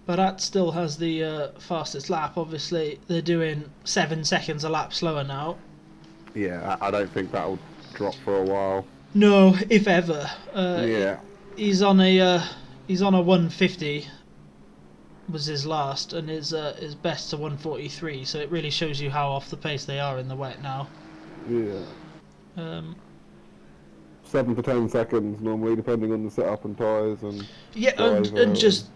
But that still has the fastest lap. Obviously, they're doing 7 seconds a lap slower now. Yeah, I don't think that'll drop for a while. No, if ever. Yeah. He's on a 150. Was his last, and his best to 143. So it really shows you how off the pace they are in the wet now. Yeah. 7 to 10 seconds normally, depending on the setup and tyres and. Yeah, and just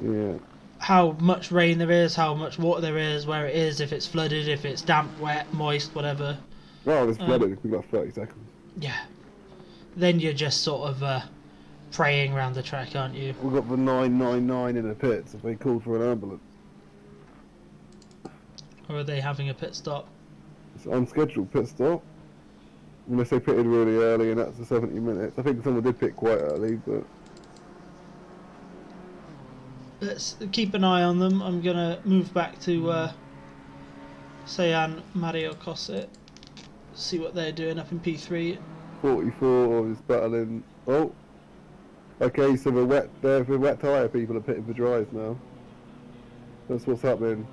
Yeah. how much rain there is, how much water there is, where it is, if it's flooded, if it's damp, wet, moist, whatever. Well, it's flooded. We've got 30 seconds. Yeah. Then you're just sort of praying around the track, aren't you? We've got the 999 in the pits if they called for an ambulance. Or are they having a pit stop? It's an unscheduled pit stop. Unless they pitted really early and that's the 70 minutes. I think someone did pit quite early, but. Let's keep an eye on them. I'm going to move back to Sayan Mario Cosset. See what they're doing up in P3. 44 is battling. Oh! Okay, so the wet tyre people are pitting for dries now. That's what's happening.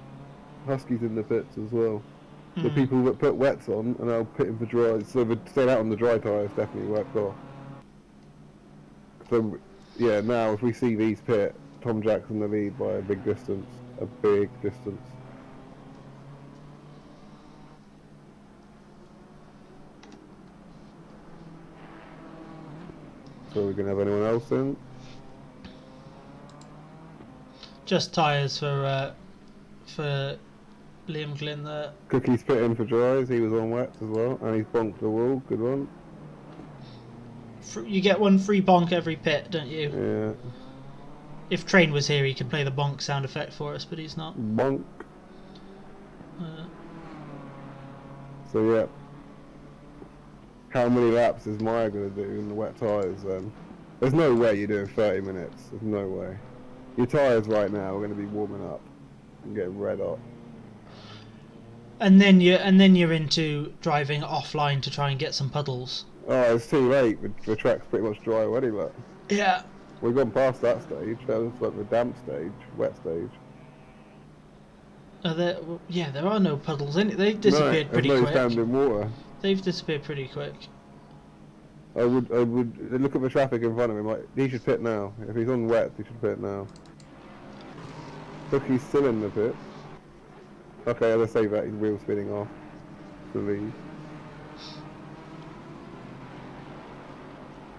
Husky's in the pits as well. The people that put wets on are now pitting for dries. So the staying out on the dry tyres definitely worked off. So yeah, now if we see these pit, Tom Jackson the lead by a big distance. A big distance. So we're gonna have anyone else in? Just tyres for Liam Glynn there. Cookie's pitting for dries, he was on wets as well, and he's bonked the wall, good one. You get one free bonk every pit, don't you? Yeah. If Train was here, he could play the bonk sound effect for us, but he's not. Bonk. So yeah. How many laps is Maya going to do in the wet tyres then? There's no way you're doing 30 minutes, there's no way. Your tyres right now are going to be warming up and getting red hot. And then you're into driving offline to try and get some puddles. Oh, it's too late. The track's pretty much dry already, but yeah, we've gone past that stage. That was like the damp stage, wet stage. Yeah, there are no puddles in it. They've disappeared pretty quick. There's no standing water. They've disappeared pretty quick. I would look at the traffic in front of him. Like, he should pit now. If he's on wet, he should pit now. Look, he's still in the pit. Okay, let's say that he's wheel spinning off to leave.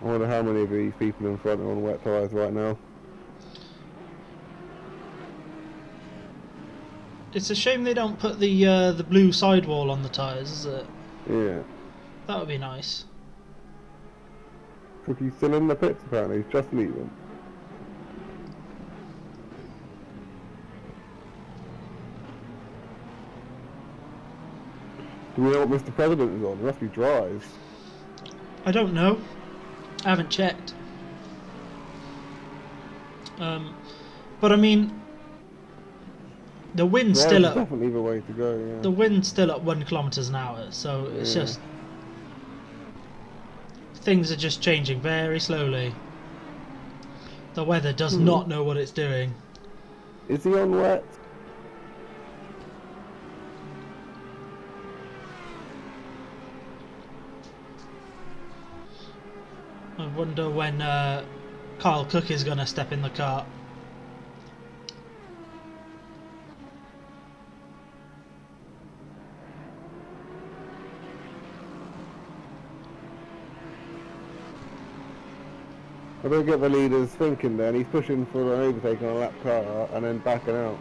I wonder how many of these people in front are on wet tyres right now. It's a shame they don't put the blue sidewall on the tyres, is it? Yeah. That would be nice. Cookie's still in the pits apparently, he's just leaving. Do we know what Mr. President is on? It must be dries. I don't know. I haven't checked. But I mean, the wind's Dries still is at definitely the way to go. Yeah. the wind's still at 1 kilometres an hour, so it's just things are just changing very slowly. The weather does not know what it's doing. Is he on wet? I wonder when Kyle Cook is going to step in the car. I don't get the leaders thinking then. He's pushing for an overtake on a lap car and then backing out.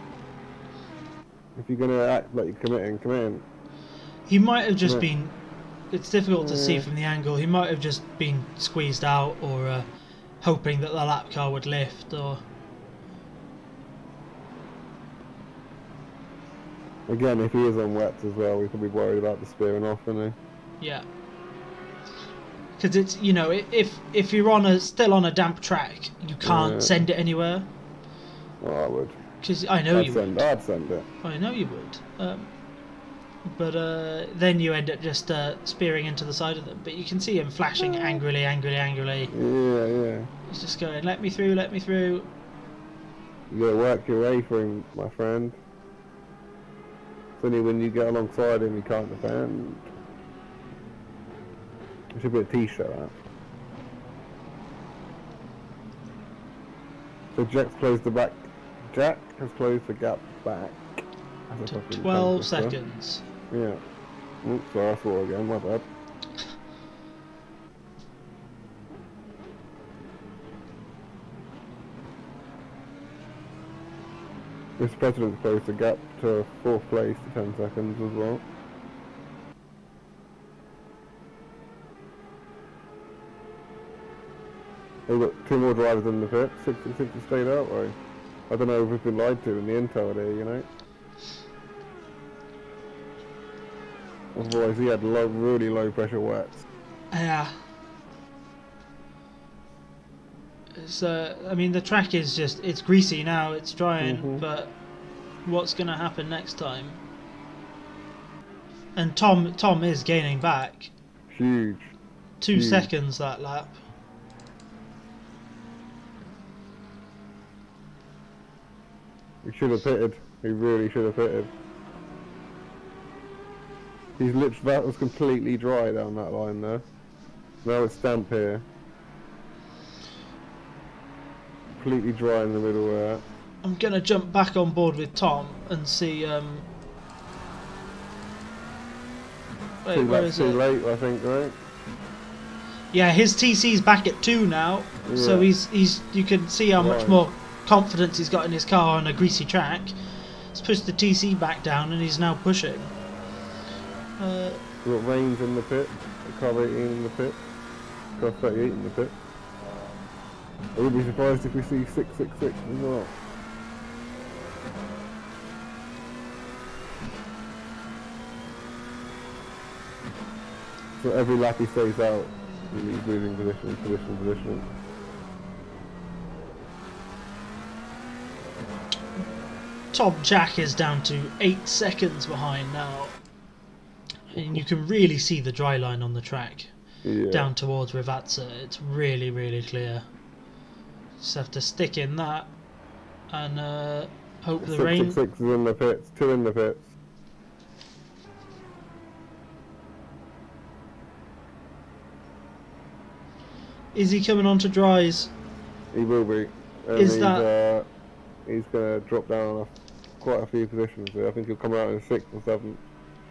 If you're going to act like you're committing, come in. He might have just been it's difficult to see from the angle. He might have just been squeezed out, or hoping that the lap car would lift, or... Again, if he is on wets as well, we could be worried about the spearing off, isn't he? Yeah. Because it's, you know, if you're on still on a damp track, you can't send it anywhere. Well, I would. Because I know you would. I'd send it. I know you would. But then you end up just spearing into the side of them. But you can see him flashing angrily. Yeah. He's just going, let me through, let me through. You gotta work your way for him, my friend. It's only when you get alongside him you can't defend. It should be a t-shirt, that. So Jack's closed the back. Jack has closed the gap back. To 12 seconds. Yeah. Oops, sorry, I swore again, my bad. This president closed the gap to 4th place to 10 seconds as well. We've got 2 more drivers in the pit, 66 stayed that way. I don't know if we've been lied to in the intel there, you know. Otherwise he had really low pressure wets. Yeah. It's, I mean, the track is just, it's greasy now, it's drying, but what's going to happen next time? And Tom is gaining back. Huge. 2 seconds that lap. He should have pitted. He really should have pitted. He's literally, that was completely dry down that line there. Now it's damp here. Completely dry in the middle there. I'm gonna jump back on board with Tom and see. Wait, Too where is too it? late, I think, right? Yeah, his TC's back at 2 now, so he's. You can see how much more confidence he's got in his car on a greasy track. He's pushed the TC back down and he's now pushing. We've got Reigns in the pit, car 18 in the pit, car 38 in the pit. I wouldn't be surprised if we see 666 as well. So every lap he stays out, he's losing position. Tom Jack is down to 8 seconds behind now. And you can really see the dry line on the track. Down towards Rivazza. It's really, really clear. Just have to stick in that and hope the rain... 666 is in the pits, 2 in the pits. Is he coming on to dries? He will be. And Is that... he's going to drop down quite a few positions there. I think he'll come out in 6th or 7th.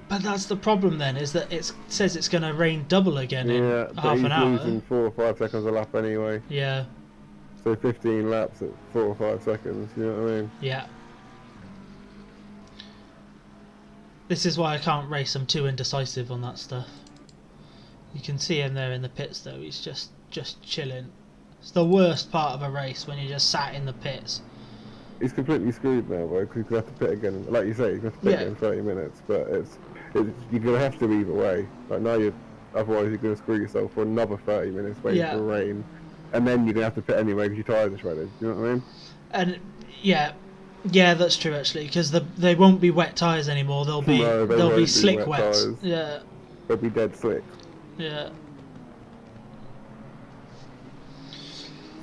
But that's the problem then, is that it says it's going to rain double again in half an hour. Yeah, he's losing 4 or 5 seconds a lap anyway. Yeah. So 15 laps at 4 or 5 seconds, you know what I mean? Yeah. This is why I can't race. I'm too indecisive on that stuff. You can see him there in the pits though, he's just chilling. It's the worst part of a race when you're just sat in the pits. He's completely screwed now, bro, because he's going to have to pit again. Like you say, he's going to have to pit again in 30 minutes, but you're going to have to either way. Like now otherwise you're going to screw yourself for another 30 minutes waiting for rain. And then you're going to have to pit anyway because your tyres are shredded, you know what I mean? And yeah, that's true actually, because they won't be wet tyres anymore, they'll be slick wets. Tyres. Yeah. They'll be dead slick. Yeah.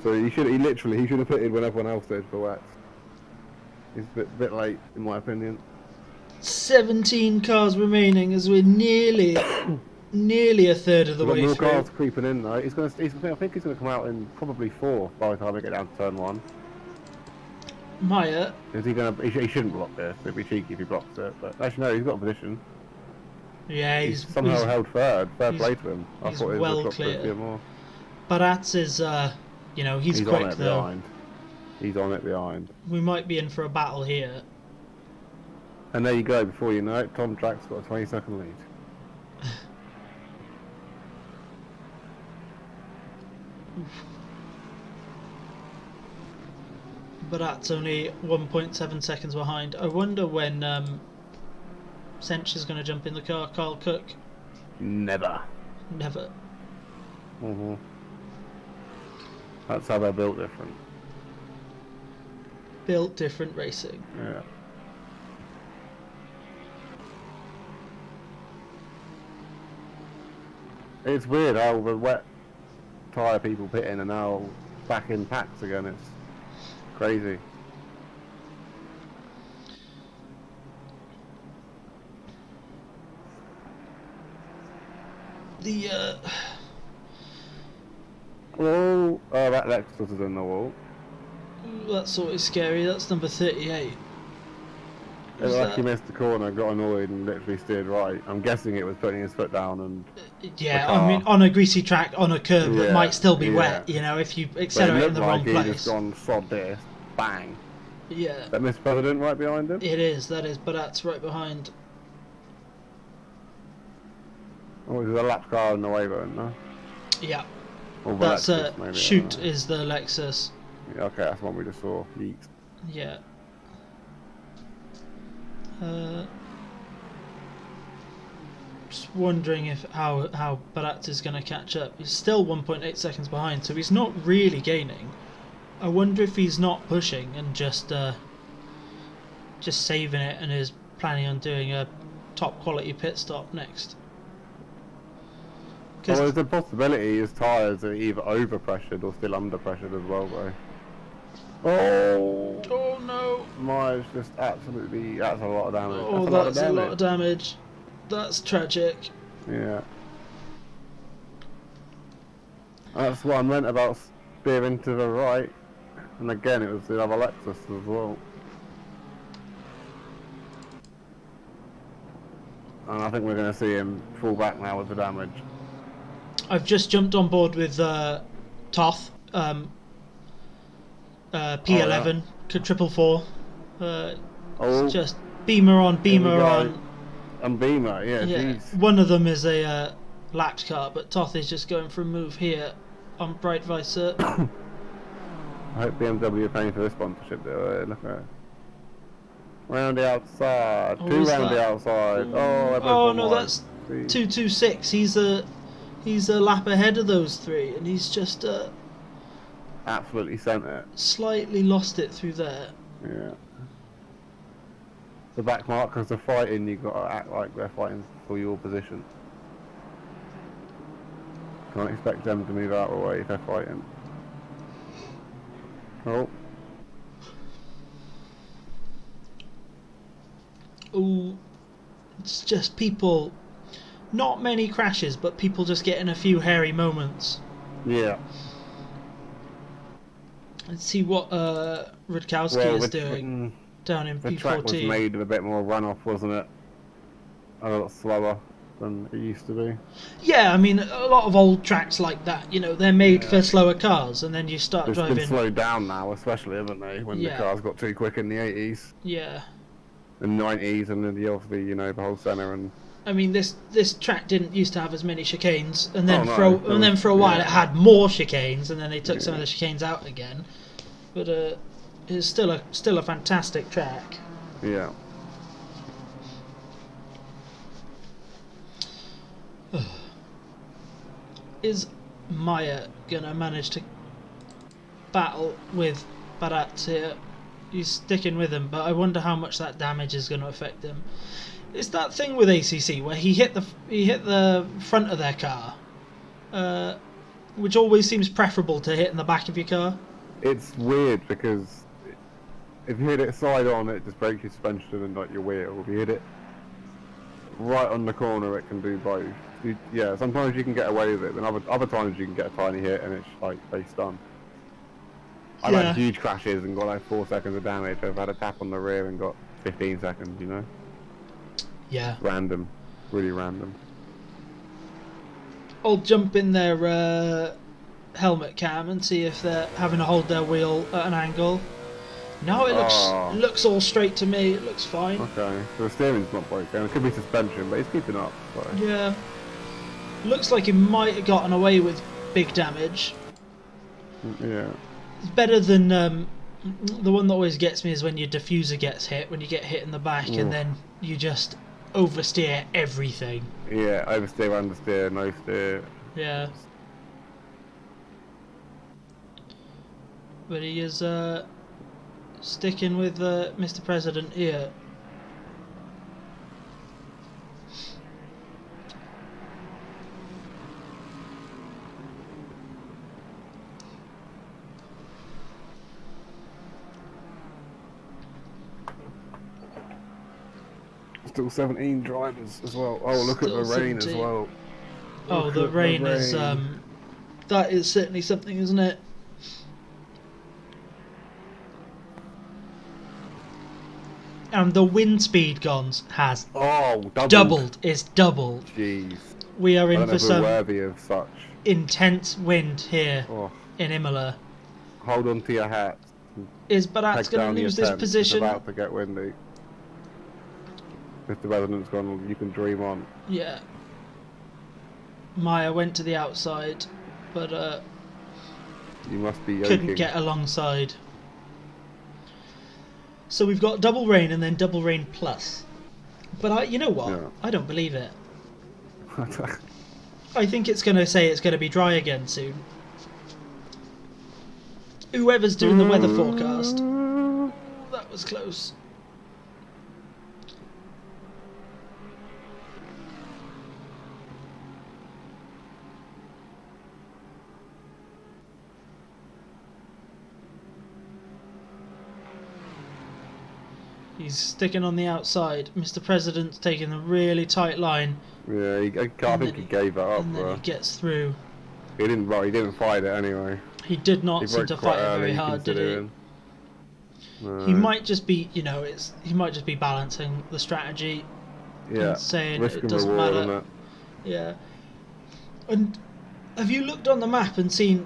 So he should have pitted when everyone else did for wets. He's a bit late, in my opinion. 17 cars remaining as we're nearly a third of the way through. through. More cars creeping in though. I think he's going to come out in probably 4th by the time we get down to turn 1. Maya. Is he going to? He shouldn't block this. It'd be cheeky if he blocks it. But actually, no, he's got a position. Yeah, he's somehow held third. Fair play to him. I he's thought he well would clear. a bit more. Baratz is, he's quick on it though. Behind. He's on it behind. We might be in for a battle here. And there you go. Before you know it, Tom Jack's got a 20-second lead. But that's only 1.7 seconds behind. I wonder when Sench is going to jump in the car. Carl Cook. Never. Never. That's how they're built different. Built different racing. Yeah. It's weird how the wet tyre people pit in and now back in packs again. It's crazy. Oh, that Lexus is in the wall. That's always scary. That's number 38. It like he missed the corner, got annoyed and literally steered right. I'm guessing it was putting his foot down and... Yeah, I mean, on a greasy track, on a curve that might still be wet, you know, if you accelerate in the wrong place. He just gone sod this, bang. Yeah. That Mr. President right behind him? It is, that is, but that's right behind. Oh, there's a lap car in the way, though, no? Yeah. Or that's Lexus, maybe, Shoot is the Lexus. Yeah, okay, that's one we just saw. Yeet. Yeah. Just wondering if how Barat is going to catch up. He's still 1.8 seconds behind, so he's not really gaining. I wonder if he's not pushing and just saving it and is planning on doing a top quality pit stop next. Well, there's a possibility his tyres are either over pressured or still under pressured as well, though. Oh! Oh no! Mire's just absolutely... That's a lot of damage. Oh, that's a lot of damage. That's tragic. Yeah. That's what I meant about steering to the right. And again, it was the other Lexus as well. And I think we're going to see him fall back now with the damage. I've just jumped on board with Toth. P11, triple four. It's just Beamer on, Beamer on. And Beamer, yeah, geez. One of them is a lapped car, but Toth is just going for a move here on Bright Visor. I hope BMW are paying for this sponsorship though. Look at it. Round the outside. Two round the outside. Oh no, that's 226. He's a lap ahead of those three, and he's just absolutely sent it. Slightly lost it through there. Yeah. The back markers are fighting. You've got to act like they're fighting for your position. Can't expect them to move out of the way if they're fighting. Oh. Ooh, it's just people. Not many crashes, but people just getting a few hairy moments. Yeah. Let's see what Rudkowski is doing down in P14. The track was made with a bit more runoff, wasn't it? A lot slower than it used to be. Yeah, I mean, a lot of old tracks like that, you know, they're made for slower cars, and then you start driving... It's been slowed down now, especially, haven't they? When the cars got too quick in the 80s. Yeah. The 90s, and then obviously, you know, the whole centre and... I mean, this track didn't used to have as many chicanes, and then for a while it had more chicanes, and then they took some of the chicanes out again. But it's still a fantastic track. Yeah. Is Maya gonna manage to battle with Barat here? He's sticking with him, but I wonder how much that damage is going to affect him. It's that thing with ACC where he hit the front of their car, which always seems preferable to hitting the back of your car. It's weird because if you hit it side on, it just breaks your suspension and like your wheel. If you hit it right on the corner, it can do both. Yeah, sometimes you can get away with it, and other times you can get a tiny hit and it's like face done. I've had huge crashes and got like 4 seconds of damage. I've had a tap on the rear and got 15 seconds, you know? Yeah. Random. Really random. I'll jump in their helmet cam and see if they're having to hold their wheel at an angle. No, it looks all straight to me. It looks fine. Okay, so the steering's not broken. It could be suspension, but it's keeping up. So. Yeah. Looks like he might have gotten away with big damage. Yeah. It's better than the one that always gets me is when your diffuser gets hit, when you get hit in the back, and then you just oversteer everything. Yeah, oversteer, understeer, no steer. Yeah. But he is sticking with Mr. President here. Still 17 drivers as well. Oh, look at the rain as well. Oh, the rain is that is certainly something, isn't it? And the wind speed, Gons, has doubled. It's doubled. Jeez. We are in for some worthy of such intense wind here in Imola. Hold on to your hats. Is Barat's going to lose this position? It's about to get windy. If the President's gone, you can dream on. Yeah. Maya went to the outside, but you must be couldn't get alongside. So we've got double rain and then double rain plus. But you know what? Yeah. I don't believe it. I think it's going to say it's going to be dry again soon. Whoever's doing the weather forecast. That was close. He's sticking on the outside. Mr. President's taking a really tight line. Yeah, I think he gave it up. And then he gets through. He didn't fight it anyway. He did not seem to fight it very hard, did he? No. He might just be, he might just be balancing the strategy. Yeah. And saying it doesn't matter. Yeah. And have you looked on the map and seen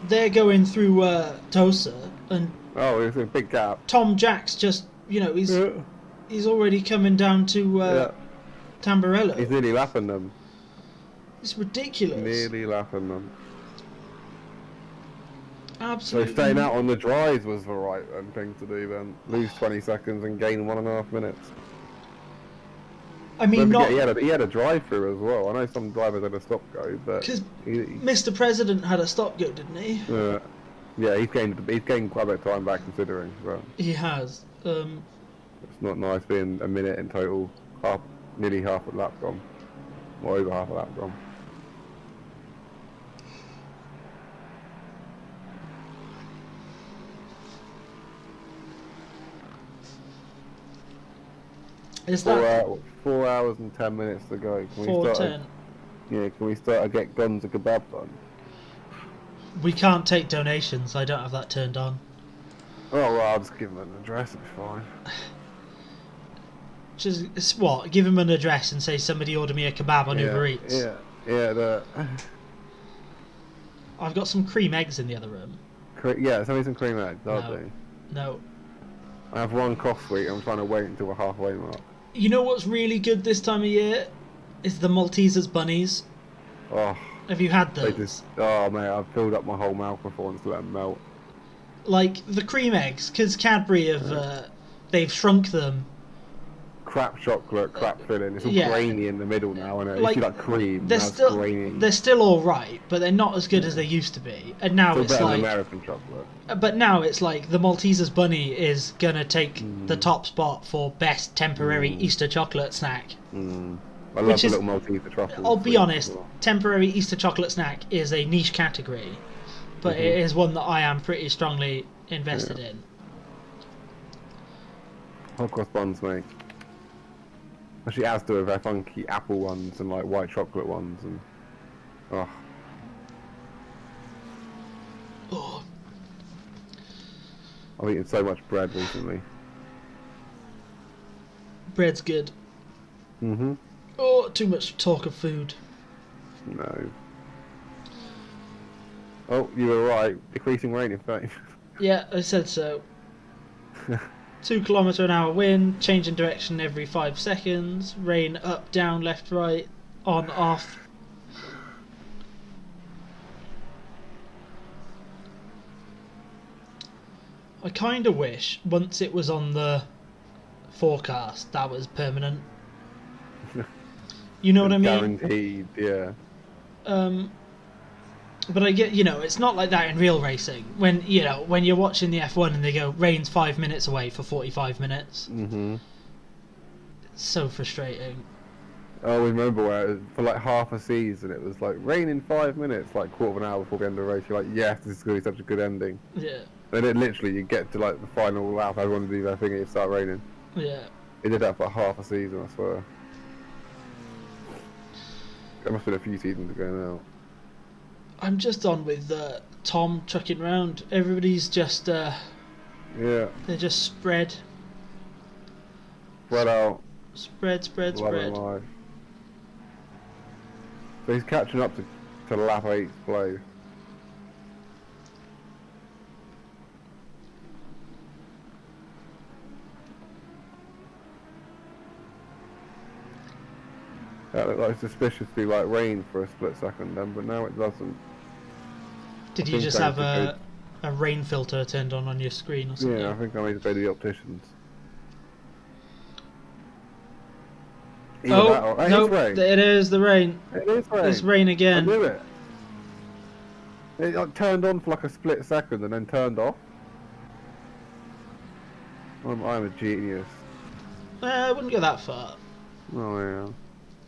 they're going through Tosa and? Oh, it's a big gap. Tom Jack's just. He's already coming down to Tamburello. He's nearly lapping them. It's ridiculous. Nearly lapping them. Absolutely. So staying out on the dries was the right thing to do then. Lose 20 seconds and gain 1.5 minutes. I mean, he had a drive-through as well. I know some drivers had a stop-go, but... Because Mr. President had a stop-go, didn't he? Yeah, he's gained quite a bit of time back considering. But he has. It's not nice being a minute in total, nearly half a lap gone, or over half a lap gone. Is that 4 hours and 10 minutes to go? Can 4:10. Can we start to get guns and kebab done? We can't take donations. I don't have that turned on. Oh well, I'll just give him an address. It'll be fine. Just what? Give him an address and say somebody order me a kebab on Uber Eats. Yeah. I've got some cream eggs in the other room. Yeah, send me some cream eggs. No. I have one cough sweet. I'm trying to wait until we're halfway mark. You know what's really good this time of year? Is the Maltesers bunnies. Oh. Have you had those? Oh mate, I've filled up my whole mouth before and let them melt. Like the cream eggs, because Cadbury have they've shrunk them. Crap chocolate, crap filling. It's all grainy in the middle now, and like, if you like cream, they're still all right, but they're not as good as they used to be. And now still it's better like than American chocolate. But now it's like the Maltesers bunny is gonna take the top spot for best temporary Easter chocolate snack. I love the little Malteser truffles. I'll be honest, temporary Easter chocolate snack is a niche category, but it is one that I am pretty strongly invested in. Hot cross buns, mate. Actually, as do with their funky apple ones and like white chocolate ones, and I've eaten so much bread recently. Bread's good. Oh, too much talk of food. No. Oh, you were right. Decreasing rain, in fact. Yeah, I said so. 2 km/h wind, changing direction every 5 seconds. Rain up, down, left, right, on, off. I kind of wish once it was on the forecast that was permanent. You know what I mean? Guaranteed, yeah. But I get, it's not like that in real racing. When you're watching the F1 and they go rain's 5 minutes away for 45 minutes. Mhm. It's so frustrating. I remember where for like half a season it was like rain in 5 minutes, like quarter of an hour before the end of the race. You're like, yes, this is going to be such a good ending. Yeah. And then literally you get to like the final lap, everyone to do their thing, and it start raining. Yeah. It did that for half a season, I swear. There must have been a few seasons ago now. I'm just on with Tom trucking around. Everybody's just Yeah. they're just spread out. Spread. Life. So he's catching up to lap 8's place. That looked like suspiciously like rain for a split second then, but now it doesn't. Did you just have a rain filter turned on your screen or something? Yeah, I think I need to go to the opticians. Oh, no, it is the rain. It is rain. It's rain again. I knew it. It like, turned on for like a split second and then turned off. I'm a genius. I wouldn't go that far. Oh yeah.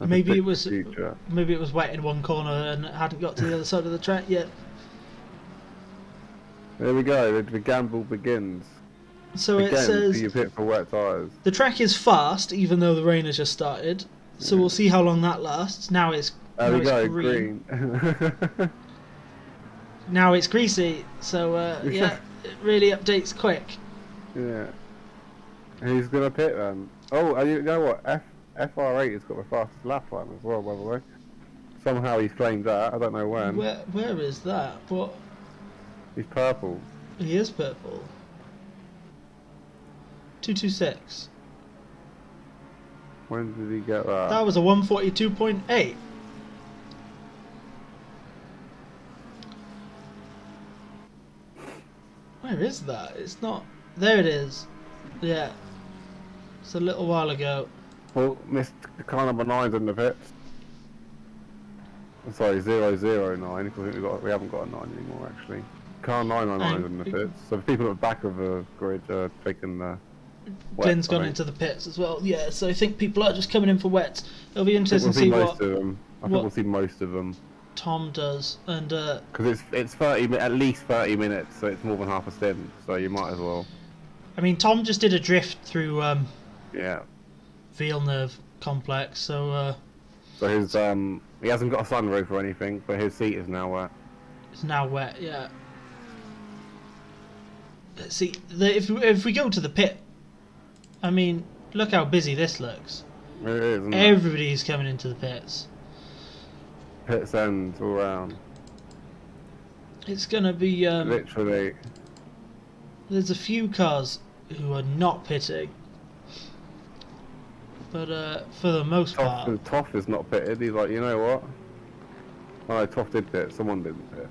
Maybe it was wet in one corner and it hadn't got to the other side of the track yet. There we go. The gamble begins. So Again, it says you pit for wet tyres. The track is fast, even though the rain has just started. So we'll see how long that lasts. Now it's green. Now it's greasy. So yeah, it really updates quick. Yeah. Who's gonna pit then? Oh, you know what? FR8 has got the fastest lap time as well, by the way. Somehow he's claimed that. I don't know when. Where is that? What? He's purple. He is purple. 226. When did he get that? That was a 142.8. Where is that? It's not. There it is. Yeah. It's a little while ago. Well, missed car number 9's in the pits. Sorry, 009, because we haven't got a 9 anymore actually. Car 999's in the pits. So the people at the back of the grid are taking the Glenn's gone into the pits as well. Yeah, so I think people are just coming in for wets. It'll be interesting to see what. I think we'll see most of them. Tom does, and because it's at least 30 minutes, so it's more than half a stint. So you might as well. I mean, Tom just did a drift through yeah, Villeneuve complex, so so his he hasn't got a sunroof or anything, but his seat is now wet. It's now wet, yeah. Let's see, if we go to the pit, I mean, look how busy this looks. It is, isn't it? Everybody's coming into the pits. Pits ends all around. It's gonna be literally. There's a few cars who are not pitting, but for the most part, Toff is not pitted. He's like, you know what? Oh, no, Toff did pit. Someone didn't pit.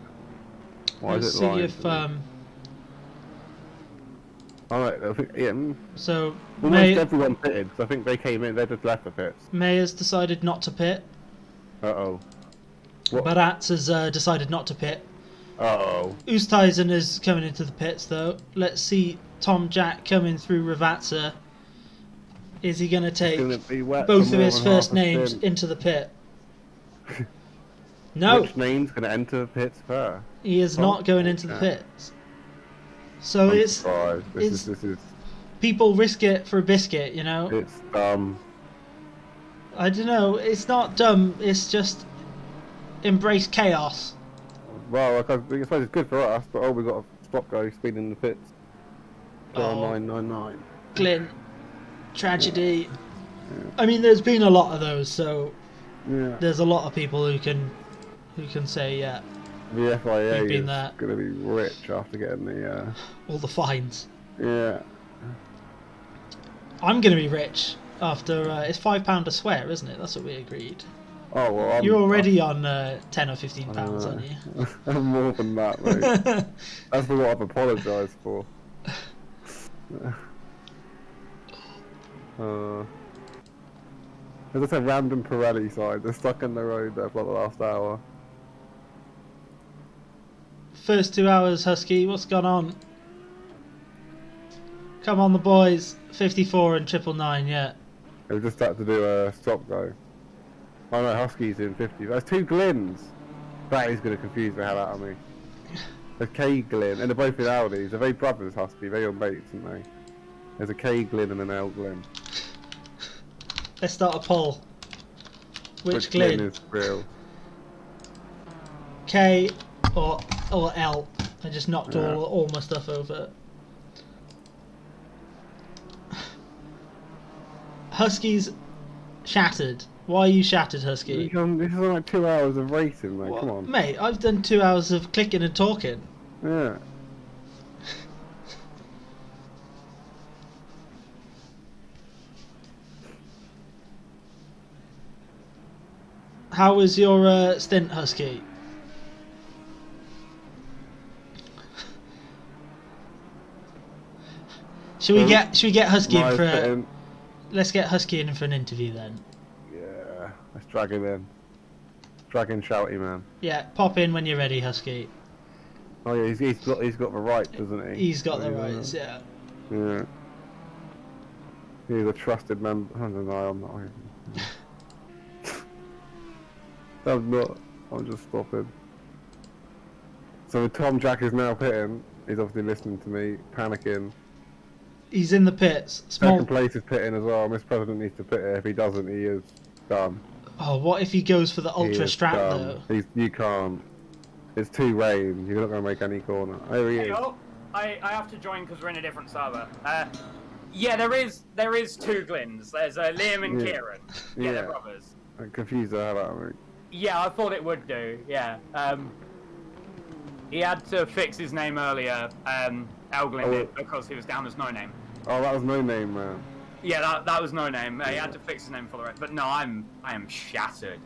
Why is it lying? Let's see if Alright, yeah. So almost everyone pitted, because I think they came in, they just left the pits. May has decided not to pit. Uh-oh. Baratz has decided not to pit. Uh-oh. Oosthuizen is coming into the pits, though. Let's see Tom Jack coming through Ravazza. Is he going to take both of his first names into the pit? No. Which name's going to enter the pits first? He is not going into the pits. So I'm it's surprised. This is people risk it for a biscuit, you know. It's dumb. I don't know. It's not dumb. It's just embrace chaos. Well, I suppose it's good for us, but we've got a stop go speed in the pits. 999. Glyn, tragedy. Yeah. I mean, there's been a lot of those, so yeah. There's a lot of people who can say, yeah. The FIA is going to be rich after getting the all the fines. Yeah. I'm going to be rich after it's £5 a swear, isn't it? That's what we agreed. Oh well. You're already on £10 or £15, aren't you? I'm more than that, mate. That's what I've apologised for. There's just a random Pirelli side. They're stuck in the road there for like the last hour. First 2 hours, Husky. What's gone on? Come on, the boys. 54 and 999. Yeah. They've just had to do a stop go. Oh no, Husky's in 50. There's 2 Glynns. That is going to confuse the hell out of me. There's K Glynn, and they're both in Audis. They're very brothers, Husky. They're on mates, aren't they? There's a K Glynn and an L Glynn. Let's start a poll. Which Glynn is real? K or L? I just knocked all my stuff over. Husky's shattered. Why are you shattered, Husky? This is like 2 hours of racing, mate. Come on. Mate, I've done 2 hours of clicking and talking. Yeah. How was your stint, Husky? Should we get Husky in for? Let's get Husky in for an interview then. Yeah, let's drag him in. Drag in Shouty Man. Yeah, pop in when you're ready, Husky. Oh yeah, he's got the right, doesn't he? He's got the rights, yeah. Yeah. He's a trusted member. I don't know, I'm not. I'm not. I'm just stopping. So Tom Jack is now pitting. He's obviously listening to me, panicking. He's in the pits. Second place is pitting as well. Mr. President needs to pit it. If he doesn't, he is done. Oh, what if he goes for the ultra strap though? You can't. It's too rain. You're not going to make any corner. There he is. Oh, I have to join because we're in a different server. Yeah, there is 2 Glynns. There's Liam and Kieran. Yeah, they're brothers. I'm confused the hell out of me. Yeah, I thought it would do. Yeah. He had to fix his name earlier. Al Glynn did because he was down as no name. Oh, that was no name, man. Yeah, that was no name. He had to fix his name for the rest. But no, I am shattered.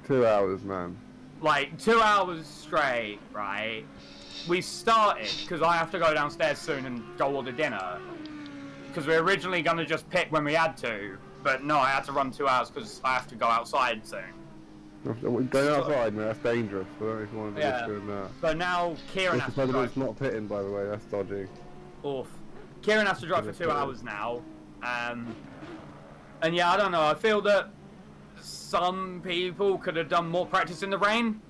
2 hours, man. Like 2 hours straight, right? We started because I have to go downstairs soon and go order dinner. Because we were originally gonna just pick when we had to, but no, I had to run 2 hours because I have to go outside soon. Going outside, man, that's dangerous. I don't know if you want to be doing that. So now Kieran has to drive. It's not pitting, by the way. That's dodgy. Oof. Kieran has to drive for 2 hours now. And yeah, I don't know. I feel that some people could have done more practice in the rain.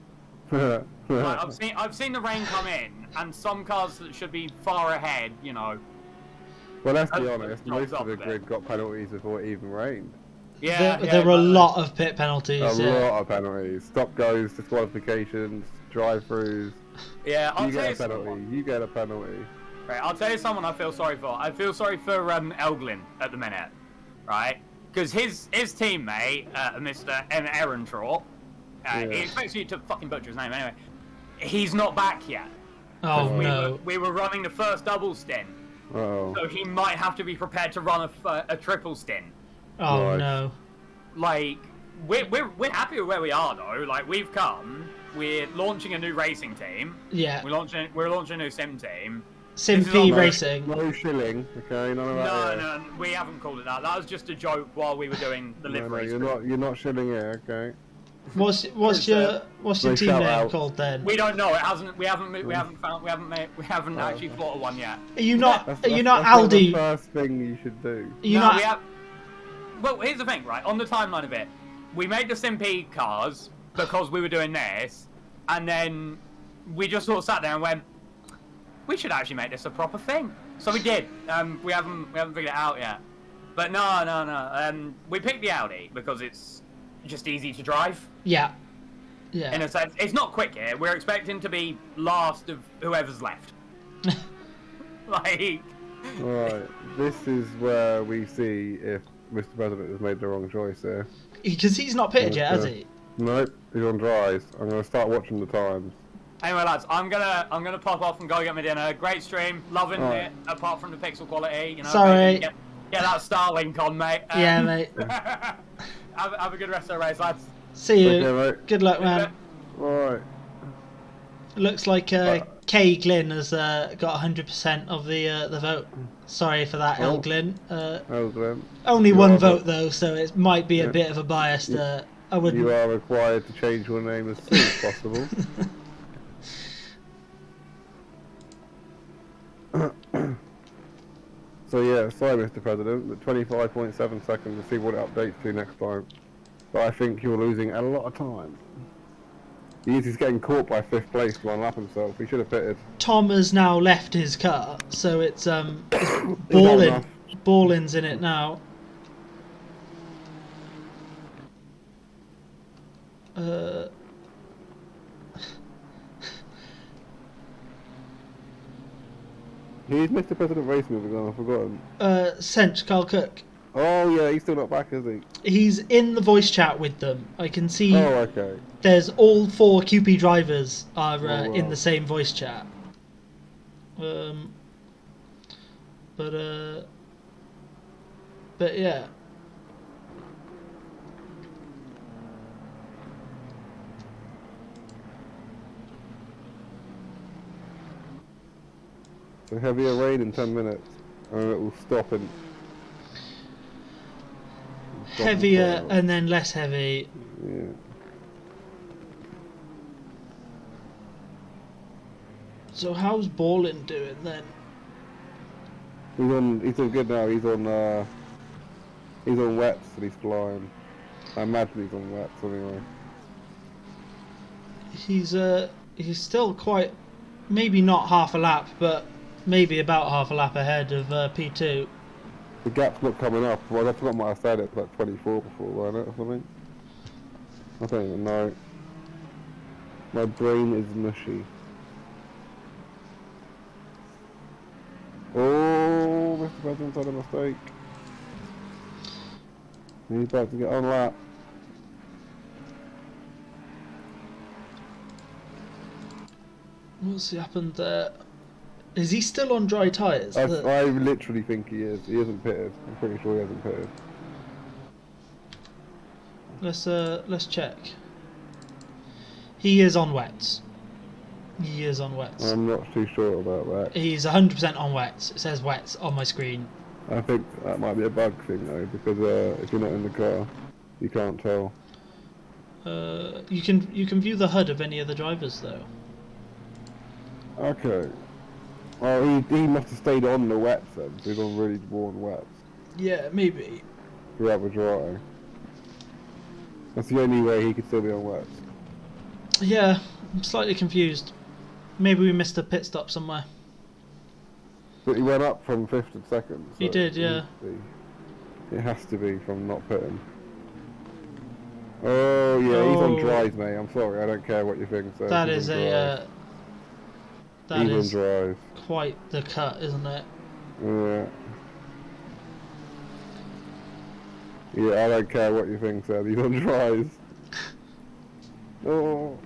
Like, I've seen the rain come in, and some cars that should be far ahead, you know. Well, let's be honest. Most of the grid got penalties before it even rained. Yeah, there were a lot of pit penalties. A lot of penalties. Stop goes, disqualifications, drive-throughs. Yeah, you get a penalty. You get a penalty. Right, I'll tell you someone I feel sorry for. I feel sorry for Elglin at the minute, right? Because his teammate, Mr. Aaron Trott, he expects you to fucking butcher his name anyway. He's not back yet. Oh no. We were running the first double stint. Oh. So he might have to be prepared to run a triple stint. Oh no. Like, we're happy with where we are though. Like, we've come. We're launching a new racing team. Yeah. We're launching a new sim team. Sim Racing. No shilling, okay? None of that. No, we haven't called it that. That was just a joke while we were doing the livery. No, you're not shilling here, okay? What's your team name called then? We don't know. It hasn't. We haven't actually thought of one yet. Are you not That's Aldi? the first thing you should do. Well, here's the thing, right? On the timeline of it, we made the Simpy cars because we were doing this, and then we just sort of sat there and went, we should actually make this a proper thing. So we did. We haven't figured it out yet. But no. We picked the Audi because it's just easy to drive. Yeah. In a sense, it's not quick here. We're expecting to be last of whoever's left. Like. Right. This is where we see if Mr. President has made the wrong choice here. Because he's not pitted yet, has he? Nope. He's on dries. I'm gonna start watching the times. Anyway, lads, I'm gonna pop off and go get my dinner. Great stream, loving it. Apart from the pixel quality, you know. Sorry. Get that Starlink on, mate. Yeah, mate. have a good rest of the race, lads. See you. Okay, mate. Good luck, man. Alright. Looks like K Glyn has got 100% of the vote. Sorry for that, L Oh. Glyn. Oh, Glenn. Only You one are vote though, so it might be a Yeah. bit of a biased. I wouldn't. You are required to change your name as soon as possible. So yeah, sorry Mr. President, but 25.7 seconds to see what it updates to next time. But I think you're losing a lot of time. He's getting caught by 5th place to unlap himself. He should have pitted. Tom has now left his car, so it's He's had Ballin. enough. Ballin's in it now. He's Mr. President race moving on, I've forgotten. Sench, Carl Cook. Oh yeah, he's still not back, is he? He's in the voice chat with them. I can see Oh, okay. there's all 4 QP drivers are wow. in the same voice chat. But yeah. So heavier rain in 10 minutes, and it will stop in. Heavier and then less heavy. Yeah. So how's Ballin doing then? He's all good now. He's on wets and he's flying. I imagine he's on wets anyway. He's still quite, maybe not half a lap, but maybe about half a lap ahead of P2. The gap's not coming up. Well, I forgot what I said. It's like 24 before, wasn't it, or something? I don't even know. My brain is mushy. Oh, Mr. President's had a mistake. He's about to get on lap. What's happened there? Is he still on dry tyres? I literally think he is. He hasn't pitted. I'm pretty sure he hasn't pitted. Let's check. He is on wets. He is on wets. I'm not too sure about that. He's 100% on wets. It says wets on my screen. I think that might be a bug thing though, because if you're not in the car, you can't tell. You can view the HUD of any of the drivers though. Okay. Well, he must have stayed on the wets then, so he's on really worn wets. Yeah, maybe. Rather dry. That's the only way he could still be on wets. Yeah, I'm slightly confused. Maybe we missed a pit stop somewhere. But he went up from 5th to 2nd. So He did, yeah. It has to be from not pitting. Oh yeah, he's on dries, mate. I'm sorry, I don't care what you think. So That he's is on a dries. that He's is on dries. quite the cut, isn't it? Yeah. Yeah, I don't care what you think, Seb. He's on dries. Oh.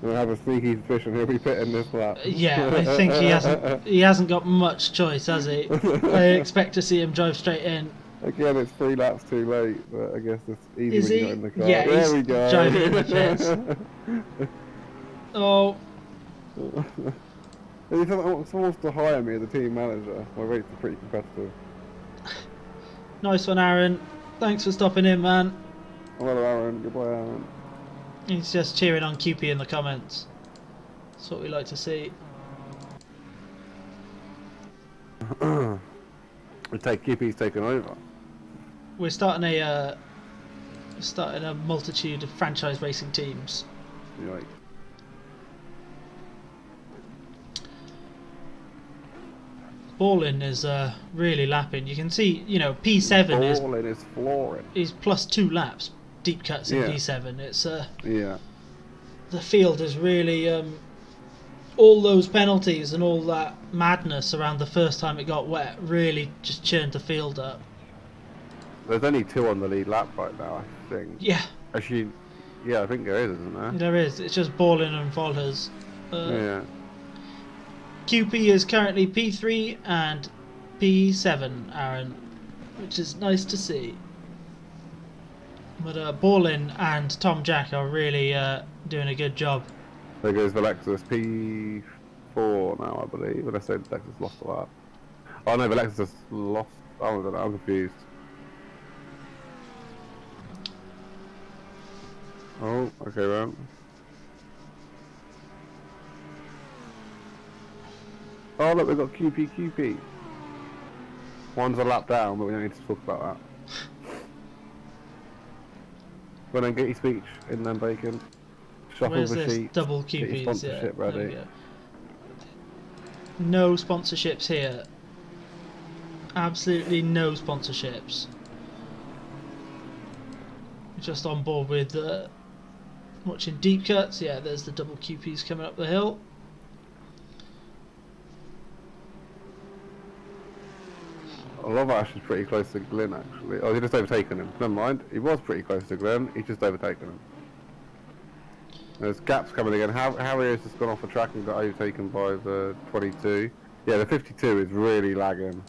I have a sneaky suspicion he'll be pitting this lap. Yeah, I think he hasn't got much choice, has he? I expect to see him drive straight in. Again, it's 3 laps too late, but I guess it's easy Is when he? you're not in the car. Yeah, there he's we go. driving in the pits. Oh, Someone wants to hire me as a team manager. My rates are pretty competitive. nice one, Aaron. Thanks for stopping in, man. Hello, Aaron. Goodbye, Aaron. He's just cheering on QP in the comments. That's what we like to see. QP's taken over. We're starting a multitude of franchise racing teams. Right. Ballin is really lapping. You can see, P7 is Ballin is flooring. is plus 2 laps. Deep cuts in Yeah. P7. It's Yeah. the field is really all those penalties and all that madness around the first time it got wet really just churned the field up. There's only 2 on the lead lap right now, I think. Yeah, Actually, yeah, I think there is, isn't there? there is. It's just Ballin and Vollers. Yeah. QP is currently P3 and P7, Aaron, which is nice to see. But Ballin and Tom Jack are really doing a good job. There goes the Lexus P4 now, I believe. Unless the Lexus lost a lot. Oh no, the Lexus lost. Oh, I don't know, I'm confused. Oh, okay, well. Oh look, we've got QP. One's a lap down, but we don't need to talk about that. Well then, get your speech in then, Bacon. Shuffle Where's the this sheets. double Get your QPs? sponsorship Yeah, there we ready. go. No sponsorships here. Absolutely no sponsorships. Just on board with watching deep cuts. Yeah, there's the double QPs coming up the hill. I love Ash is pretty close to Glenn actually. Oh, he just overtaken him. Never mind. He was pretty close to Glenn. He's just overtaken him. There's gaps coming again. Harry has just gone off the track and got overtaken by the 22. Yeah, the 52 is really lagging.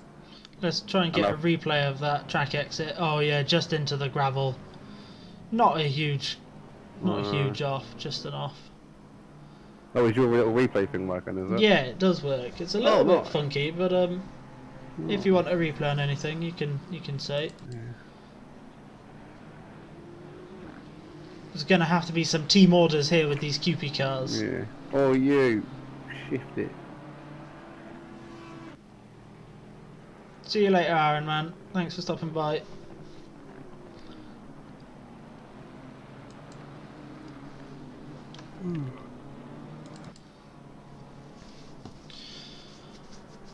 Let's try and get a replay of that track exit. Oh yeah, just into the gravel. Not a huge off, just an off. Oh, is your little replay thing working, is it? Yeah, it does work. It's a little bit nice. funky, but if you want a replay on anything, you can say. Yeah. There's gonna have to be some team orders here with these QP cars. Yeah. Oh, you shift it. See you later, Aaron, man. Thanks for stopping by.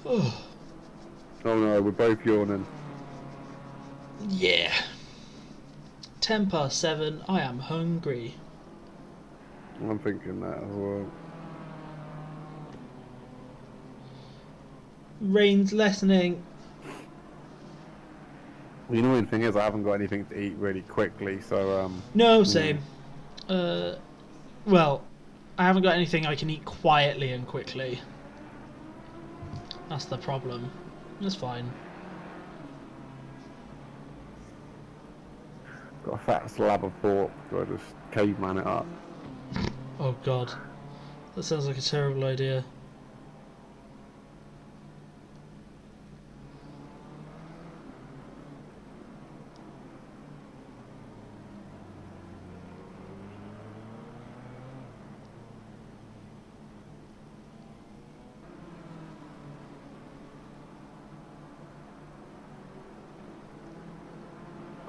Oh. Oh no, we're both yawning. Yeah. 7:10. I am hungry. I'm thinking that as well. Rain's lessening. The annoying thing is I haven't got anything to eat really quickly, so No, same. Well, I haven't got anything I can eat quietly and quickly. That's the problem. That's fine. got a fat slab of pork, so I just caveman it up. Oh god. That sounds like a terrible idea.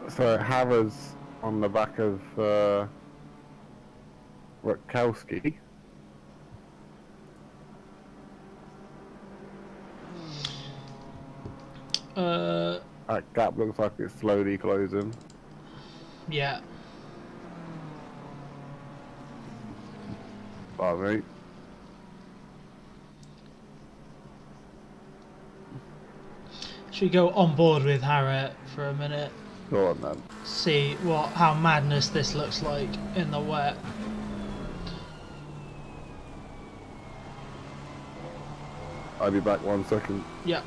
So Harrow's on the back of Rutkowski. That gap looks like it's slowly closing. Yeah. Bye, mate. Should we go on board with Harriet for a minute? Go on then. See how madness this looks like in the wet. I'll be back 1 second. Yeah.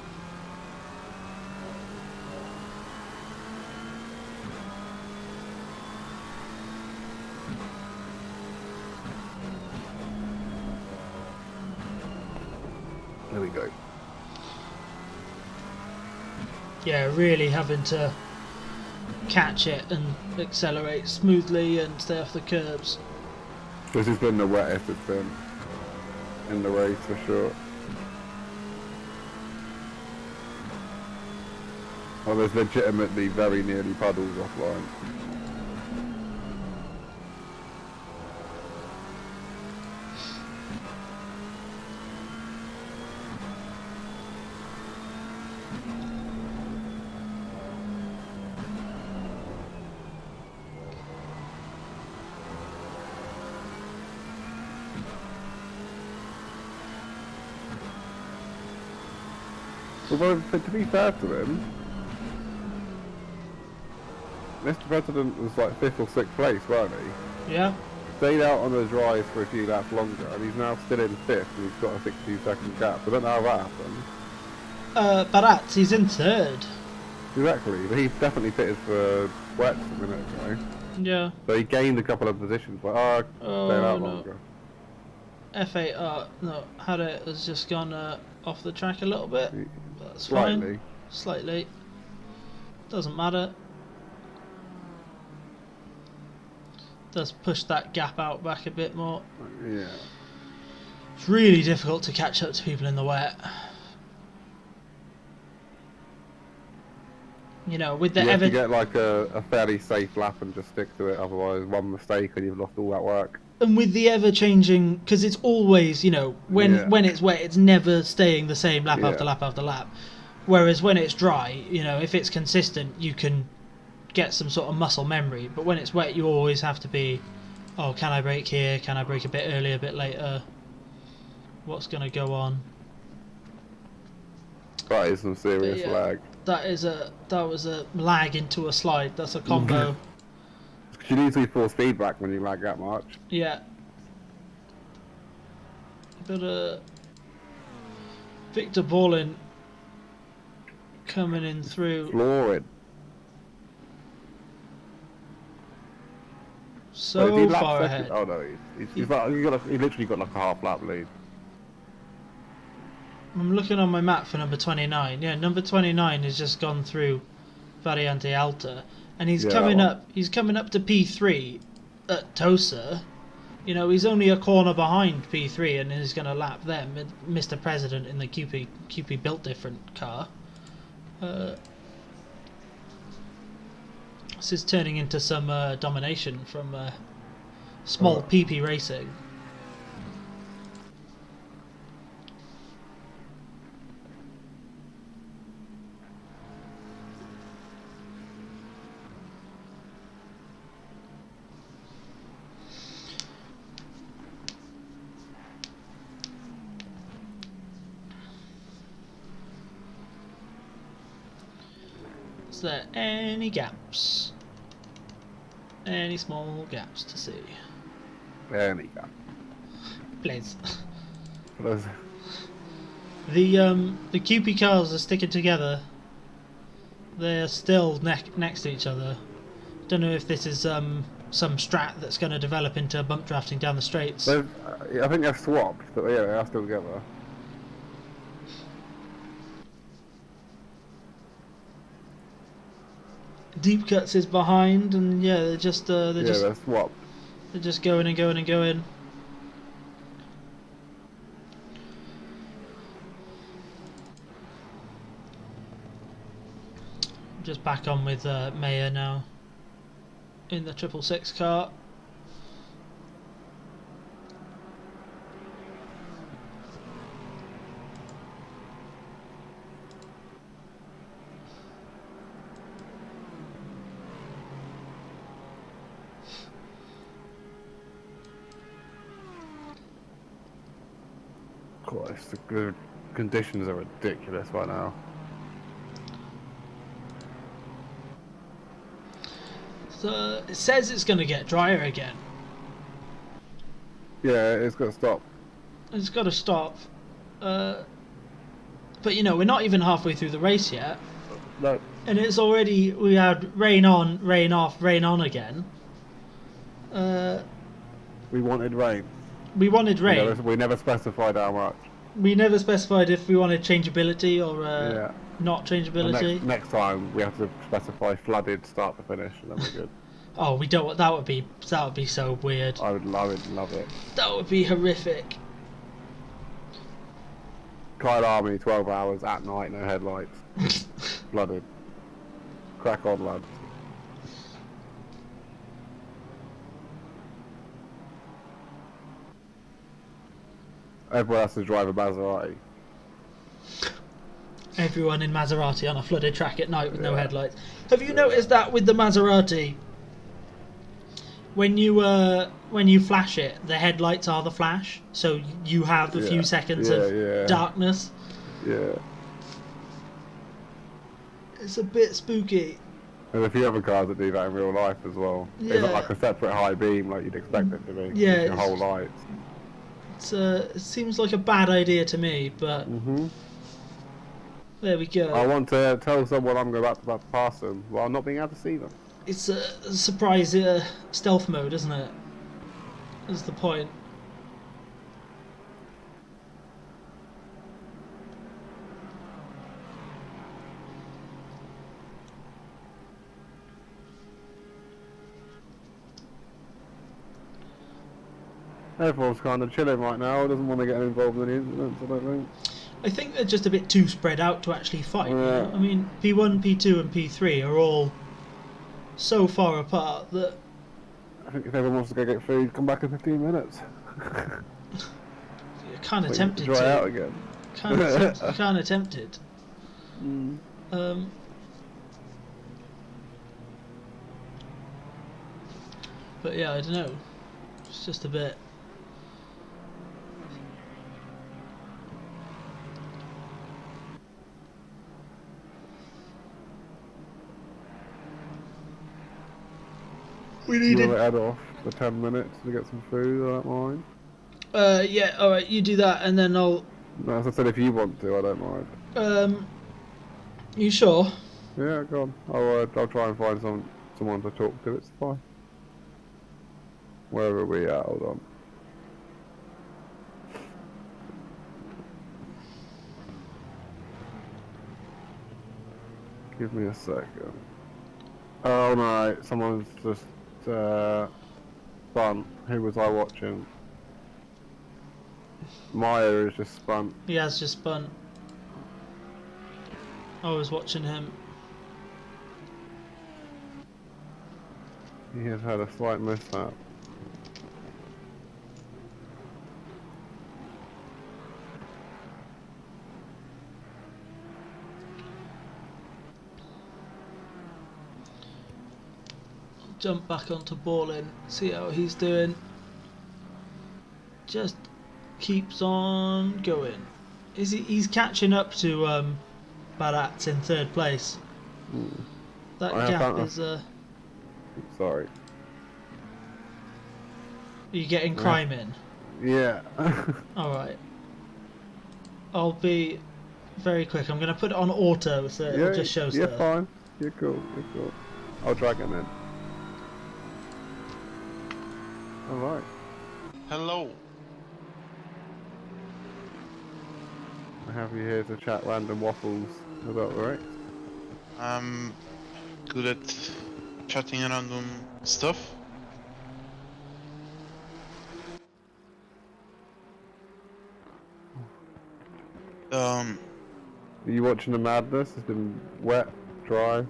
There we go. Yeah, really having to catch it and accelerate smoothly and stay off the curbs. This has been the wettest it's been in the race for sure. Well, there's legitimately very nearly puddles offline. Although, to be fair to him, Mr. President was like 5th or 6th place, weren't he? Yeah. Stayed out on the drive for a few laps longer, and he's now still in 5th, and he's got a 62-second gap. I don't know how that happened. Barat, he's in 3rd. Exactly, but he definitely pitted for wets a minute ago. Yeah. So he gained a couple of positions, but staying out longer. F8, no, had it has just gone off the track a little bit. That's Slightly. fine. Slightly. Doesn't matter. Does push that gap out back a bit more. Yeah. It's really difficult to catch up to people in the wet. You know, with the You have to get like a fairly safe lap and just stick to it, otherwise one mistake and you've lost all that work. and with the ever changing, because it's always, you know, when it's wet, it's never staying the same lap after lap after lap. Whereas when it's dry, you know, if it's consistent, you can get some sort of muscle memory. But when it's wet, you always have to be, oh, can I brake here? Can I brake a bit earlier, a bit later? What's going to go on? That is some serious lag. That was a lag into a slide. That's a combo. You need to be full speed back when you lag that much. Yeah. But Victor Ballin coming in through. Flooring. So far ahead. Oh no, he's literally got like a half lap lead. I'm looking on my map for number 29. Yeah, number 29 has just gone through Variante Alta, and he's coming up. He's coming up to P3 at Tosa. You know, he's only a corner behind P3, and he's going to lap them. Mr. President in the QP built different car. This is turning into some domination from small PP racing. Is there any gaps? Any small gaps to see? Any gap. Please. Those... The QP cars are sticking together. They're still next to each other. Don't know if this is some strat that's going to develop into bump drafting down the straights. I think they've swapped, but yeah, they are still together. Deep Cuts is behind, and yeah, they're just they're swapped. They're just going and going and going. Just back on with Mayer now in the 666 car. Christ, the good conditions are ridiculous right now. So it says it's going to get drier again. Yeah, it's got to stop. It's got to stop. But you know, we're not even halfway through the race yet. No. And it's already, we had rain on, rain off, rain on again. We wanted rain. We wanted rain. We never specified how much. We never specified if we wanted changeability or not changeability. Next time we have to specify flooded start to finish, and then we're good. Oh, we don't. That would be so weird. I would love it. That would be horrific. Kyle Army, 12 hours at night, no headlights. Flooded. Crack on, lads. Everyone has to drive a Maserati. Everyone in Maserati on a flooded track at night with no headlights. Have you noticed that with the Maserati? When you flash it, the headlights are the flash, so you have a few seconds of darkness. Yeah. It's a bit spooky. There's a few other cars that do that in real life as well. Yeah. It's not like a separate high beam like you'd expect it to be. Yeah. Your whole lights. It seems like a bad idea to me, but there we go. I want to tell someone I'm about to pass them while not being able to see them. It's a surprise stealth mode, isn't it? That's the point. Everyone's kind of chilling right now. Doesn't want to get involved in the incidents, I don't think. I think they're just a bit too spread out to actually fight. You Yeah. know? I mean, P1, P2, and P3 are all so far apart that I think if everyone wants to go get food, come back in 15 minutes. you're kind of Wait, tempted dry out again. Kind of tempted. Mm. But yeah, I don't know. It's just a bit. We You needed. want to head off for 10 minutes to get some food, I don't mind. Yeah, alright, you do that and then I'll. No, as I said, if you want to, I don't mind. You sure? Yeah, go on. I'll try and find someone to talk to, it's fine. Where are we at? Hold on. Give me a second. Oh no, someone's just spun. Who was I watching? Maya is just spun. He has just spun. I was watching him. He has had a slight mishap. Jump back onto balling, see how he's doing. Just keeps on going. He's catching up to Barat's in third place. That gap is Sorry. Are you getting crime in? Yeah. Alright. I'll be very quick. I'm going to put it on auto so it'll just show You're stuff. fine. You're cool. You're cool. I'll drag him in. Alright. Hello. I have you here to chat random waffles about the race. I'm good at chatting random stuff. Are you watching the madness? It's been wet, dry.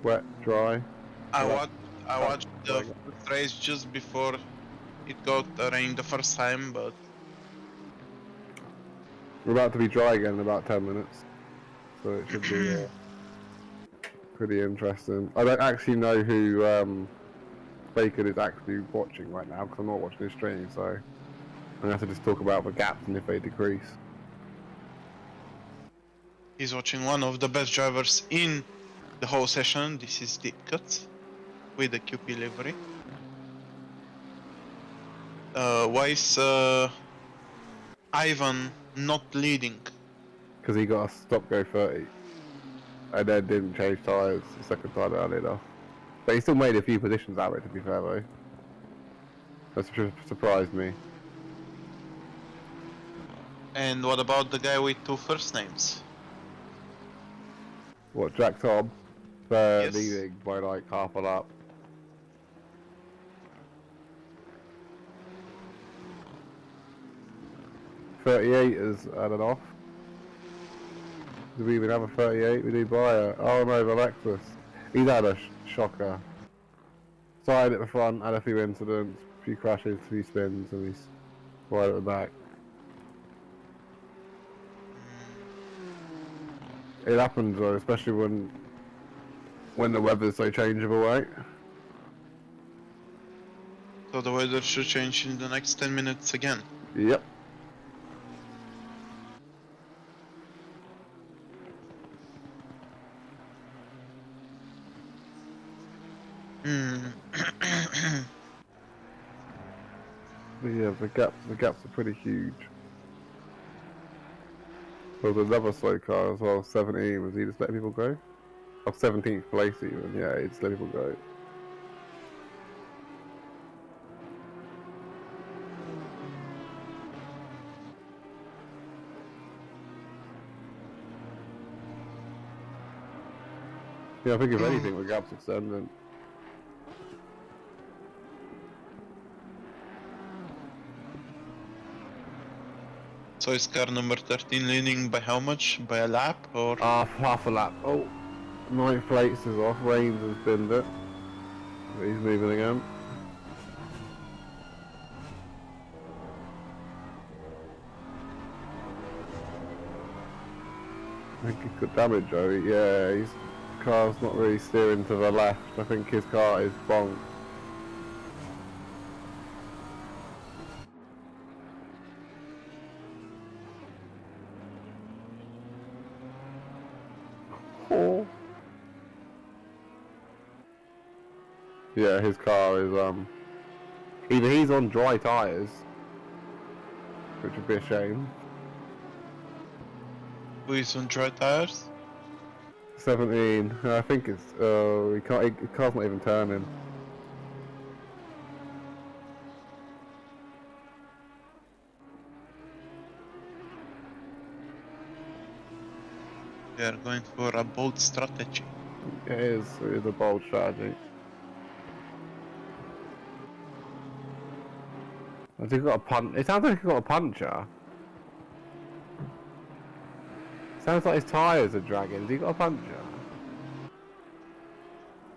I watched the first race just before it got rained the first time, but We're about to be dry again in about 10 minutes. So it should be pretty interesting. I don't actually know who Bacon is actually watching right now because I'm not watching his stream, so I'm going to have to just talk about the gaps and if they decrease. he's watching one of the best drivers in the whole session. This is Deep Cut with the QP livery. Why is Ivan not leading? Because he got a stop go 30 and then didn't change tyres the second time early enough. But he still made a few positions out of it, to be fair though. That surprised me. And what about the guy with two first names? What, Jack Tom? Yes. Leading by like half a lap. .38 is added off. Do we even have a 38? We do buy it. Oh no, the Lexus. He's had a shocker. Side at the front, had a few incidents, a few crashes, a few spins, and he's right at the back. It happens though, especially when the weather's so changeable, right? So the weather should change in the next 10 minutes again. Yep. But yeah, the gaps are pretty huge. There was another slow car as well, 17, was he just letting people go? Oh, 17th place even, yeah, he just let people go. Yeah, I think if anything, the gap's extending. So is car number 13 leading by how much? By a lap or? Half a lap. Oh, ninth place is off. Reigns has binned it. But he's moving again. I think he's got damage though. Yeah, his car's not really steering to the left. I think his car is bonked. Oh. Yeah, his car is either he's on dry tyres, which would be a shame. Who is on dry tires? 17. I think it's he can't. His car's not even turning. They are going for a bold strategy. It is a bold strategy. Has he got a punch? It sounds like he's got a puncher. Sounds like his tyres are dragging. Has he got a puncher?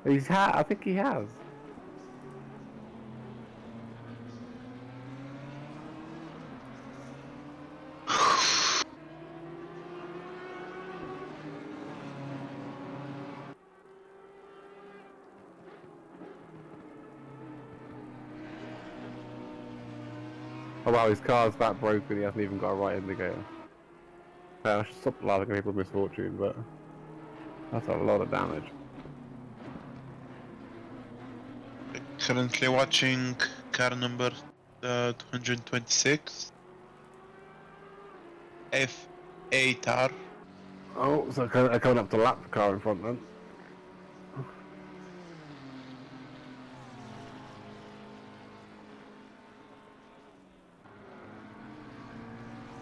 I think he has. Oh wow, his car's that broken, he hasn't even got a right indicator. I should stop laughing at people's misfortune, but that's a lot of damage. Currently watching car number 226. F8R. Oh, so coming up to lap the car in front then.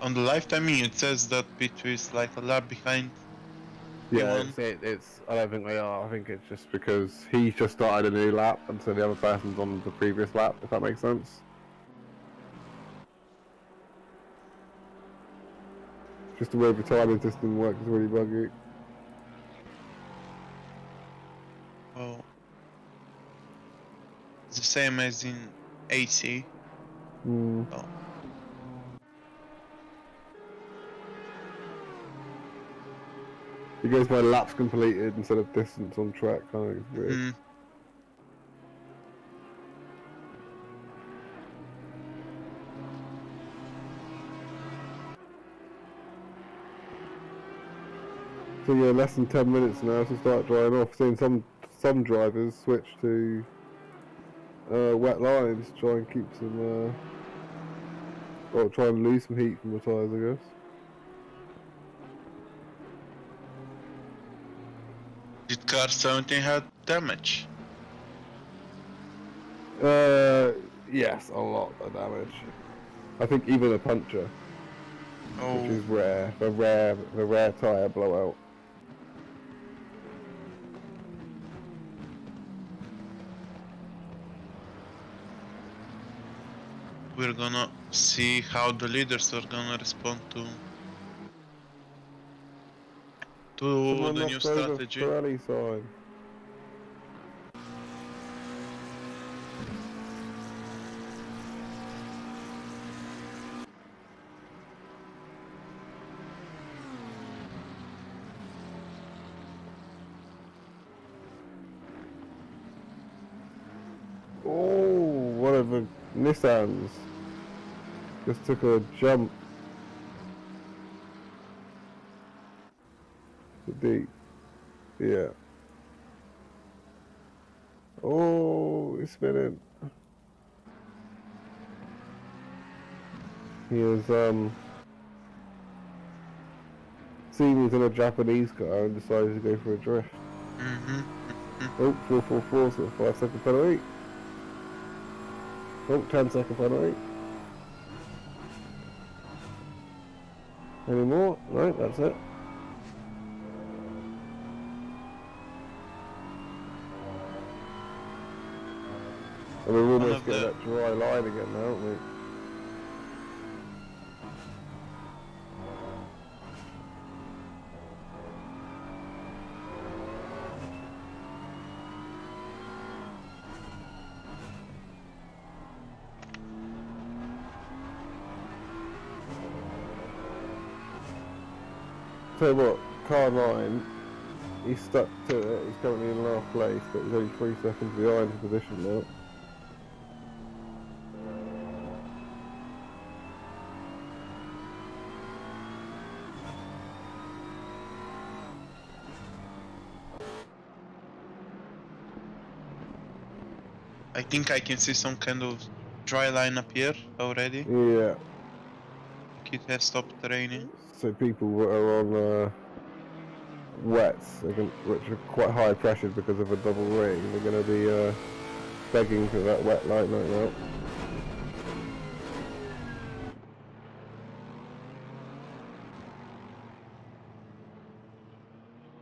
On the live timing it says that P2 is like a lap behind. Yeah, P1. it's. I don't think they are. I think it's just because he's just started a new lap, and so the other person's on the previous lap. If that makes sense. Just the way the timing system works is really buggy. Oh. It's the same as in AC. Hmm. Oh. He goes by laps completed instead of distance on track. Kind of weird. Mm. So yeah, less than 10 minutes now to start drying off. Seeing some drivers switch to wet lines to try and keep some, or try and lose some heat from the tyres, I guess. Did car 17 have damage? Yes, a lot of damage. I think even a puncture, Oh. which is rare. The rare tyre blowout. We're gonna see how the leaders are gonna respond to Someone the new knocked over strategy. Pirelli sign. Oh, one of the Nissans just took a jump to deep. Yeah. Oh, he's spinning. He is seen he's in a Japanese car and decided to go for a drift. Oh, 444, so 5-second penalty. Oh, 10-second penalty. Any more? No, that's it. And we're almost getting that dry line again now, aren't we? Tell you what, car 9, he's stuck to it. He's currently in last place, but he's only 3 seconds behind the position now. I think I can see some kind of dry line up here already. Yeah. It has stopped raining. So people that are on wets, which are quite high pressured because of a double ring, they're going to be begging for that wet line right now.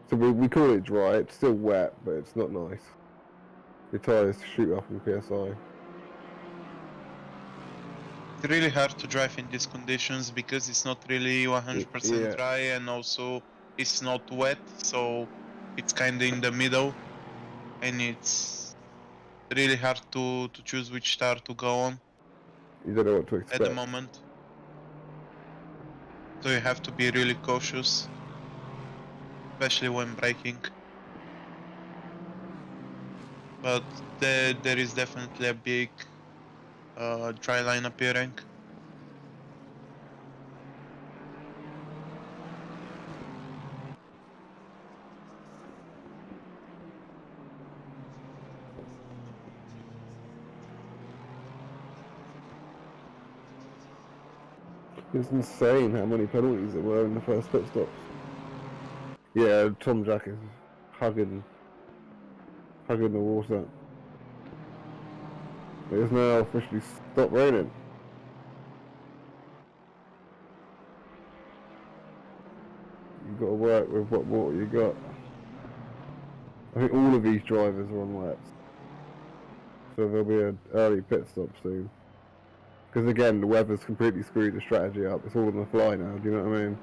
So we call it dry, it's still wet, but it's not nice. Your tyres shoot up in PSI. It's really hard to drive in these conditions because it's not really 100% dry, and also it's not wet, so it's kinda in the middle, and it's really hard to choose which tire to go on You don't know what to expect. at the moment. So you have to be really cautious, especially when braking. But there is definitely a big dry line appearing. It's insane how many penalties there were in the first pit stops. Yeah, Tom Jack is hugging the water. It is now officially stopped raining. You've got to work with what water you got. I think all of these drivers are on wets. So there'll be an early pit stop soon. Because again, the weather's completely screwed the strategy up. It's all on the fly now, do you know what I mean?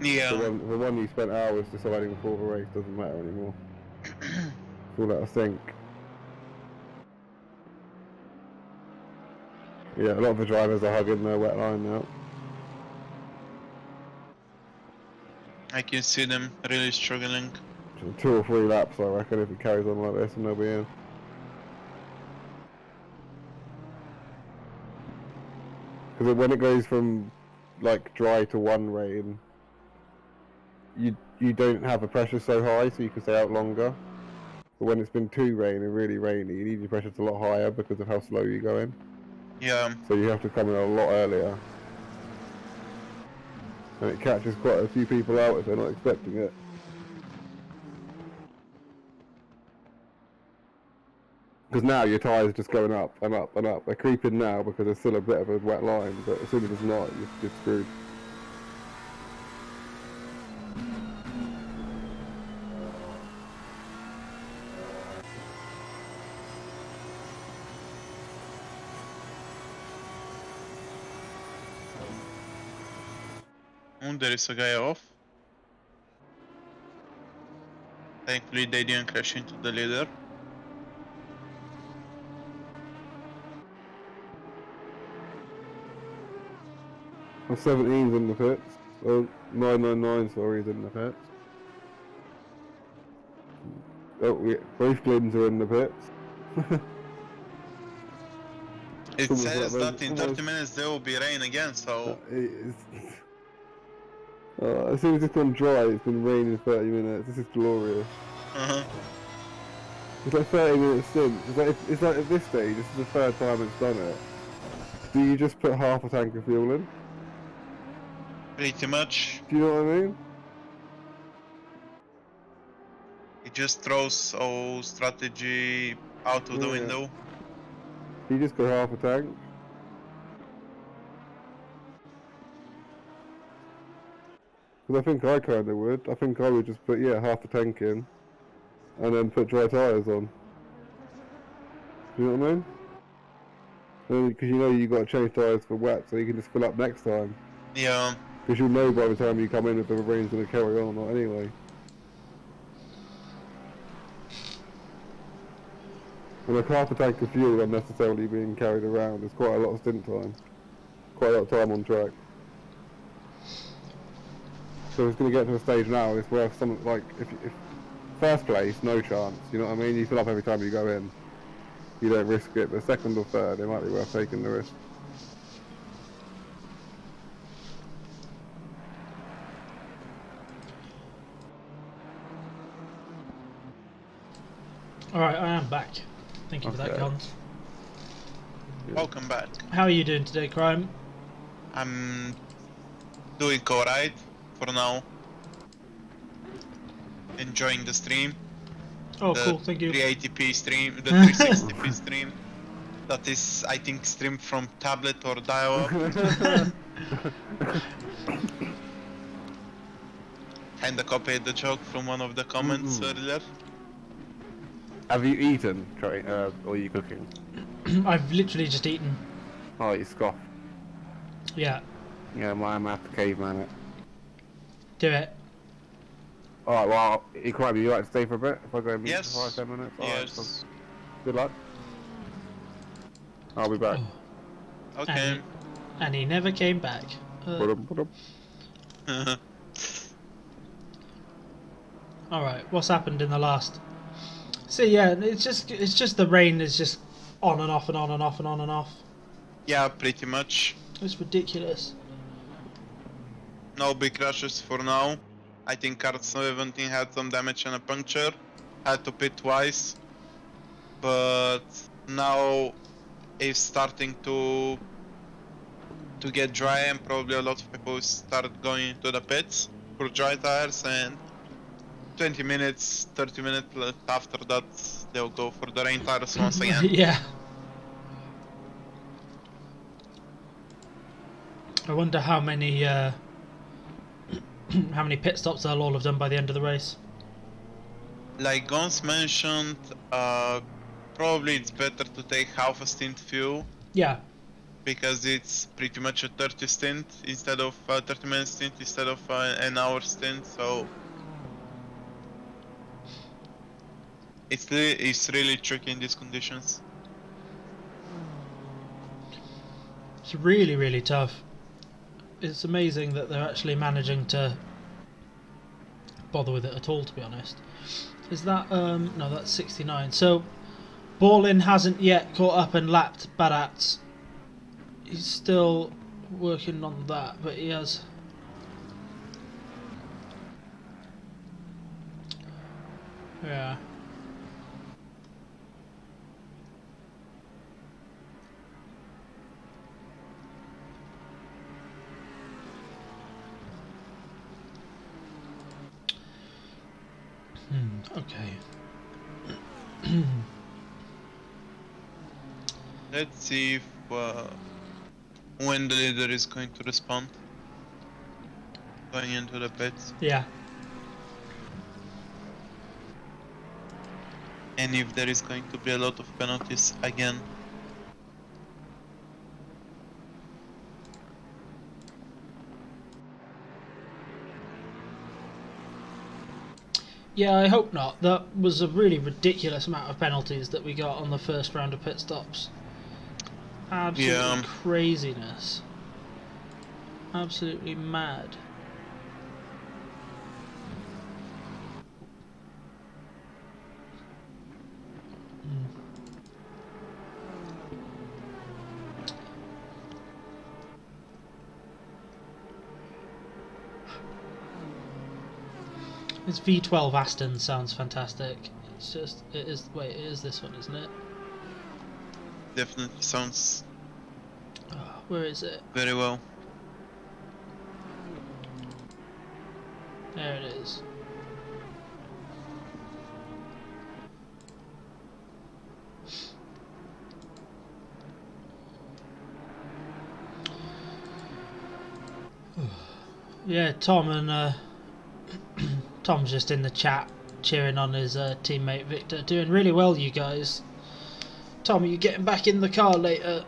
Yeah. The one you spent hours deciding before the race doesn't matter anymore. It's all out of sync. Yeah, a lot of the drivers are hugging their wet line now. I can see them really struggling. So 2 or 3 laps, I reckon, if it carries on like this, and they'll be in. Because when it goes from like dry to 1 rain, you don't have the pressure so high, so you can stay out longer. But when it's been 2 rain and really rainy, you need your pressure a lot higher because of how slow you're going. Yeah. So you have to come in a lot earlier. And it catches quite a few people out if they're not expecting it. Because now your tyres are just going up and up and up. They're creeping now because there's still a bit of a wet line, but as soon as it's not, you're screwed. Oh, there is a guy off. Thankfully they didn't crash into the leader. The 17's in the pits. Oh, 999, sorry, is in the pits. Oh, yeah, both Glynns are in the pits. It Almost says like that in 30 minutes there will be rain again, so... As soon as it's gone dry, it's been raining 30 minutes. This is glorious. It's like 30 minutes in. It's like at this stage, this is the 3rd time it's done it. Do you just put half a tank of fuel in? Pretty much. Do you know what I mean? It just throws all strategy out of the window. You just go half a tank. Because I think I kind of would. I think I would just put, half a tank in. And then put dry tyres on. Do you know what I mean? Because you know you've got to change tyres for wet, so you can just fill up next time. Yeah. Because you'll know by the time you come in if the rain's going to carry on or not anyway. And like half a tank of fuel unnecessarily being carried around is quite a lot of stint time. Quite a lot of time on track. So it's going to get to a stage now. It's worth something like if first place, no chance. You know what I mean? You fill up every time you go in. You don't risk it. But second or third, it might be worth taking the risk. Alright, I am back. Thank you for that, Okay. Cons. Welcome back. How are you doing today, Crime? I'm doing alright for now. Enjoying the stream. Oh, The cool, thank you. 380p stream, the 360p stream. That is, I think, streamed from tablet or dial-up. Kinda copied the joke from one of the comments earlier. Have you eaten, Trey, or are you cooking? I've literally just eaten. Oh, you scoff. Yeah, Yeah, my math caveman it. do it. Alright, well, Crime, you like to stay for a bit? If I go and meet Yes. for 5-10 minutes? Alright, Yes. so good luck. I'll be back. Okay. And he never came back. Ba-dum. Alright, what's happened in the last... So yeah, it's just the rain is just on and off and on and off and on and off. Yeah, pretty much. It's ridiculous. No big crashes for now. I think car 17 had some damage and a puncture. Had to pit twice. But now it's starting to get dry, and probably a lot of people start going into the pits for dry tires, and 20 minutes, 30 minutes after that they'll go for the rain tires once again. Yeah. I wonder how many how many pit stops they'll all have done by the end of the race. Like Gons mentioned, probably it's better to take half a stint fuel, Yeah. because it's pretty much a 30 stint instead of 30-minute stint instead of an hour stint, so it's really tricky in these conditions. It's really, really tough. It's amazing that they're actually managing to bother with it at all, to be honest. Is that, no, that's 69. So, Ballin hasn't yet caught up and lapped Baratz. He's still working on that, but he has... Yeah. Okay. Let's see if when the leader is going to respond. Going into the pits. Yeah. And if there is going to be a lot of penalties again. Yeah, I hope not. That was a really ridiculous amount of penalties that we got on the first round of pit stops. Absolutely Yeah. craziness. Absolutely mad. This V12 Aston sounds fantastic. It's just, it is, wait, it is this one, isn't it? Definitely sounds Oh, where is it? very well. There it is. Yeah, Tom and Tom's just in the chat cheering on his teammate Victor. Doing really well, you guys. Tom, are you getting back in the car later?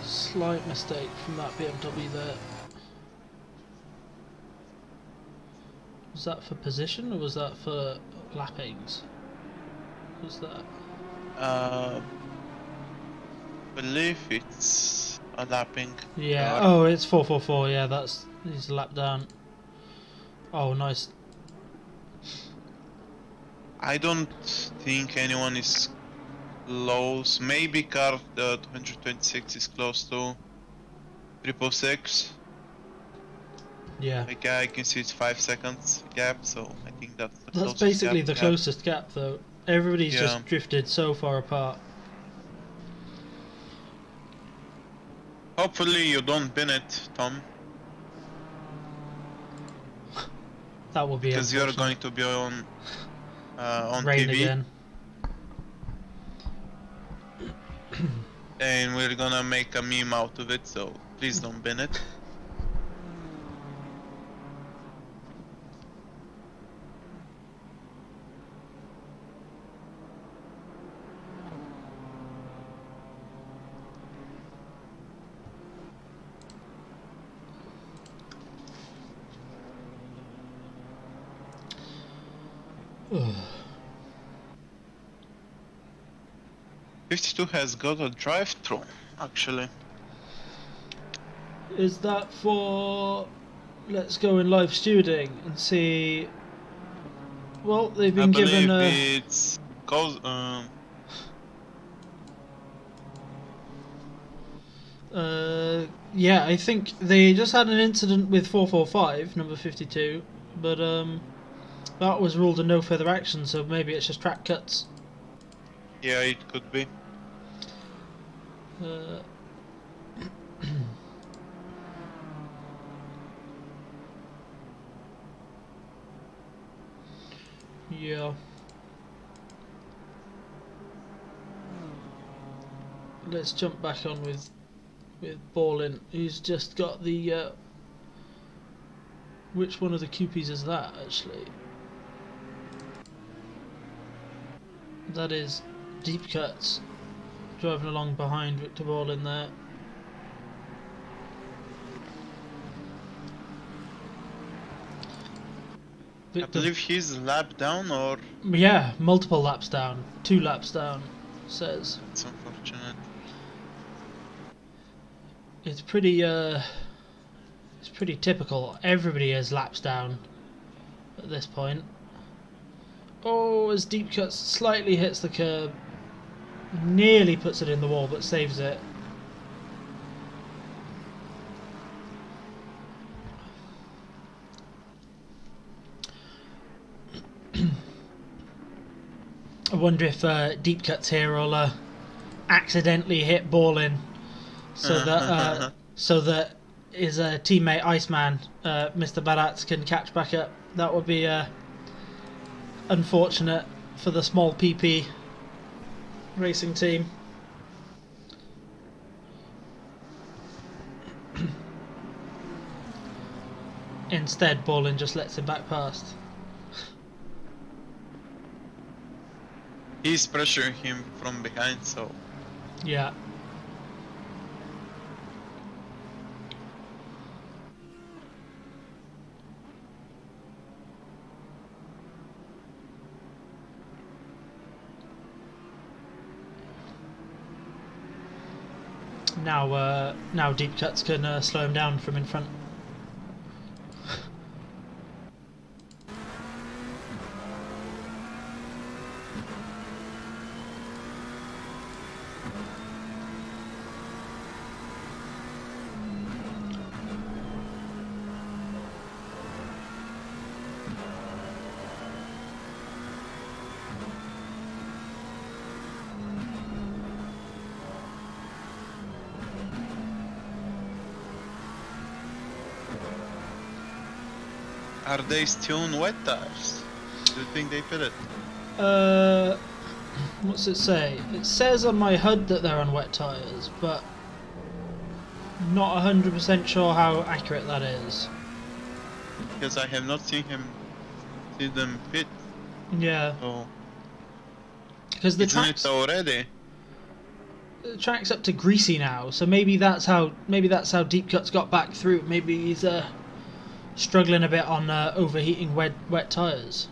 Slight mistake from that BMW there. Was that for position or was that for lappings? What was that? Believe it's a lapping. Yeah. Oh, it's 444. Yeah, that's he's a lap down. Oh, nice. I don't think anyone is close. Maybe car 226 is close to 666. Yeah. Like, I can see it's 5 seconds gap, so I think that's the That's closest basically gap the we have. closest gap, though. Everybody's Yeah. just drifted so far apart. Hopefully you don't bin it, Tom, That will be because you're unfortunate. going to be on Rain TV, again. and we're gonna make a meme out of it. So please don't bin it. Ugh. 52 has got a drive-through, actually. Is that for... Let's go in live studing and see... Well, they've I been believe given a... it's cause yeah, I think they just had an incident with 445, number 52, but that was ruled a no further action, so maybe it's just track cuts. yeah, it could be. Yeah. Let's jump back on with Ballin, who's just got the which one of the QPs is that actually? That is Deep Cuts driving along behind Victor Ballin there. I believe he's lap down, or Yeah, multiple laps down, 2 laps down, says. it's unfortunate. It's pretty typical. Everybody has laps down at this point. Oh, as Deep Cuts slightly hits the curb, nearly puts it in the wall, but saves it. I wonder if Deep Cuts here will accidentally hit Ballin, so that his teammate Iceman, Mr. Barat, can catch back up. That would be unfortunate for the small PP racing team. Instead, Ballin just lets him back past. He's pressuring him from behind, so Yeah. Now Deep Cuts can slow him down from in front. are they still on wet tires? Do you think they fit it? What's it say? It says on my HUD that they're on wet tyres, but not 100% sure how accurate that is. Because I have not seen them fit. Yeah, So because the isn't it tracks, already? the track's up to greasy now, so maybe that's how Deep Cut's got back through. Maybe he's struggling a bit on overheating wet tyres.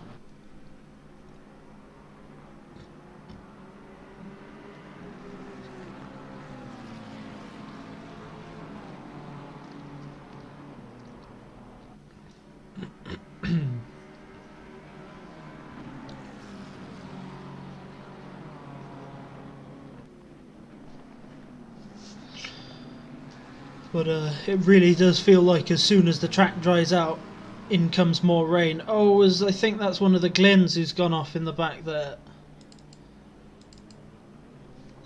But it really does feel like as soon as the track dries out, in comes more rain. Oh, I think that's one of the Glynns who's gone off in the back there.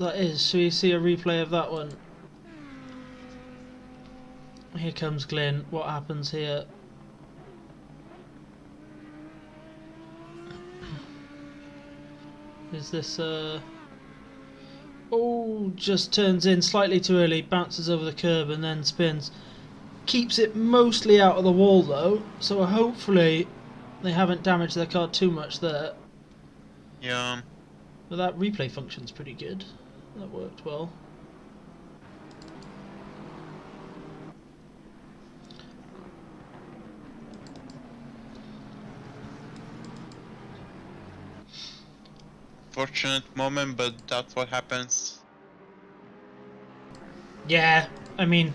That is. Shall we see a replay of that one? Here comes Glynn. What happens here? Is this oh, just turns in slightly too early, bounces over the curb and then spins. Keeps it mostly out of the wall though, so hopefully they haven't damaged their car too much there. Yeah. But that replay function's pretty good. That worked well. Fortunate moment, but that's what happens. Yeah, I mean,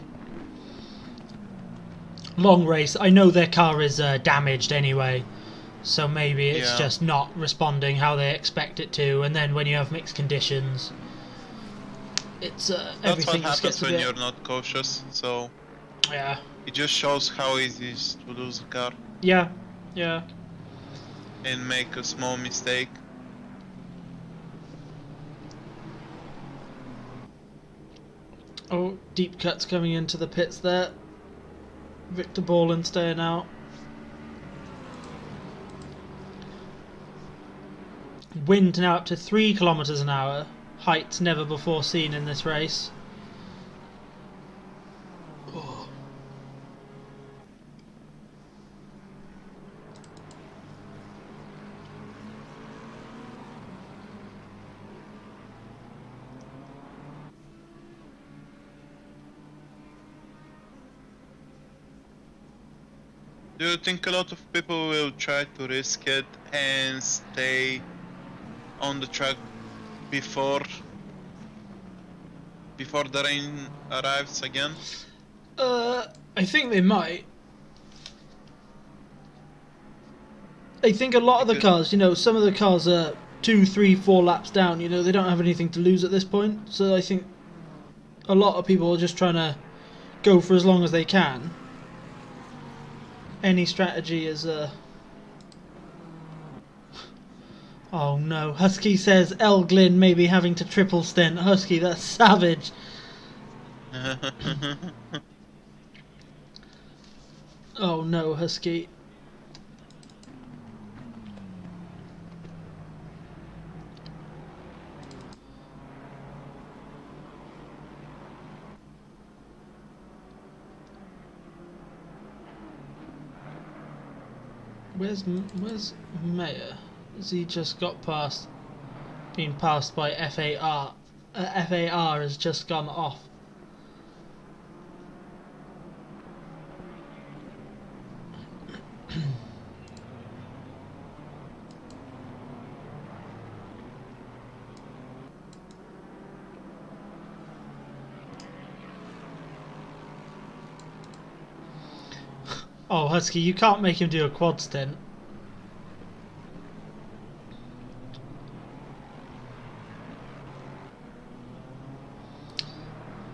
long race. I know their car is damaged anyway, so maybe it's just not responding how they expect it to. And then when you have mixed conditions, it's everything that's what just gets happens a when bit. you're not cautious. So Yeah, it just shows how easy it is to lose a car yeah, yeah. and make a small mistake. Oh, Deep Cut's coming into the pits there. Victor Borland staying out. Wind now up to 3 kilometers an hour. Heights never before seen in this race. Oh. Do you think a lot of people will try to risk it and stay on the track before the rain arrives again? I think they might. I think a lot of the cars, you know, some of the cars are 2, 3, 4 laps down, you know, they don't have anything to lose at this point. So I think a lot of people are just trying to go for as long as they can. Any strategy is oh no, Husky says El Glynn may be having to triple stint. Husky, that's savage. Oh no, Husky. Where's Mayer? Has he just got past? Been passed by FAR? FAR has just gone off. Oh, Husky, you can't make him do a quad stint.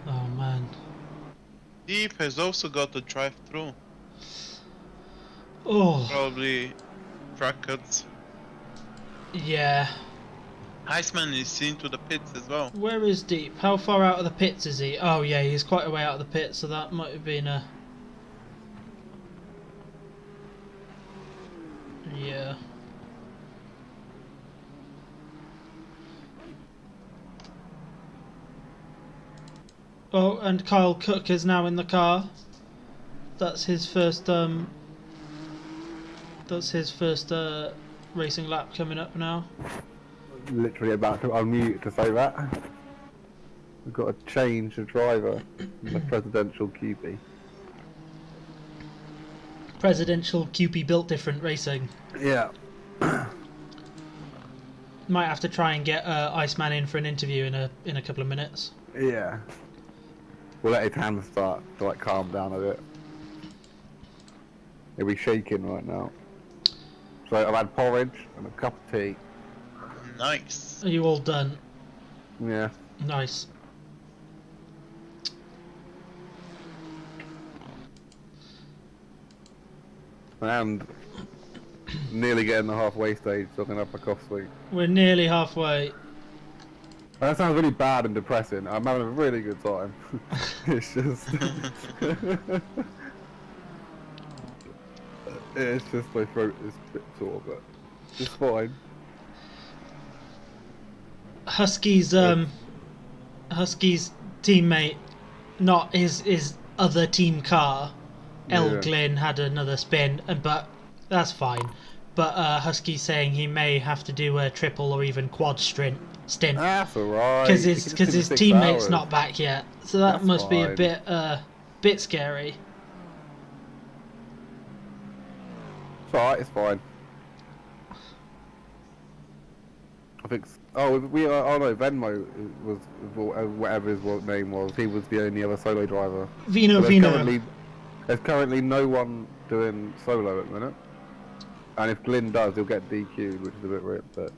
Oh, man. Deep has also got a drive-through. Oh. Probably track cuts. Yeah. Iceman is into the pits as well. Where is Deep? How far out of the pits is he? Oh, yeah, he's quite a way out of the pits, so that might have been a... Yeah. Oh, and Kyle Cook is now in the car. That's his first racing lap coming up now. Literally about to unmute to say that. We've got to change the driver in the presidential QB. Presidential QP built different racing. Yeah. Might have to try and get Iceman in for an interview in a couple of minutes. Yeah. We'll let his hands start to like calm down a bit. He'll be shaking right now. So I've had porridge and a cup of tea. Nice. Are you all done? Yeah. Nice. And nearly getting the halfway stage, talking up a cough sweet. We're nearly halfway. That sounds really bad and depressing. I'm having a really good time. It's just... it's just my throat is a bit sore, but it's fine. Husky's teammate, not his other team car, El Yeah. Glyn, had another spin, but that's fine. But Husky's saying he may have to do a triple or even quad stint That's alright. because his teammate's not back yet. So that That's must be a fine. bit scary. It's alright, it's fine. I think... Oh, we are... Oh no, Venmo was... Whatever his name was. He was the only other solo driver. Vino. There's currently no one doing solo at the minute. And if Glyn does, he'll get DQ'd, which is a bit weird, but...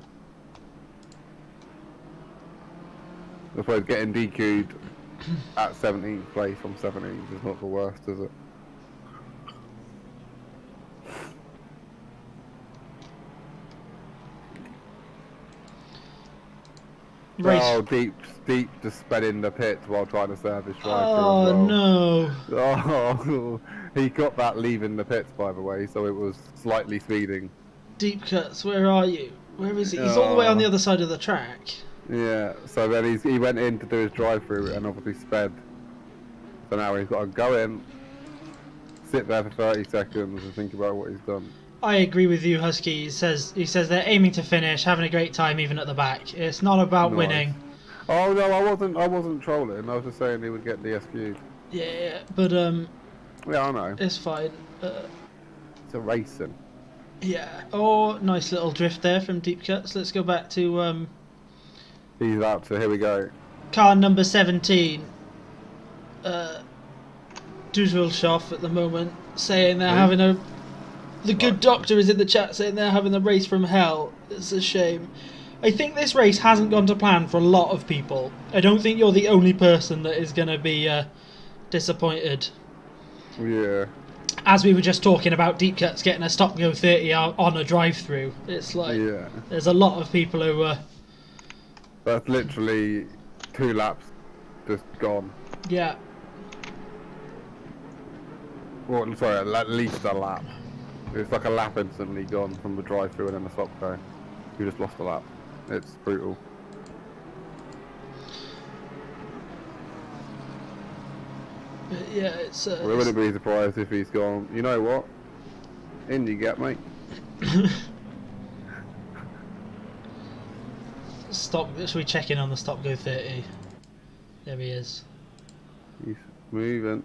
I suppose getting DQ'd at 17th place from 17th is not the worst, is it? Race. Oh, deep just sped in the pit while trying to serve his drive. Oh no! Oh, he got that leaving the pits, by the way, so it was slightly speeding. Deep cuts, where are you? Where is he? He's all the way on the other side of the track. Yeah, so then he went in to do his drive-through and obviously sped. So now he's got to go in, sit there for 30 seconds and think about what he's done. I agree with you, Husky. He says they're aiming to finish, having a great time even at the back. It's not about Nice. winning. Oh no, I wasn't trolling. I was just saying he would get DSQ'd. Yeah, but Yeah, I know. it's fine. It's a racing. Yeah. Oh, nice little drift there from Deep Cuts. Let's go back to He's out, so here we go. car number 17. Dusvelshoff at the moment, saying they're having a... The good doctor is in the chat saying they're having a race from hell. It's a shame. I think this race hasn't gone to plan for a lot of people. I don't think you're the only person that is going to be disappointed. Yeah. As we were just talking about Deep Cuts getting a stop-go 30 on a drive-through. It's like, Yeah. there's a lot of people who... That's literally 2 laps just gone. yeah. Well, sorry, at least a lap. It's like a lap instantly gone from the drive-through and then the stop go. You just lost a lap. It's brutal. But yeah, it's... We wouldn't be surprised if he's gone, you know what? In you get, mate. Stop. Should we check in on the stop-go 30? There he is. He's moving.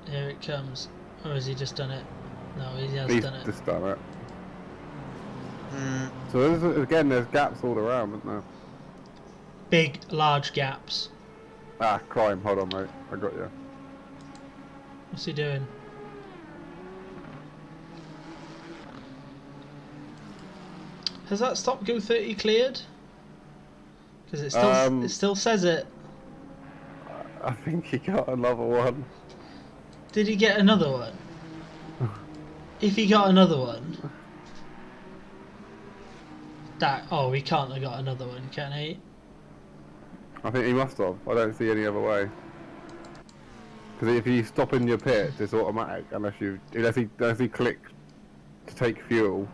Here it comes. Or has he just done it? No, he has He's done it. just done it. Mm, So again, there's gaps all around, isn't there? Big, large gaps. Ah, crime. Hold on, mate. I got you. What's he doing? Has that stop-go 30 cleared? Because it still says it. I think he got another one. Did he get another one? If he got another one... he can't have got another one, can he? I think he must have. I don't see any other way. Because if you stop in your pit, it's automatic unless he clicked to take fuel.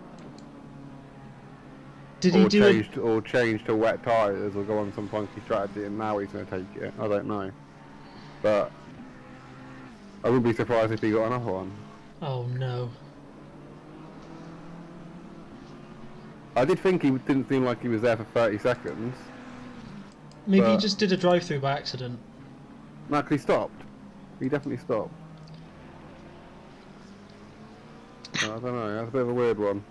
Did he do it? Or change to wet tyres or go on some funky strategy and now he's going to take it. I don't know. But I wouldn't be surprised if he got another one. Oh no. I did think he didn't seem like he was there for 30 seconds. Maybe he But- just did a drive-through by accident. No, 'cause he stopped. He definitely stopped. I don't know, that's a bit of a weird one.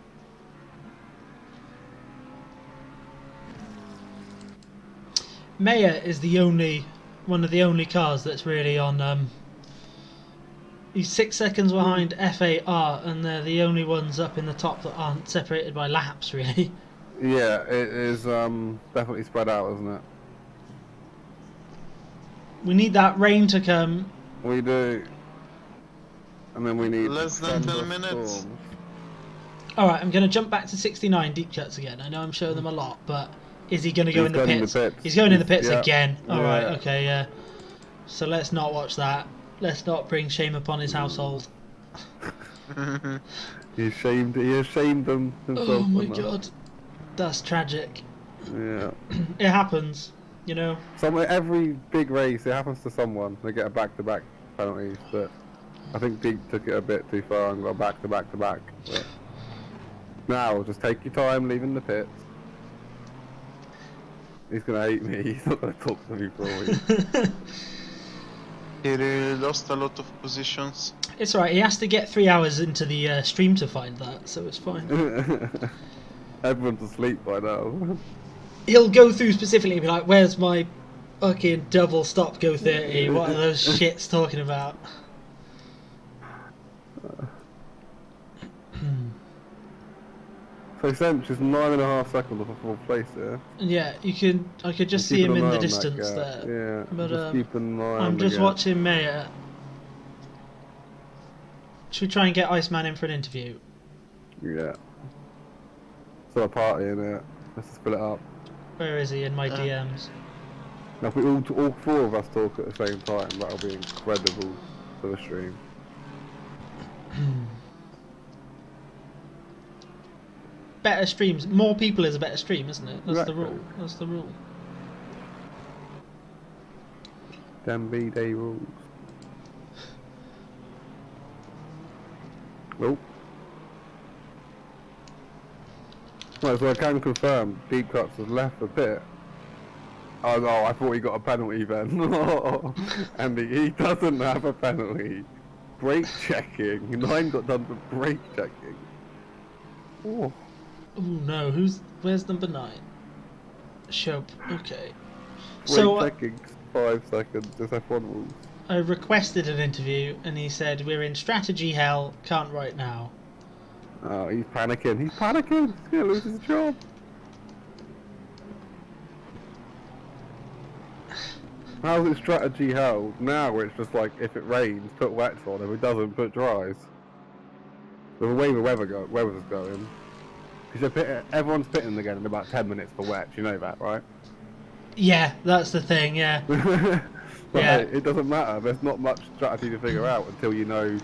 Meyer is one of the only cars that's really on. He's 6 seconds behind FAR, and they're the only ones up in the top that aren't separated by laps, really. Yeah, it is definitely spread out, isn't it? We need that rain to come. We do. And then we need Less than 10 thunderous minutes. storms. Alright, I'm going to jump back to 69 deep cuts again. I know I'm showing them a lot, but is he going to go in He's the going in pits? the pits. He's going in the He's- pits yeah. again. Alright, Yeah. okay, yeah. So let's not watch that. Let's not bring shame upon his household. He has shamed them himself. Oh my on that. god. That's tragic. Yeah. It happens, you know. Every big race, it happens to someone. They get a back-to-back penalties, but I think Deep took it a bit too far and got back-to-back-to-back. But now, just take your time leaving the pits. He's gonna hate me. He's not gonna talk to me for a week. He really lost a lot of positions. It's alright, he has to get 3 hours into the stream to find that, so it's fine. Everyone's asleep by now. He'll go through specifically and be like, where's my fucking double stop go 30? What are those shits talking about? So Sench is 9.5 seconds off of fourth place there. Yeah, I could just see Keep him an in eye the on that distance gap. there. Yeah, But, just keep an eye on I'm the just gap. watching Meyer. Should we try and get Iceman in for an interview? Yeah. Sort of party in it. Let's split it up. Where is he in my DMs? Now if we all four of us talk at the same time, that'll be incredible for the stream. Better streams. More people is a better stream, isn't it? That's the Exactly. rule. That's the rule. Them B-Day rules. Nope. Right, so I can confirm Deep Cuts has left the pit. Oh no, I thought he got a penalty then. And he doesn't have a penalty. Brake checking. 9 got done for brake checking. Oh. Oh no, where's number 9? Shope. Okay. Brake So checking 5 seconds. Just F1 rules. I requested an interview, and he said we're in strategy hell. Can't right now. Oh, he's panicking. He's panicking. He's gonna lose his job. How's it strategy hell? Now where it's just like, if it rains, put wets on. If it doesn't, put dries. With the way the weather's going. Because everyone's pitting again in about 10 minutes for wet. You know that, right? Yeah, that's the thing. Yeah. But Yeah. it doesn't matter. There's not much strategy to figure out until you know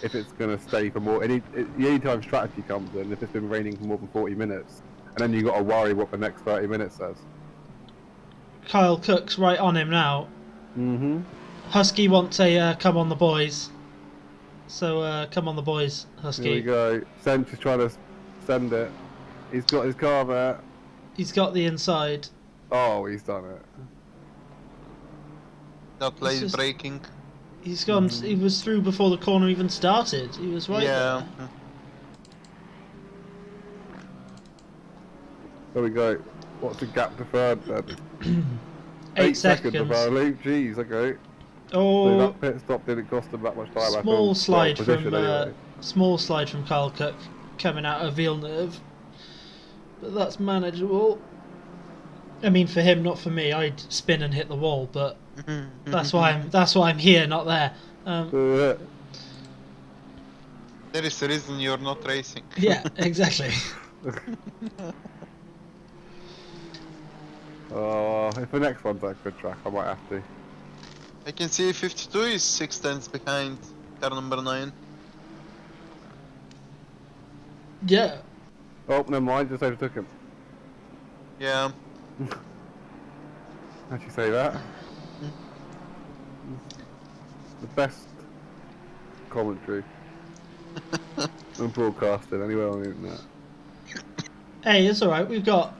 if it's going to stay for more. Anytime strategy comes in, if it's been raining for more than 40 minutes, and then you got to worry what the next 30 minutes says. Kyle Cook's right on him now. Mm-hmm. Husky wants a come on the boys. So come on the boys, Husky. Here we go. Sench is trying to send it. He's got his car there. He's got the inside. Oh, he's done it. Not late just- braking. He's gone. He was through before the corner even started. He was right Yeah. there. There we go. What's the gap to third then? 8 seconds seconds. apparently. Jeez, okay. So Oh, that pit stop didn't cost him that much time. I small feel. slide Well, from position anyway. small slide from Kyle Cook coming out of Villeneuve, but that's manageable. I mean, for him, not for me. I'd spin and hit the wall, but that's why I'm here, not there. There is a reason you're not racing. Yeah, exactly. Oh, if the next one's that good track, I might have to. I can see 52 is 6 tenths behind car number 9. Yeah. Oh, never mind, just overtook him. Yeah. How'd you say that? The best commentary and broadcasting anywhere on the internet. Hey, it's all right. We've got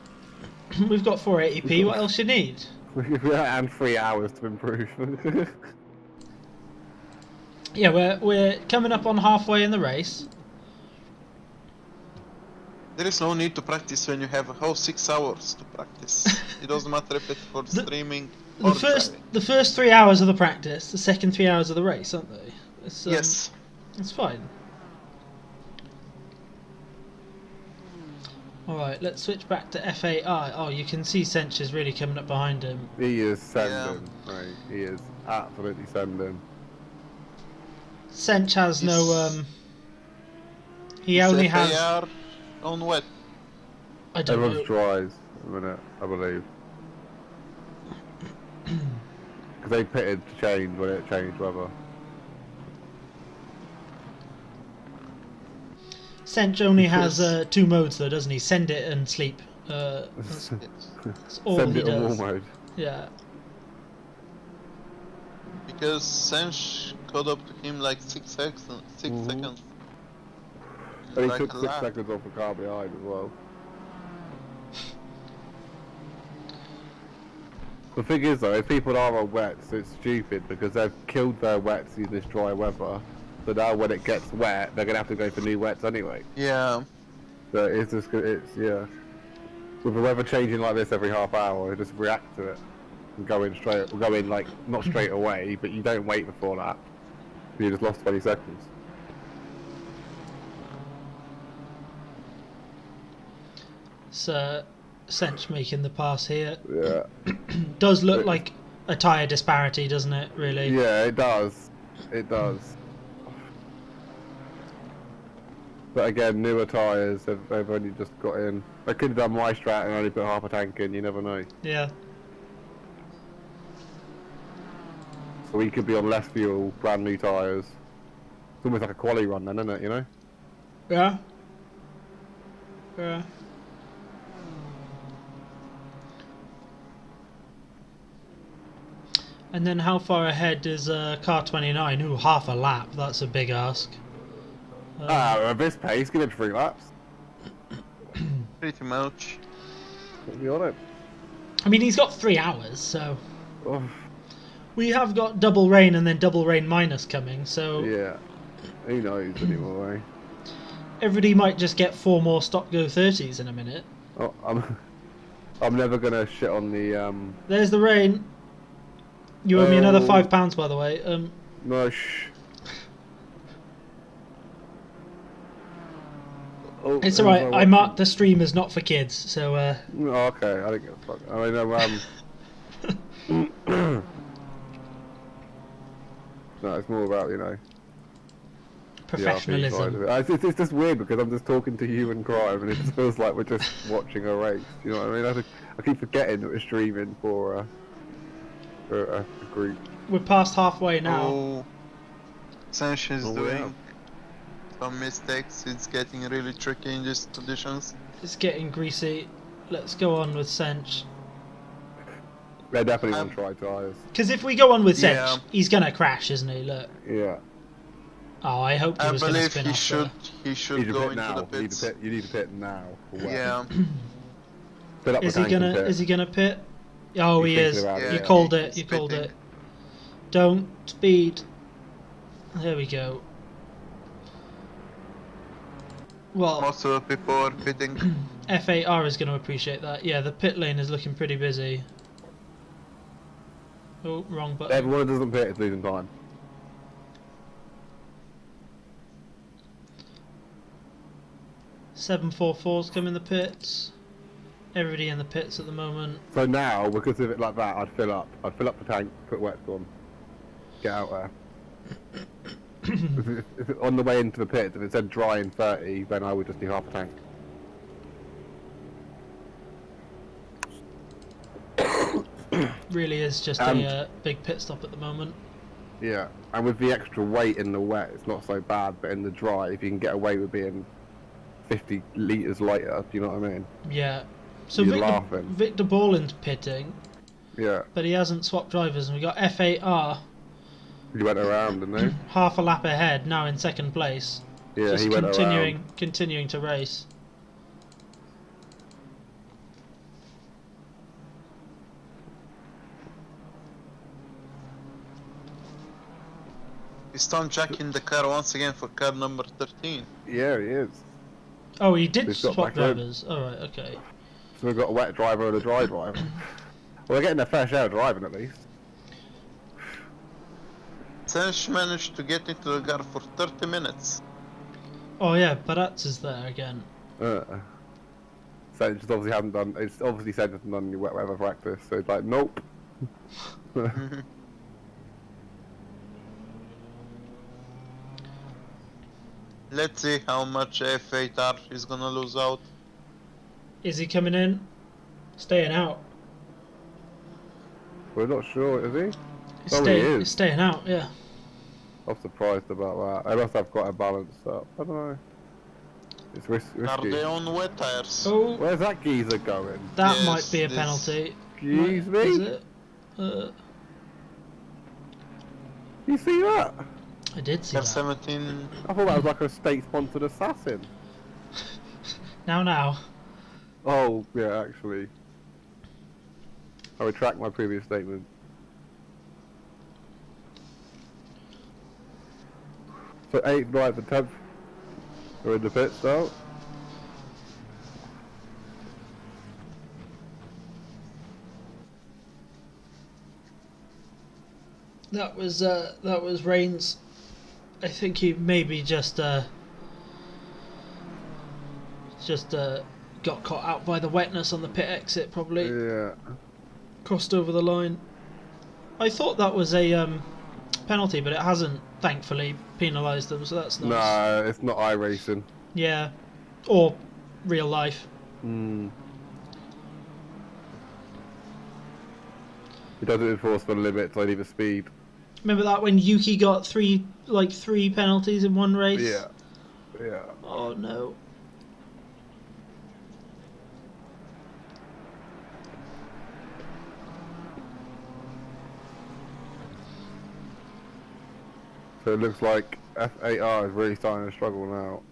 480p. What else you need? And 3 hours to improve. Yeah, we're coming up on halfway in the race. There is no need to practice when you have a whole 6 hours to practice. It doesn't matter if it's for streaming or driving. The first 3 hours of the practice, the second 3 hours of the race, aren't they? Yes. It's fine. Alright, let's switch back to FAI. Oh, you can see Sench is really coming up behind him. He is sending, right? He is absolutely sending. Sench has no, he It's only has... FAR on wet. I don't know. Everyone's dries a minute, I believe. Because they pitted to change when it changed weather. Sench only has 2 modes though, doesn't he? Send it and sleep. That's all Send he it on does. war mode. Yeah. Because Sench caught up to him like 6 seconds. 6 seconds. And he Like took a 6 lap. seconds off the car behind as well. The thing is though, if people are on wets, it's stupid because they've killed their wets in this dry weather. So now when it gets wet, they're gonna have to go for new wets anyway. Yeah. So it's just, yeah. With the weather changing like this every half hour, just react to it. And go in like, not straight away, but you don't wait before that. You just lost 20 seconds. So, Sench making the pass here. Yeah. Does look like a tyre disparity, doesn't it, really? Yeah, it does. It does. But again, newer tyres, they've only just got in. They could have done my strat and only put half a tank in, you never know. Yeah. So we could be on less fuel, brand new tyres. It's almost like a quali run then, isn't it, you know? Yeah. Yeah. And then how far ahead is car 29? Ooh, half a lap. That's a big ask. At this pace, give it 3 laps. Pretty much. Let's be on it. I mean, he's got 3 hours, so... Oh, We have got double rain and then double rain minus coming, so... yeah. Who knows anymore, eh? Everybody might just get 4 more stop-go 30s in a minute. Oh, I'm never gonna shit on the, There's the rain. You owe me another £5, by the way. No, shh. Oh, It's alright, I marked the stream as not for kids, so... Oh, okay, I didn't give a fuck. I mean, no, it's more about, you know... Professionalism. the RP side of it. It's just weird because I'm just talking to you and Crime and it just feels like we're just watching a race. You know what I mean? I keep forgetting that we're streaming for a group. We're past halfway now. Oh, Sench is Oh, doing yeah. some mistakes. It's getting really tricky in these conditions. It's getting greasy. Let's go on with Sench. They definitely want to try tyres. Because if we go on with Sench, Yeah. he's going to crash, isn't he? Look. Yeah. Oh, I hope he I was going to believe spin he off should. there. He You should need to go pit into now. the pits. You need to pit now. For wet. Yeah. Fill up the Is he tank and gonna? pit. Is he gonna pit? Oh, He's he is. thinking about it, You yeah. called it. He's You called pitting. it. Don't speed. There we go. Well, Most of the people are pitting. FAR is going to appreciate that. Yeah, the pit lane is looking pretty busy. Oh, wrong button. Everyone who doesn't pit is losing time. $744's come in the pits. Everybody in the pits at the moment. So now, because of it like that, I'd fill up. I'd fill up the tank, put wets on, get out there. if it, on the way into the pits, if it said dry in 30, then I would just do half a tank. Really is just a big pit stop at the moment. Yeah, and with the extra weight in the wet, it's not so bad, but in the dry, if you can get away with being 50 litres lighter, do you know what I mean? Yeah. So You're laughing. Victor Borland's pitting, Yeah, but he hasn't swapped drivers, and we got FAR he went around, didn't half a lap ahead, now in 2nd place. he? Yeah, Just he went around. continuing to race. Is Tom checking the car once again for car number 13? Yeah, he is. Oh, he did He's got swap back in. drivers. Alright, okay. So we've got a wet driver and a dry driver. Well, they're getting their fair share of driving at least. Sench managed to get into the car for 30 minutes. Oh yeah, Baratz is there again. So it just obviously hasn't done. It's obviously said hasn't done any wet weather practice. So it's like, nope. Let's see how much F8R is gonna lose out. Is he coming in? Staying out. We're not sure, is he? He's, Oh, he is. he's staying out, yeah. I'm surprised about that. They must have quite a balance up. I don't know. It's risky. Are they on wet tires? Oh, Where's that geezer going? that Yes, might be a this- penalty. Excuse me? Is it? You see that? I did see Car that. 17. I thought that was like a state-sponsored assassin. Now. Oh, yeah, actually. I retract my previous statement. So 8th, 9th and 10th are in the pits now. That was Reigns. I think he maybe just got caught out by the wetness on the pit exit, probably. Yeah. Crossed over the line. I thought that was a penalty, but it hasn't, thankfully, penalised them, so that's nice. No, it's not iRacing. Yeah. Or real life. Hmm. It doesn't enforce the limits, only the speed. Remember that when Yuki got three penalties in one race? Yeah. Yeah. Oh no. So it looks like F8R is really starting to struggle now.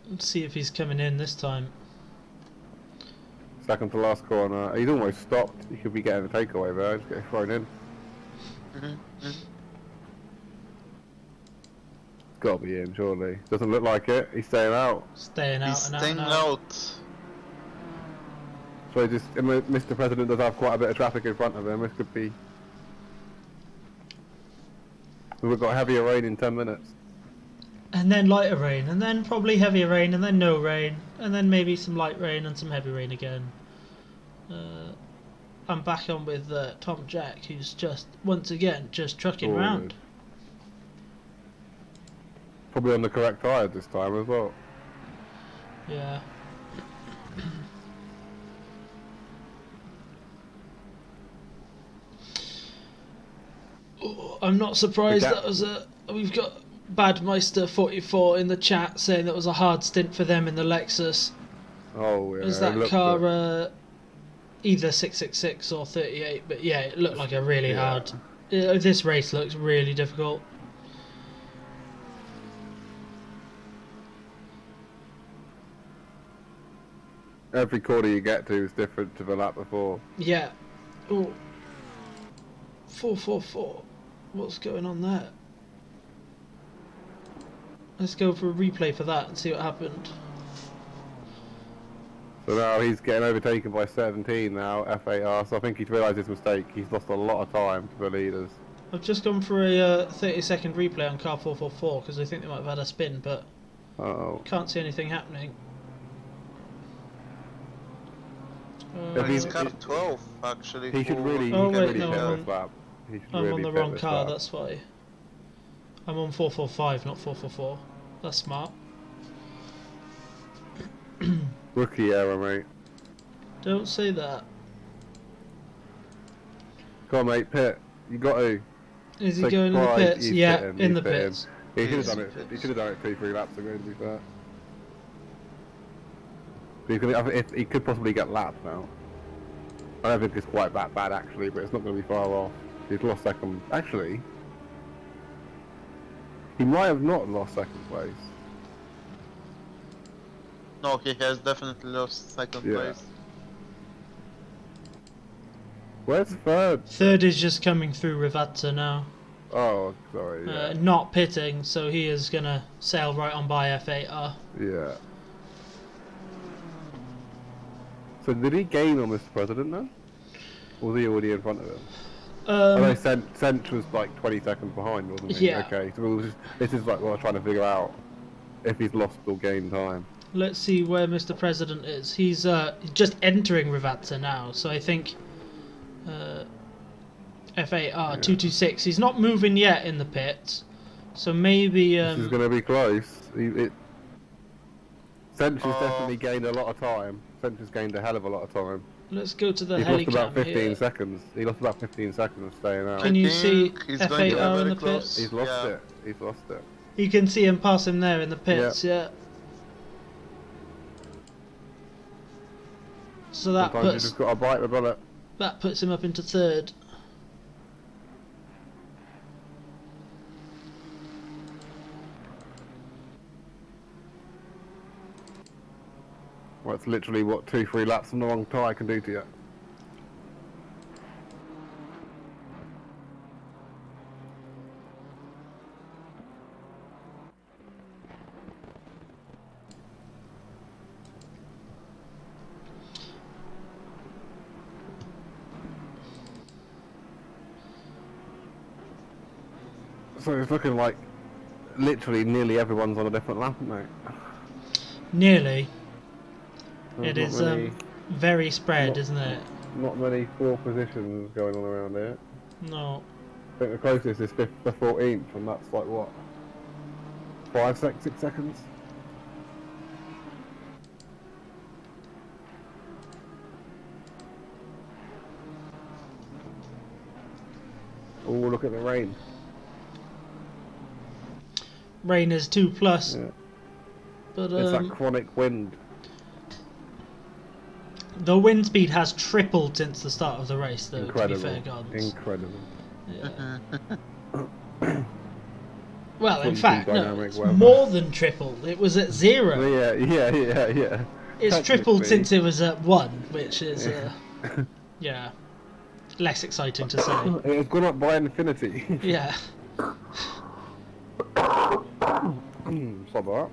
Let's see if he's coming in this time. Second to last corner. He's almost stopped. He could be getting a takeaway there. Just getting thrown in. Got to be in, surely. Doesn't look like it. He's staying out. Staying out He's and out. staying and out. So just, Mr. President does have quite a bit of traffic in front of him. This could be. We've got heavier rain in 10 minutes. And then lighter rain, and then probably heavier rain, and then no rain, and then maybe some light rain and some heavy rain again. I'm back on with Tom Jack, who's just, once again, just trucking Forward. round. Probably on the correct tyre this time as well. Yeah. Oh, I'm not surprised that was a... We've got Badmeister44 in the chat saying that was a hard stint for them in the Lexus. Oh yeah. Was it that looked car either 666 or 38? But yeah, it looked like a really hard... this race looks really difficult. Every corner you get to is different to the lap before. Yeah. Oh. 444. What's going on there? Let's go for a replay for that and see what happened. So now he's getting overtaken by 17 now, F8R, so I think he's realised his mistake. He's lost a lot of time to the leaders. I've just gone for a 30-second replay on car 444 because I think they might have had a spin, but can't see anything happening. He's car 12 actually. He should really, Oh, he should wait, really no, pit I'm this lap. He should I'm really on the pit wrong this car, lap. that's why. I'm on 445, not 444. That's smart. Rookie error, mate. Don't say that. Come on, mate, pit. You got to. Is he Take going in the pride, pits? he's Yeah, pitting, in he's the pitting. pits. He should have He's done in it. pits. He should have done it 2-3 laps ago, to be fair. If he could possibly get lapped now. I don't think it's quite that bad actually, but it's not going to be far off. He's lost second. Actually, he might have not lost second place. No, he has definitely lost second Yeah. place. Where's third? Third is just coming through Rivazza now. Oh, sorry. Yeah. not pitting, so he is gonna sail right on by F8R. Yeah. So did he gain on Mr. President then? Or was he already in front of him? I know Sench was like 20 seconds behind, wasn't he? Yeah. Okay, so this is like what I'm trying to figure out. If he's lost or gained time. Let's see where Mr. President is. He's just entering Rivazza now, so I think F8R 226. He's not moving yet in the pits, so maybe. This is going to be close. Sench has definitely gained a lot of time. Sench has gained a hell of a lot of time. Let's go to the He's heli lost about 15 here. seconds. He lost about 15 seconds staying out. Can you see he's going to be F8R in very the close. pits? He's lost Yeah. it. He's lost it. You can see him pass him there in the pits, yeah. So that Sometimes you puts just got to bite the bullet. him up into third. Well, it's literally what 2-3 laps on the wrong tyre can do to you. So it's looking like literally nearly everyone's on a different lap, mate. Nearly. There's It not is many- very spread, not- isn't it? Not many 4 positions going on around here. No. I think the closest is the 14th, and that's like what? 6 seconds? Oh, look at the rain. Rain is 2+. Yeah. But It's that chronic wind. the wind speed has tripled since the start of the race, though, Incredible. to be fair, Gardens. Incredible. Yeah. Well, in Something fact, no, dynamic it's weather. more than tripled. It was at 0. Yeah. It's tripled Technically. since it was at 1, which is, yeah, less exciting to say. It has gone up by infinity. Yeah. Stop that.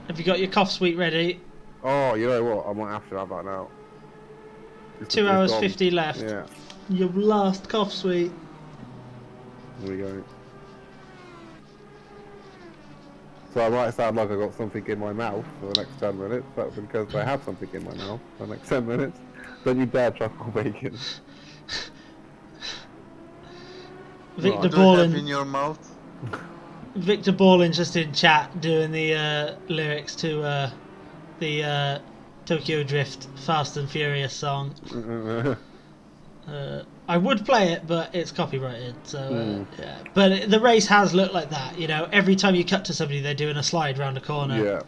Have you got your cough suite ready? Oh, you know what? I might have to have that now. It's 2 it's hours gone. 50 left. Yeah, Your last cough suite. there we go. So I might sound like I got something in my mouth for the next 10 minutes. That's because I have something in my mouth for the next 10 minutes. Don't you dare truffle bacon. Victor Do you have in Ballin. your mouth? Victor Ballin just in chat doing the lyrics to the Tokyo Drift Fast and Furious song. I would play it, but it's copyrighted. So yeah. But the race has looked like that. You know, every time you cut to somebody, they're doing a slide round a corner. Yeah.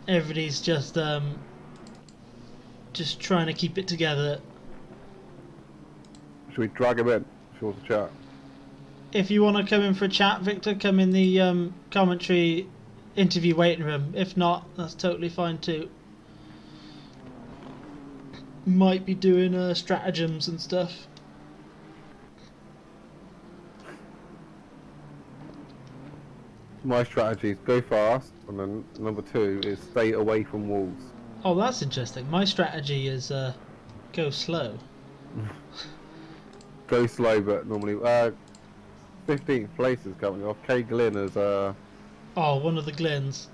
Everybody's just trying to keep it together. Should we drag him in? If you want to chat. If you want to come in for a chat, Victor, come in the commentary interview waiting room. If not, that's totally fine too. Might be doing stratagems and stuff. My strategy is go fast, and then number 2 is stay away from walls. Oh, that's interesting. My strategy is go slow. Go slow, but normally 15th place is coming off. Kay Glynn has Oh, one of the Glens.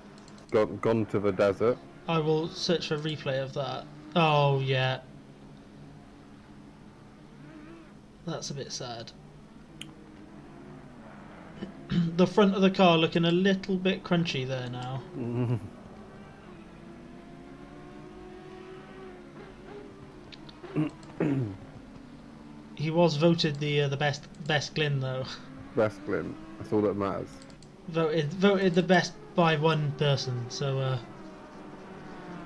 gone to the desert. I will search for a replay of that. Oh, yeah. That's a bit sad. The front of the car looking a little bit crunchy there now. He was voted the best Glyn though. Best Glynn. That's all that matters. Voted the best by one person. So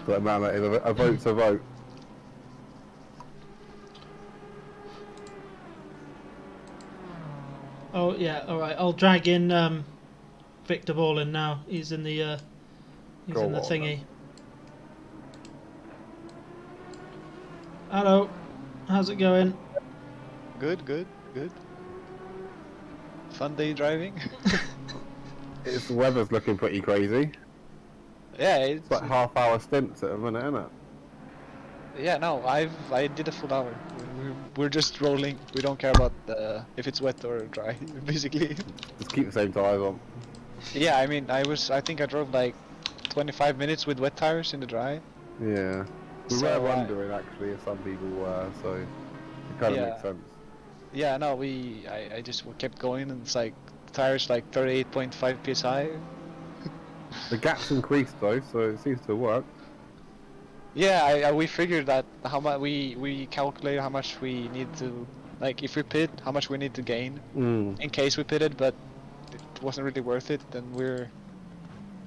So that matter. A vote's a vote. oh yeah, all right. I'll drag in Victor Ballin now. He's in the Go on, thingy. Hello, how's it going? Good, good. Good. Fun day driving. It's the weather's looking pretty crazy. Yeah, It's like half-hour stints at a minute, isn't it? yeah. No, I did a full hour. We're just rolling. We don't care about if it's wet or dry, basically. Just keep the same tyres on. Yeah, I mean, I think I drove like 25 minutes with wet tires in the dry. Yeah. We So, were wondering actually if some people were, so it kind of Yeah. makes sense. Yeah, no, I just kept going, and it's like the tires like 38.5 psi. The gap's increased though, so it seems to work. Yeah, we figured that how much we calculated how much we need to, like, if we pit, how much we need to gain in case we pitted, but it wasn't really worth it. And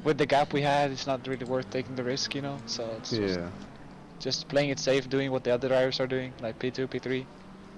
with the gap we had, it's not really worth taking the risk, you know. So it's Yeah. just playing it safe, doing what the other drivers are doing, like P2, P3.